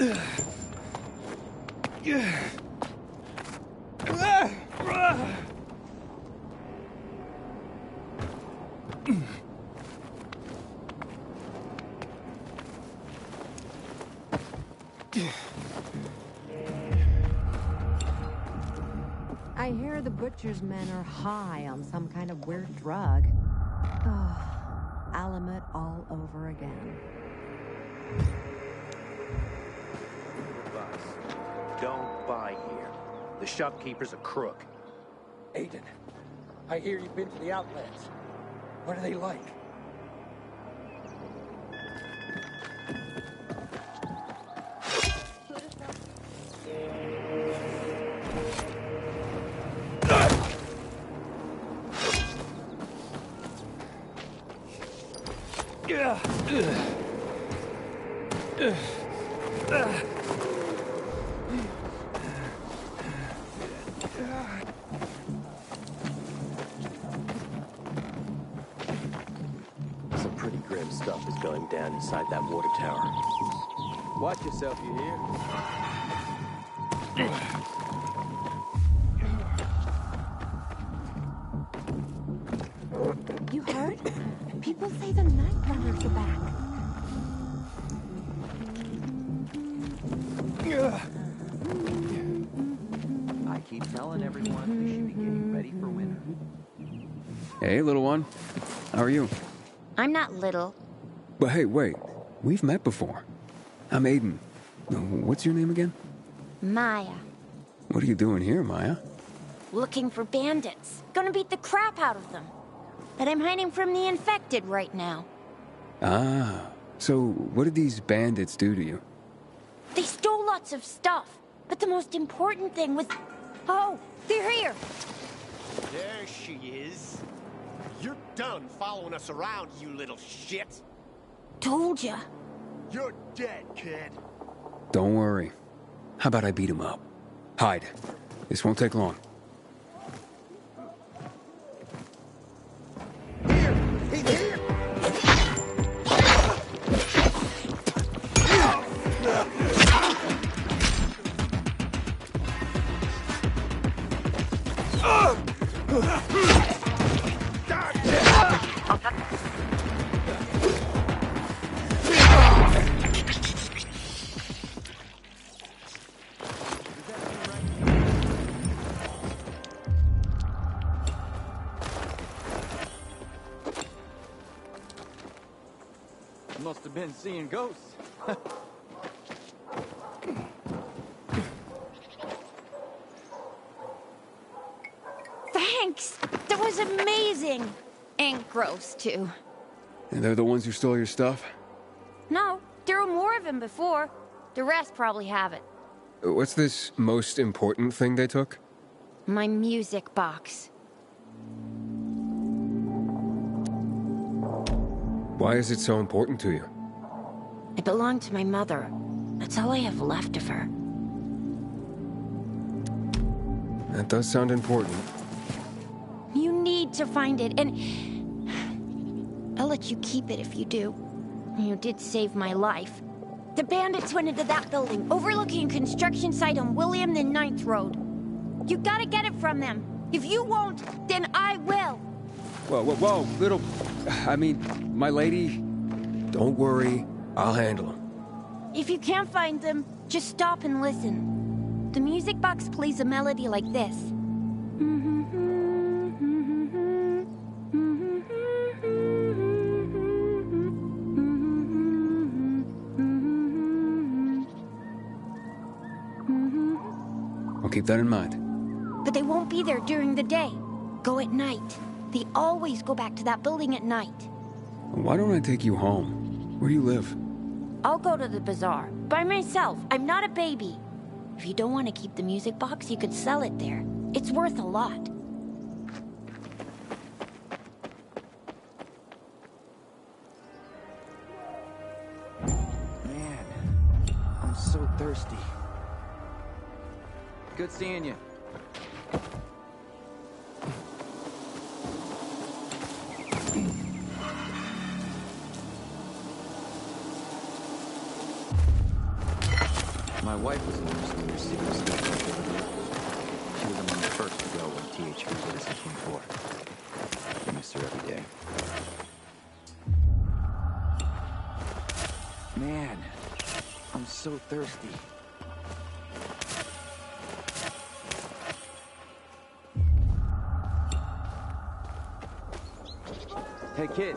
G: I hear the butcher's men are high on some kind of weird drug. Oh, Alamut all over again.
V: Don't buy here. The shopkeeper's a crook.
U: Aiden, I hear you've been to the outlets. What are they like?
B: Some pretty grim stuff is going down inside that water tower.
M: Watch yourself, you hear?
G: You heard? People say the Night Runners are back.
W: I keep telling everyone we should be getting ready for winter.
A: Hey, little one. How are you?
R: I'm not little.
A: But hey, wait. We've met before. I'm Aiden. What's your name again?
R: Maya.
A: What are you doing here, Maya?
R: Looking for bandits. Gonna beat the crap out of them. But I'm hiding from the infected right now.
A: Ah. So, what did these bandits do to you?
R: They stole lots of stuff. But the most important thing was... Oh, they're here.
X: There she is. You're done following us around, you little shit.
R: Told ya.
X: You're dead, kid.
A: Don't worry. How about I beat him up? Hide. This won't take long.
X: He's here!
M: Must have been seeing ghosts.
R: Thanks. That was amazing. And gross, too.
A: And they're the ones who stole your stuff?
R: No, there were more of them before. The rest probably have it.
A: What's this most important thing they took?
R: My music box.
A: Why is it so important to you?
R: It belonged to my mother. That's all I have left of her.
A: That does sound important.
R: You need to find it, and... I'll let you keep it if you do. You did save my life. The bandits went into that building, overlooking a construction site on William the 9th Road. You gotta get it from them. If you won't, then I will.
A: Whoa, little... I mean, my lady... Don't worry, I'll handle them.
R: If you can't find them, just stop and listen. The music box plays a melody like this.
A: I'll keep that in mind.
R: But they won't be there during the day. Go at night. They always go back to that building at night.
A: Why don't I take you home? Where do you live?
R: I'll go to the bazaar. By myself. I'm not a baby. If you don't want to keep the music box, you could sell it there. It's worth a lot.
M: Man, I'm so thirsty. Good seeing you.
W: My wife was interested in your secret stuff. She was among the first to go when THP did us in 24. I miss her every day. Man, I'm so thirsty. Hey kid,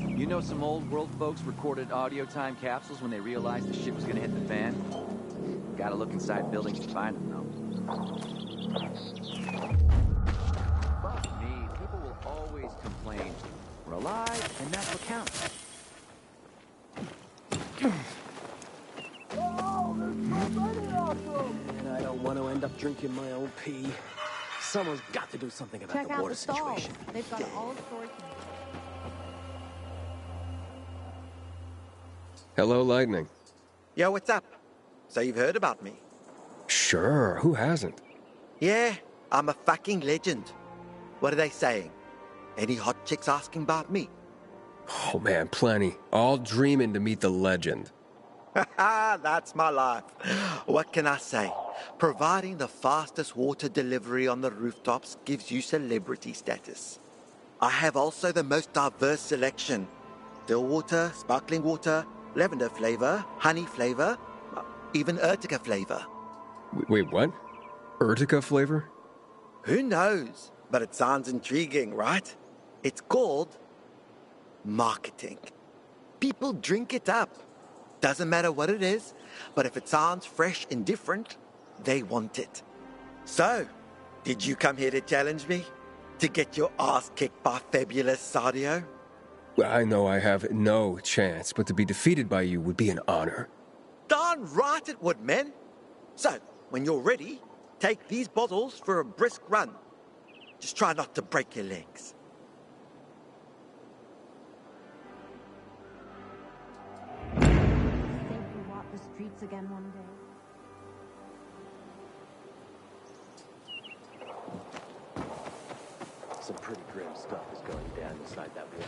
W: you know some old world folks recorded audio time capsules when they realized the shit was gonna hit the fan? Gotta look inside buildings to find them though. Fuck me, people will always complain. We're alive and that's what counts.
F: And I don't want to end up drinking my own pee. Someone's got to do something about
G: Check
F: the
G: out
F: water
G: the stall.
F: situation.
G: They've got all sorts of...
A: Hello, Lightning.
H: Yo, what's up? So you've heard about me?
A: Sure, who hasn't?
H: Yeah, I'm a fucking legend. What are they saying? Any hot chicks asking about me?
A: Oh man, plenty. All dreaming to meet the legend.
H: Haha, that's my life. What can I say? Providing the fastest water delivery on the rooftops gives you celebrity status. I have also the most diverse selection. Still water, sparkling water, lavender flavor, honey flavor, even Urtica flavor.
A: Wait, what? Urtica flavor?
H: Who knows? But it sounds intriguing, right? It's called marketing. People drink it up. Doesn't matter what it is, but if it sounds fresh and different, they want it. So, did you come here to challenge me? To get your ass kicked by Fabulous Sadio?
A: Well, I know I have no chance, but to be defeated by you would be an honor.
H: Darn right it would, man. So, when you're ready, take these bottles for a brisk run. Just try not to break your legs.
G: Safely walk the streets again one day.
W: Some pretty grim stuff is going down inside that water.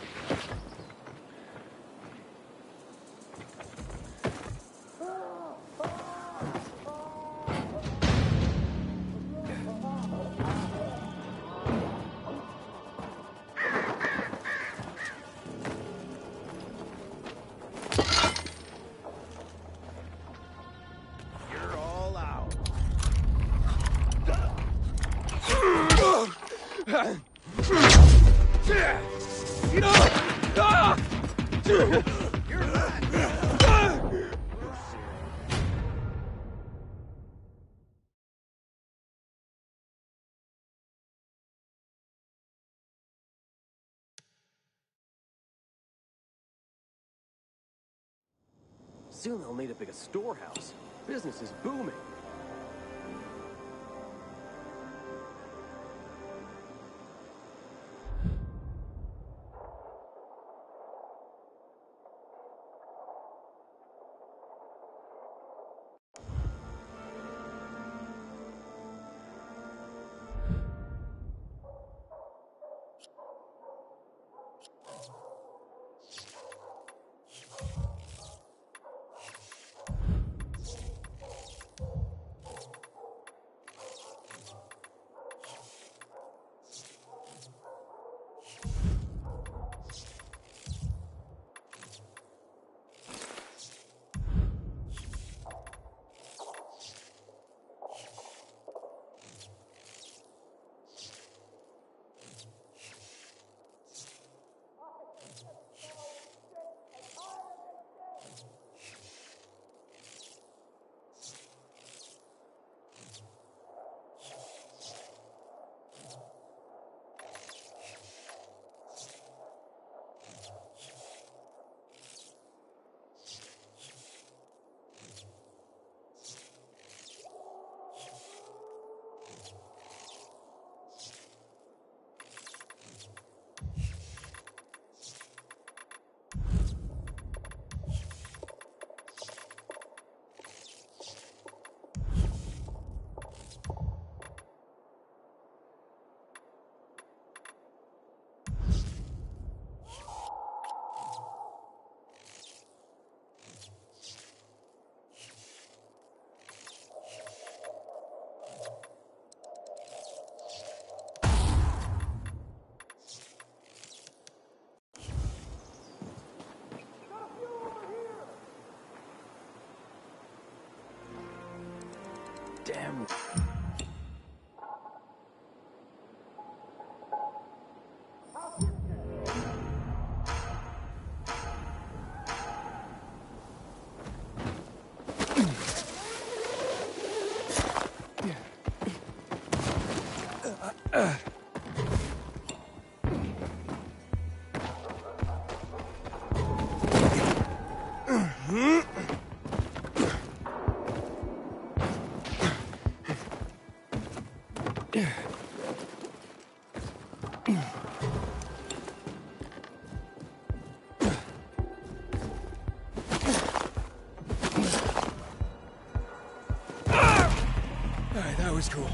X: You're all out.
F: Soon they'll need a bigger storehouse. Business is booming.
M: Damn.
A: That was cool.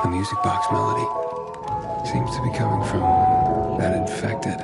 A: The music box melody seems to be coming from that infected.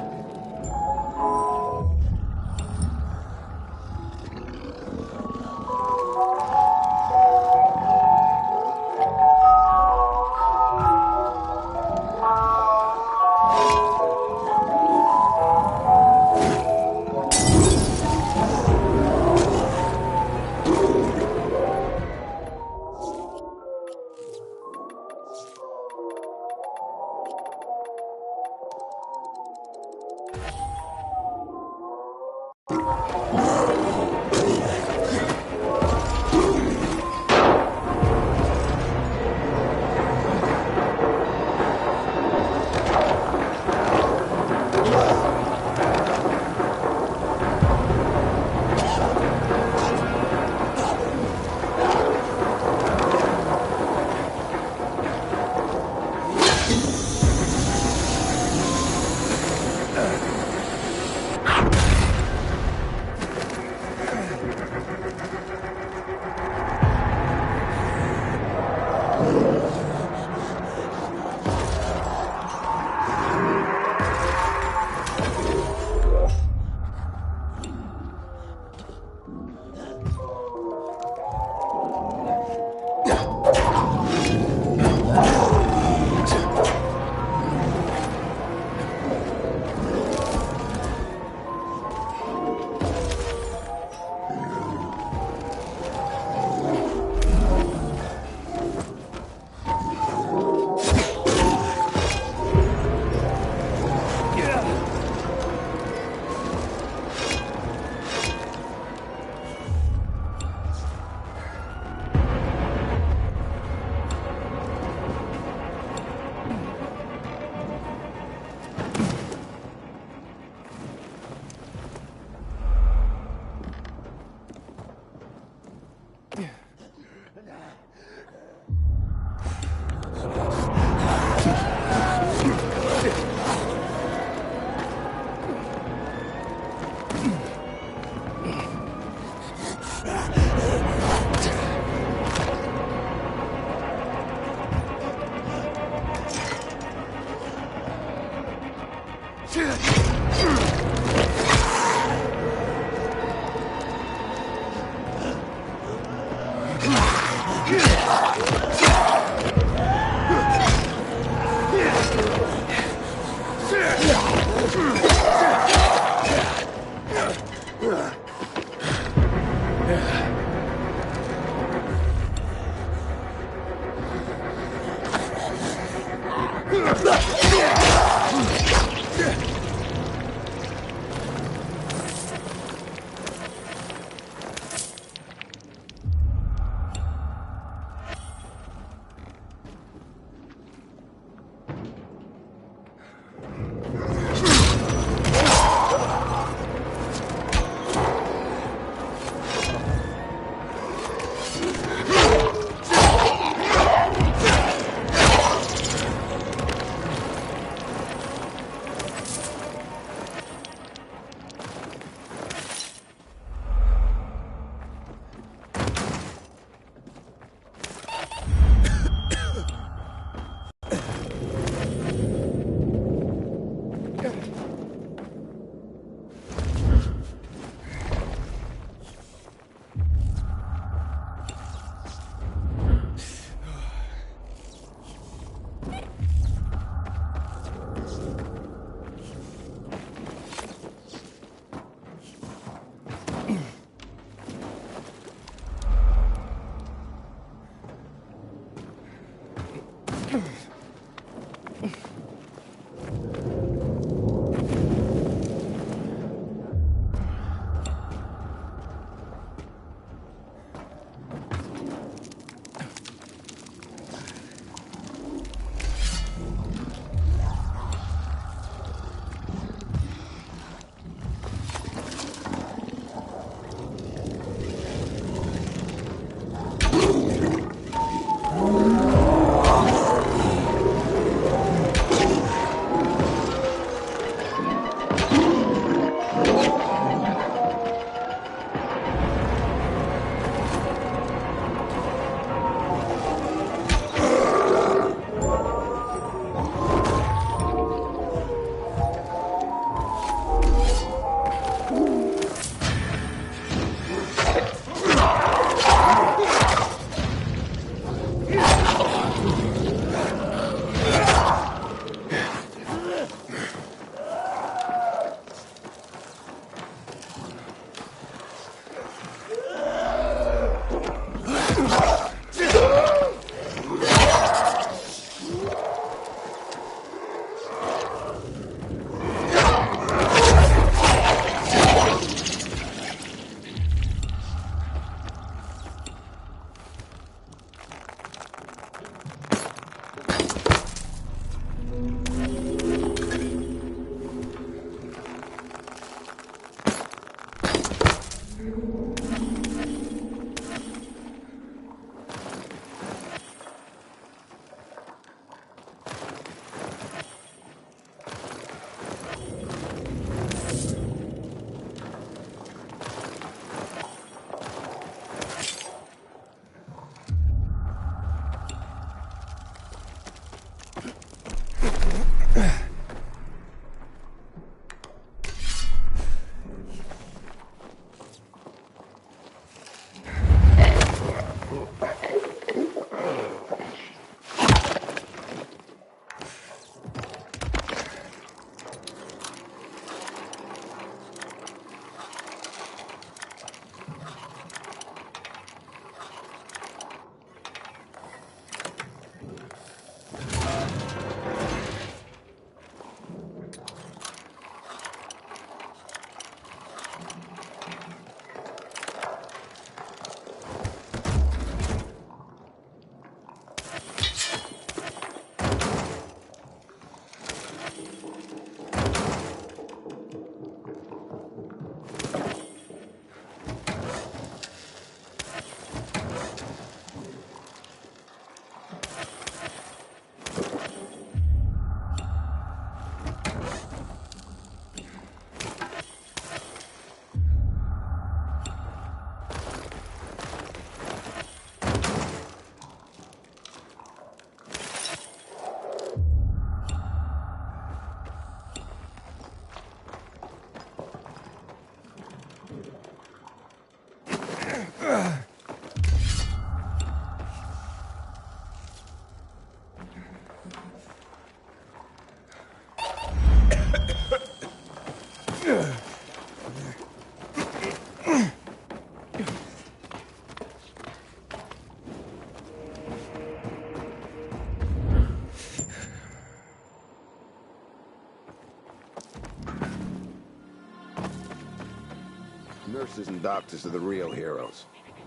O: Nurses and doctors are the real heroes.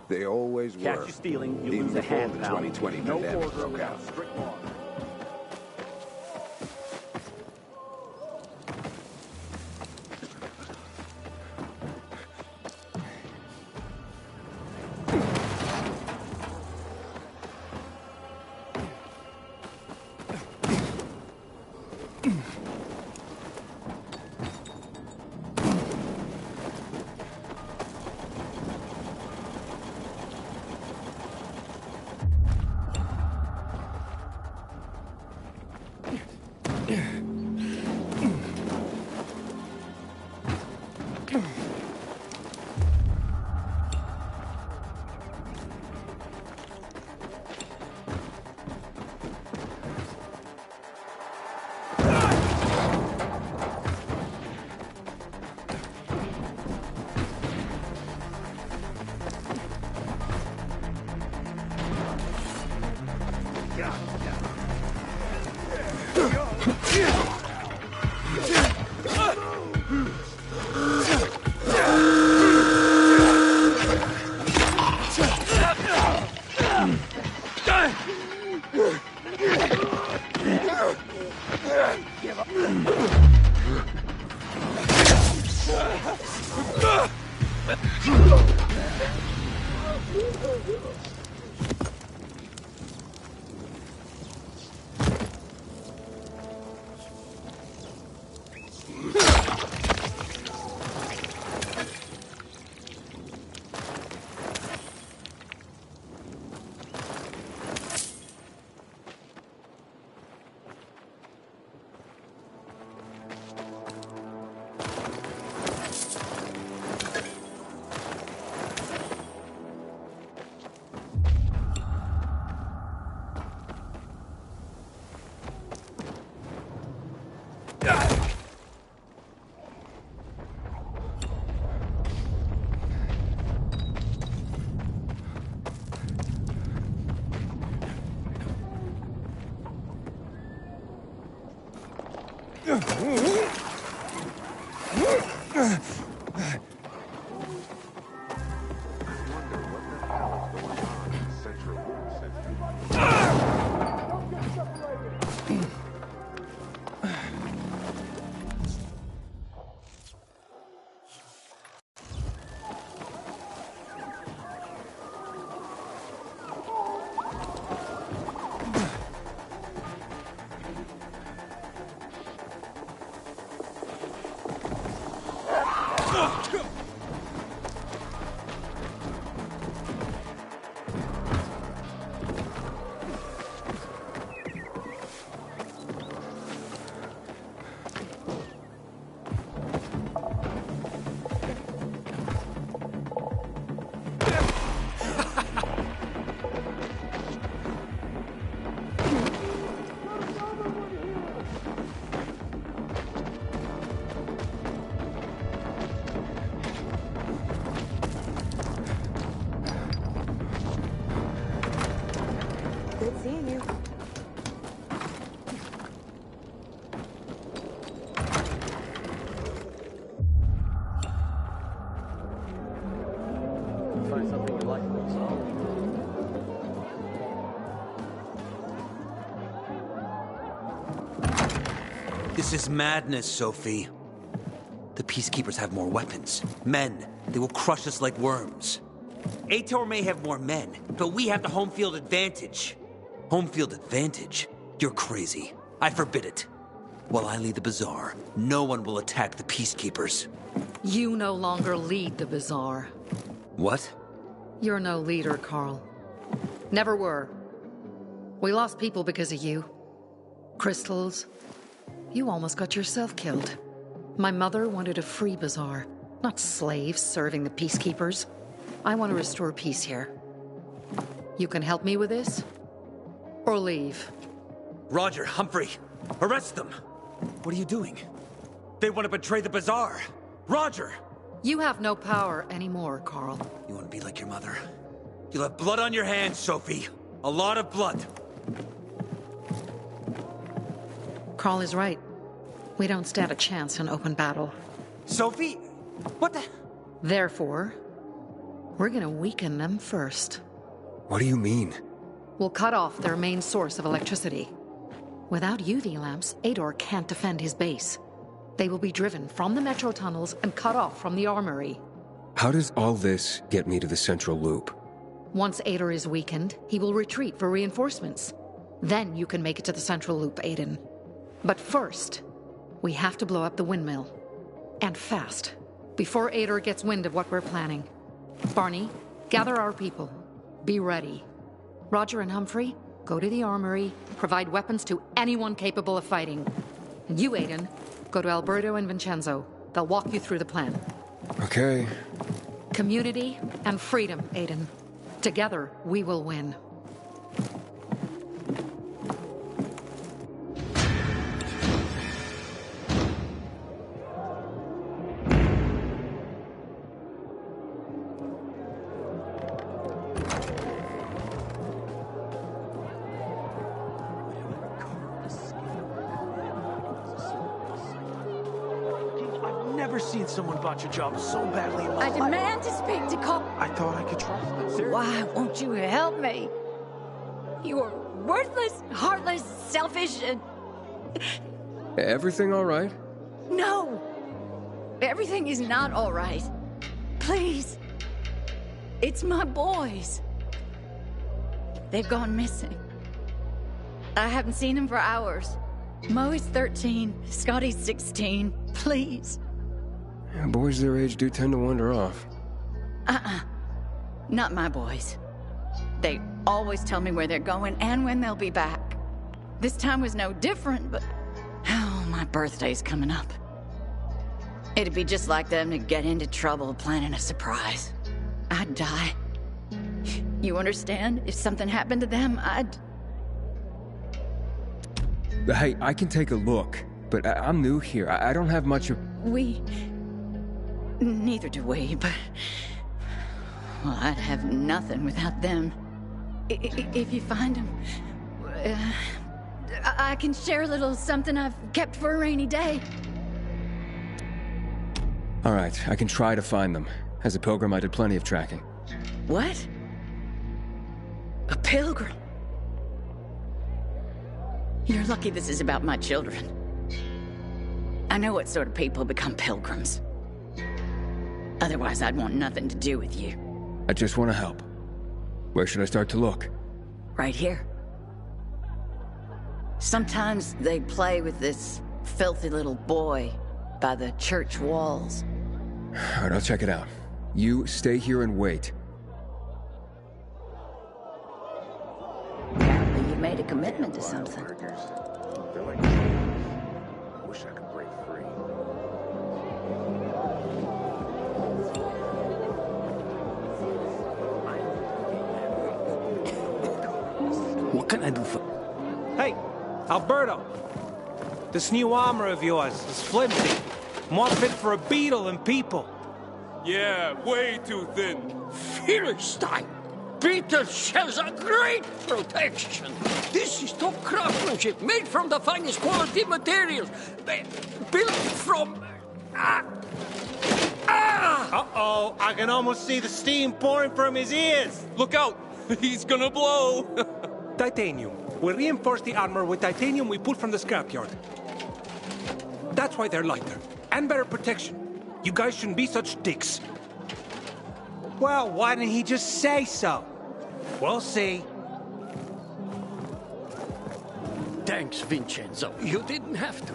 O: They always were.
F: Catch you stealing, you
O: even
F: lose a
O: before
F: hand,
O: the
F: pal.
O: 2020
F: No
O: pandemic
F: order
O: broke
F: without
O: out.
F: strict law.
G: Good seeing you.
F: Find something you like, that's all.
I: This is madness, Sophie. The Peacekeepers have more weapons. Men. They will crush us like worms. Ator may have more men, but we have the home field advantage. Home field advantage? You're crazy. I forbid it. While I lead the Bazaar, no one will attack the Peacekeepers.
T: You no longer lead the Bazaar.
I: What?
T: You're no leader, Carl. Never were. We lost people because of you. Crystals. You almost got yourself killed. My mother wanted a free Bazaar, not slaves serving the Peacekeepers. I want to restore peace here. You can help me with this? Or leave?
I: Roger, Humphrey, arrest them! What are you doing? They want to betray the Bazaar! Roger!
T: You have no power anymore, Carl.
I: You want to be like your mother? You'll have blood on your hands, Sophie. A lot of blood.
T: Carl is right. We don't stand a chance in open battle.
I: Sophie? What the...
T: Therefore, we're gonna weaken them first.
A: What do you mean?
T: We'll cut off their main source of electricity. Without UV lamps, Ador can't defend his base. They will be driven from the metro tunnels and cut off from the armory.
A: How does all this get me to the central loop?
T: Once Ador is weakened, he will retreat for reinforcements. Then you can make it to the central loop, Aiden. But first, we have to blow up the windmill. And fast, before Ador gets wind of what we're planning. Barney, gather our people. Be ready. Roger and Humphrey, go to the armory, provide weapons to anyone capable of fighting. And you, Aiden, go to Alberto and Vincenzo. They'll walk you through the plan.
A: Okay.
T: Community and freedom, Aiden. Together, we will win.
F: Seen someone botch a job so badly in my
J: life. I demand to speak to Cole.
F: I thought I could trust them.
J: Why won't you help me? You are worthless, heartless, selfish, and...
A: Everything all right?
J: No! Everything is not all right. Please. It's my boys. They've gone missing. I haven't seen them for hours. Mo is 13, Scotty's 16. Please.
A: Boys their age do tend to wander off.
J: Not my boys. They always tell me where they're going and when they'll be back. This time was no different, but... Oh, my birthday's coming up. It'd be just like them to get into trouble planning a surprise. I'd die. You understand? If something happened to them, I'd...
A: Hey, I can take a look, but I'm new here. I don't have much of...
J: Neither do we, but... Well, I'd have nothing without them. If you find them... I can share a little something I've kept for a rainy day.
A: All right, I can try to find them. As a pilgrim, I did plenty of tracking.
J: What? A pilgrim? You're lucky this is about my children. I know what sort of people become pilgrims. Otherwise, I'd want nothing to do with you.
A: I just want to help. Where should I start to look?
J: Right here. Sometimes they play with this filthy little boy by the church walls.
A: All right, I'll check it out. You stay here and wait.
J: Apparently you made a commitment to something.
O: Wish I could break free.
F: What can I do for... Hey, Alberto. This new armor of yours is flimsy. More fit for a beetle than people.
K: Yeah, way too thin. Philistine! Beetle shells are great protection. This is top craftsmanship, made from the finest quality materials. Built from...
F: Uh-oh, I can almost see the steam pouring from his ears.
K: Look out, he's gonna blow.
F: Titanium. We reinforce the armor with titanium we pulled from the scrapyard. That's why they're lighter. And better protection. You guys shouldn't be such dicks. Well, why didn't he just say so? We'll see.
K: Thanks, Vincenzo. You didn't have to.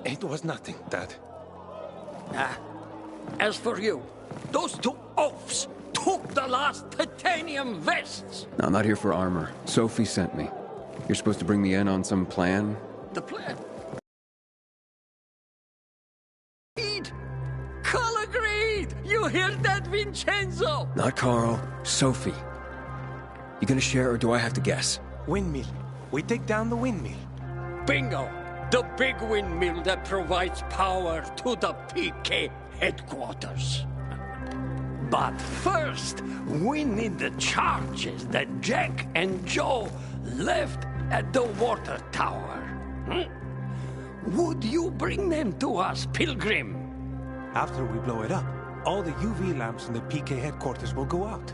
F: It was nothing, Dad.
K: As for you, those two oafs took the last titanium vests.
A: No, I'm not here for armor. Sophie sent me. You're supposed to bring me in on some plan?
K: The plan? Carl agreed! You hear that, Vincenzo?
A: Not Carl. Sophie. You gonna share or do I have to guess?
F: Windmill. We take down the windmill.
K: Bingo! The big windmill that provides power to the PK headquarters. But first, we need the charges that Jack and Joe left at the water tower. Would you bring them to us, Pilgrim?
F: After we blow it up. all the UV lamps in the PK headquarters will go out.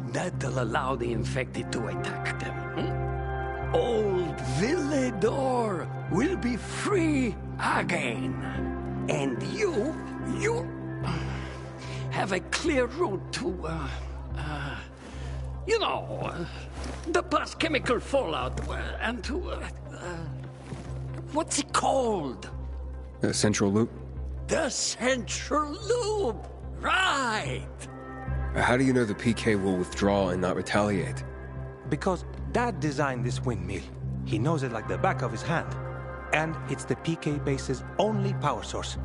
K: That'll allow the infected to attack them. Old Villedor will be free again. And you have a clear route to, the past chemical fallout and to, what's it called?
A: The Central Loop?
K: The Central Loop! Right!
A: How do you know the PK will withdraw and not retaliate?
F: Because Dad designed this windmill. He knows it like the back of his hand. And it's the PK base's only power source.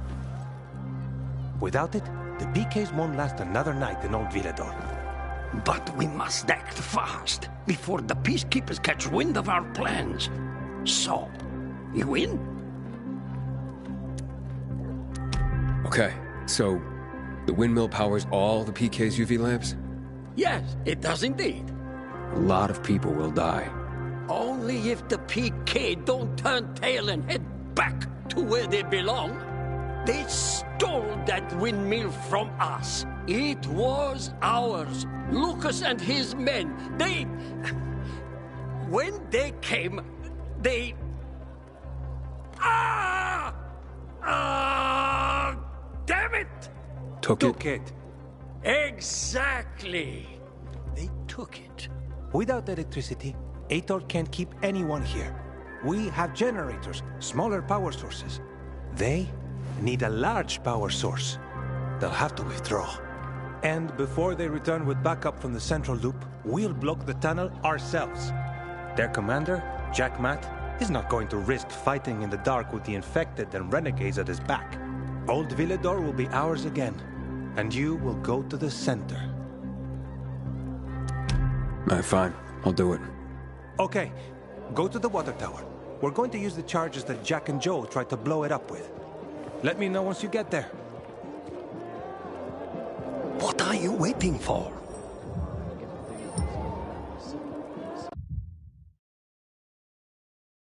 F: Without it, the PKs won't last another night in Old Villedor.
K: But we must act fast, before the peacekeepers catch wind of our plans. So, you in?
A: Okay, so the windmill powers all the PK's UV lamps?
K: Yes, it does indeed.
A: A lot of people will die.
K: Only if the PK don't turn tail and head back to where they belong. They stole that windmill from us. It was ours. Lucas and his men, when they came, they... damn it!
A: Took
F: it?
K: Exactly. They took it.
F: Without electricity, Aitor can't keep anyone here. We have generators, smaller power sources. They need a large power source. They'll have to withdraw. And before they return with backup from the Central Loop, we'll block the tunnel ourselves. Their commander, Jack Matt, is not going to risk fighting in the dark with the infected and renegades at his back. Old Villedor will be ours again, and you will go to the center.
A: Fine. I'll do it.
F: Okay, go to the water tower. We're going to use the charges that Jack and Joe tried to blow it up with. Let me know once you get there.
K: What are you waiting for?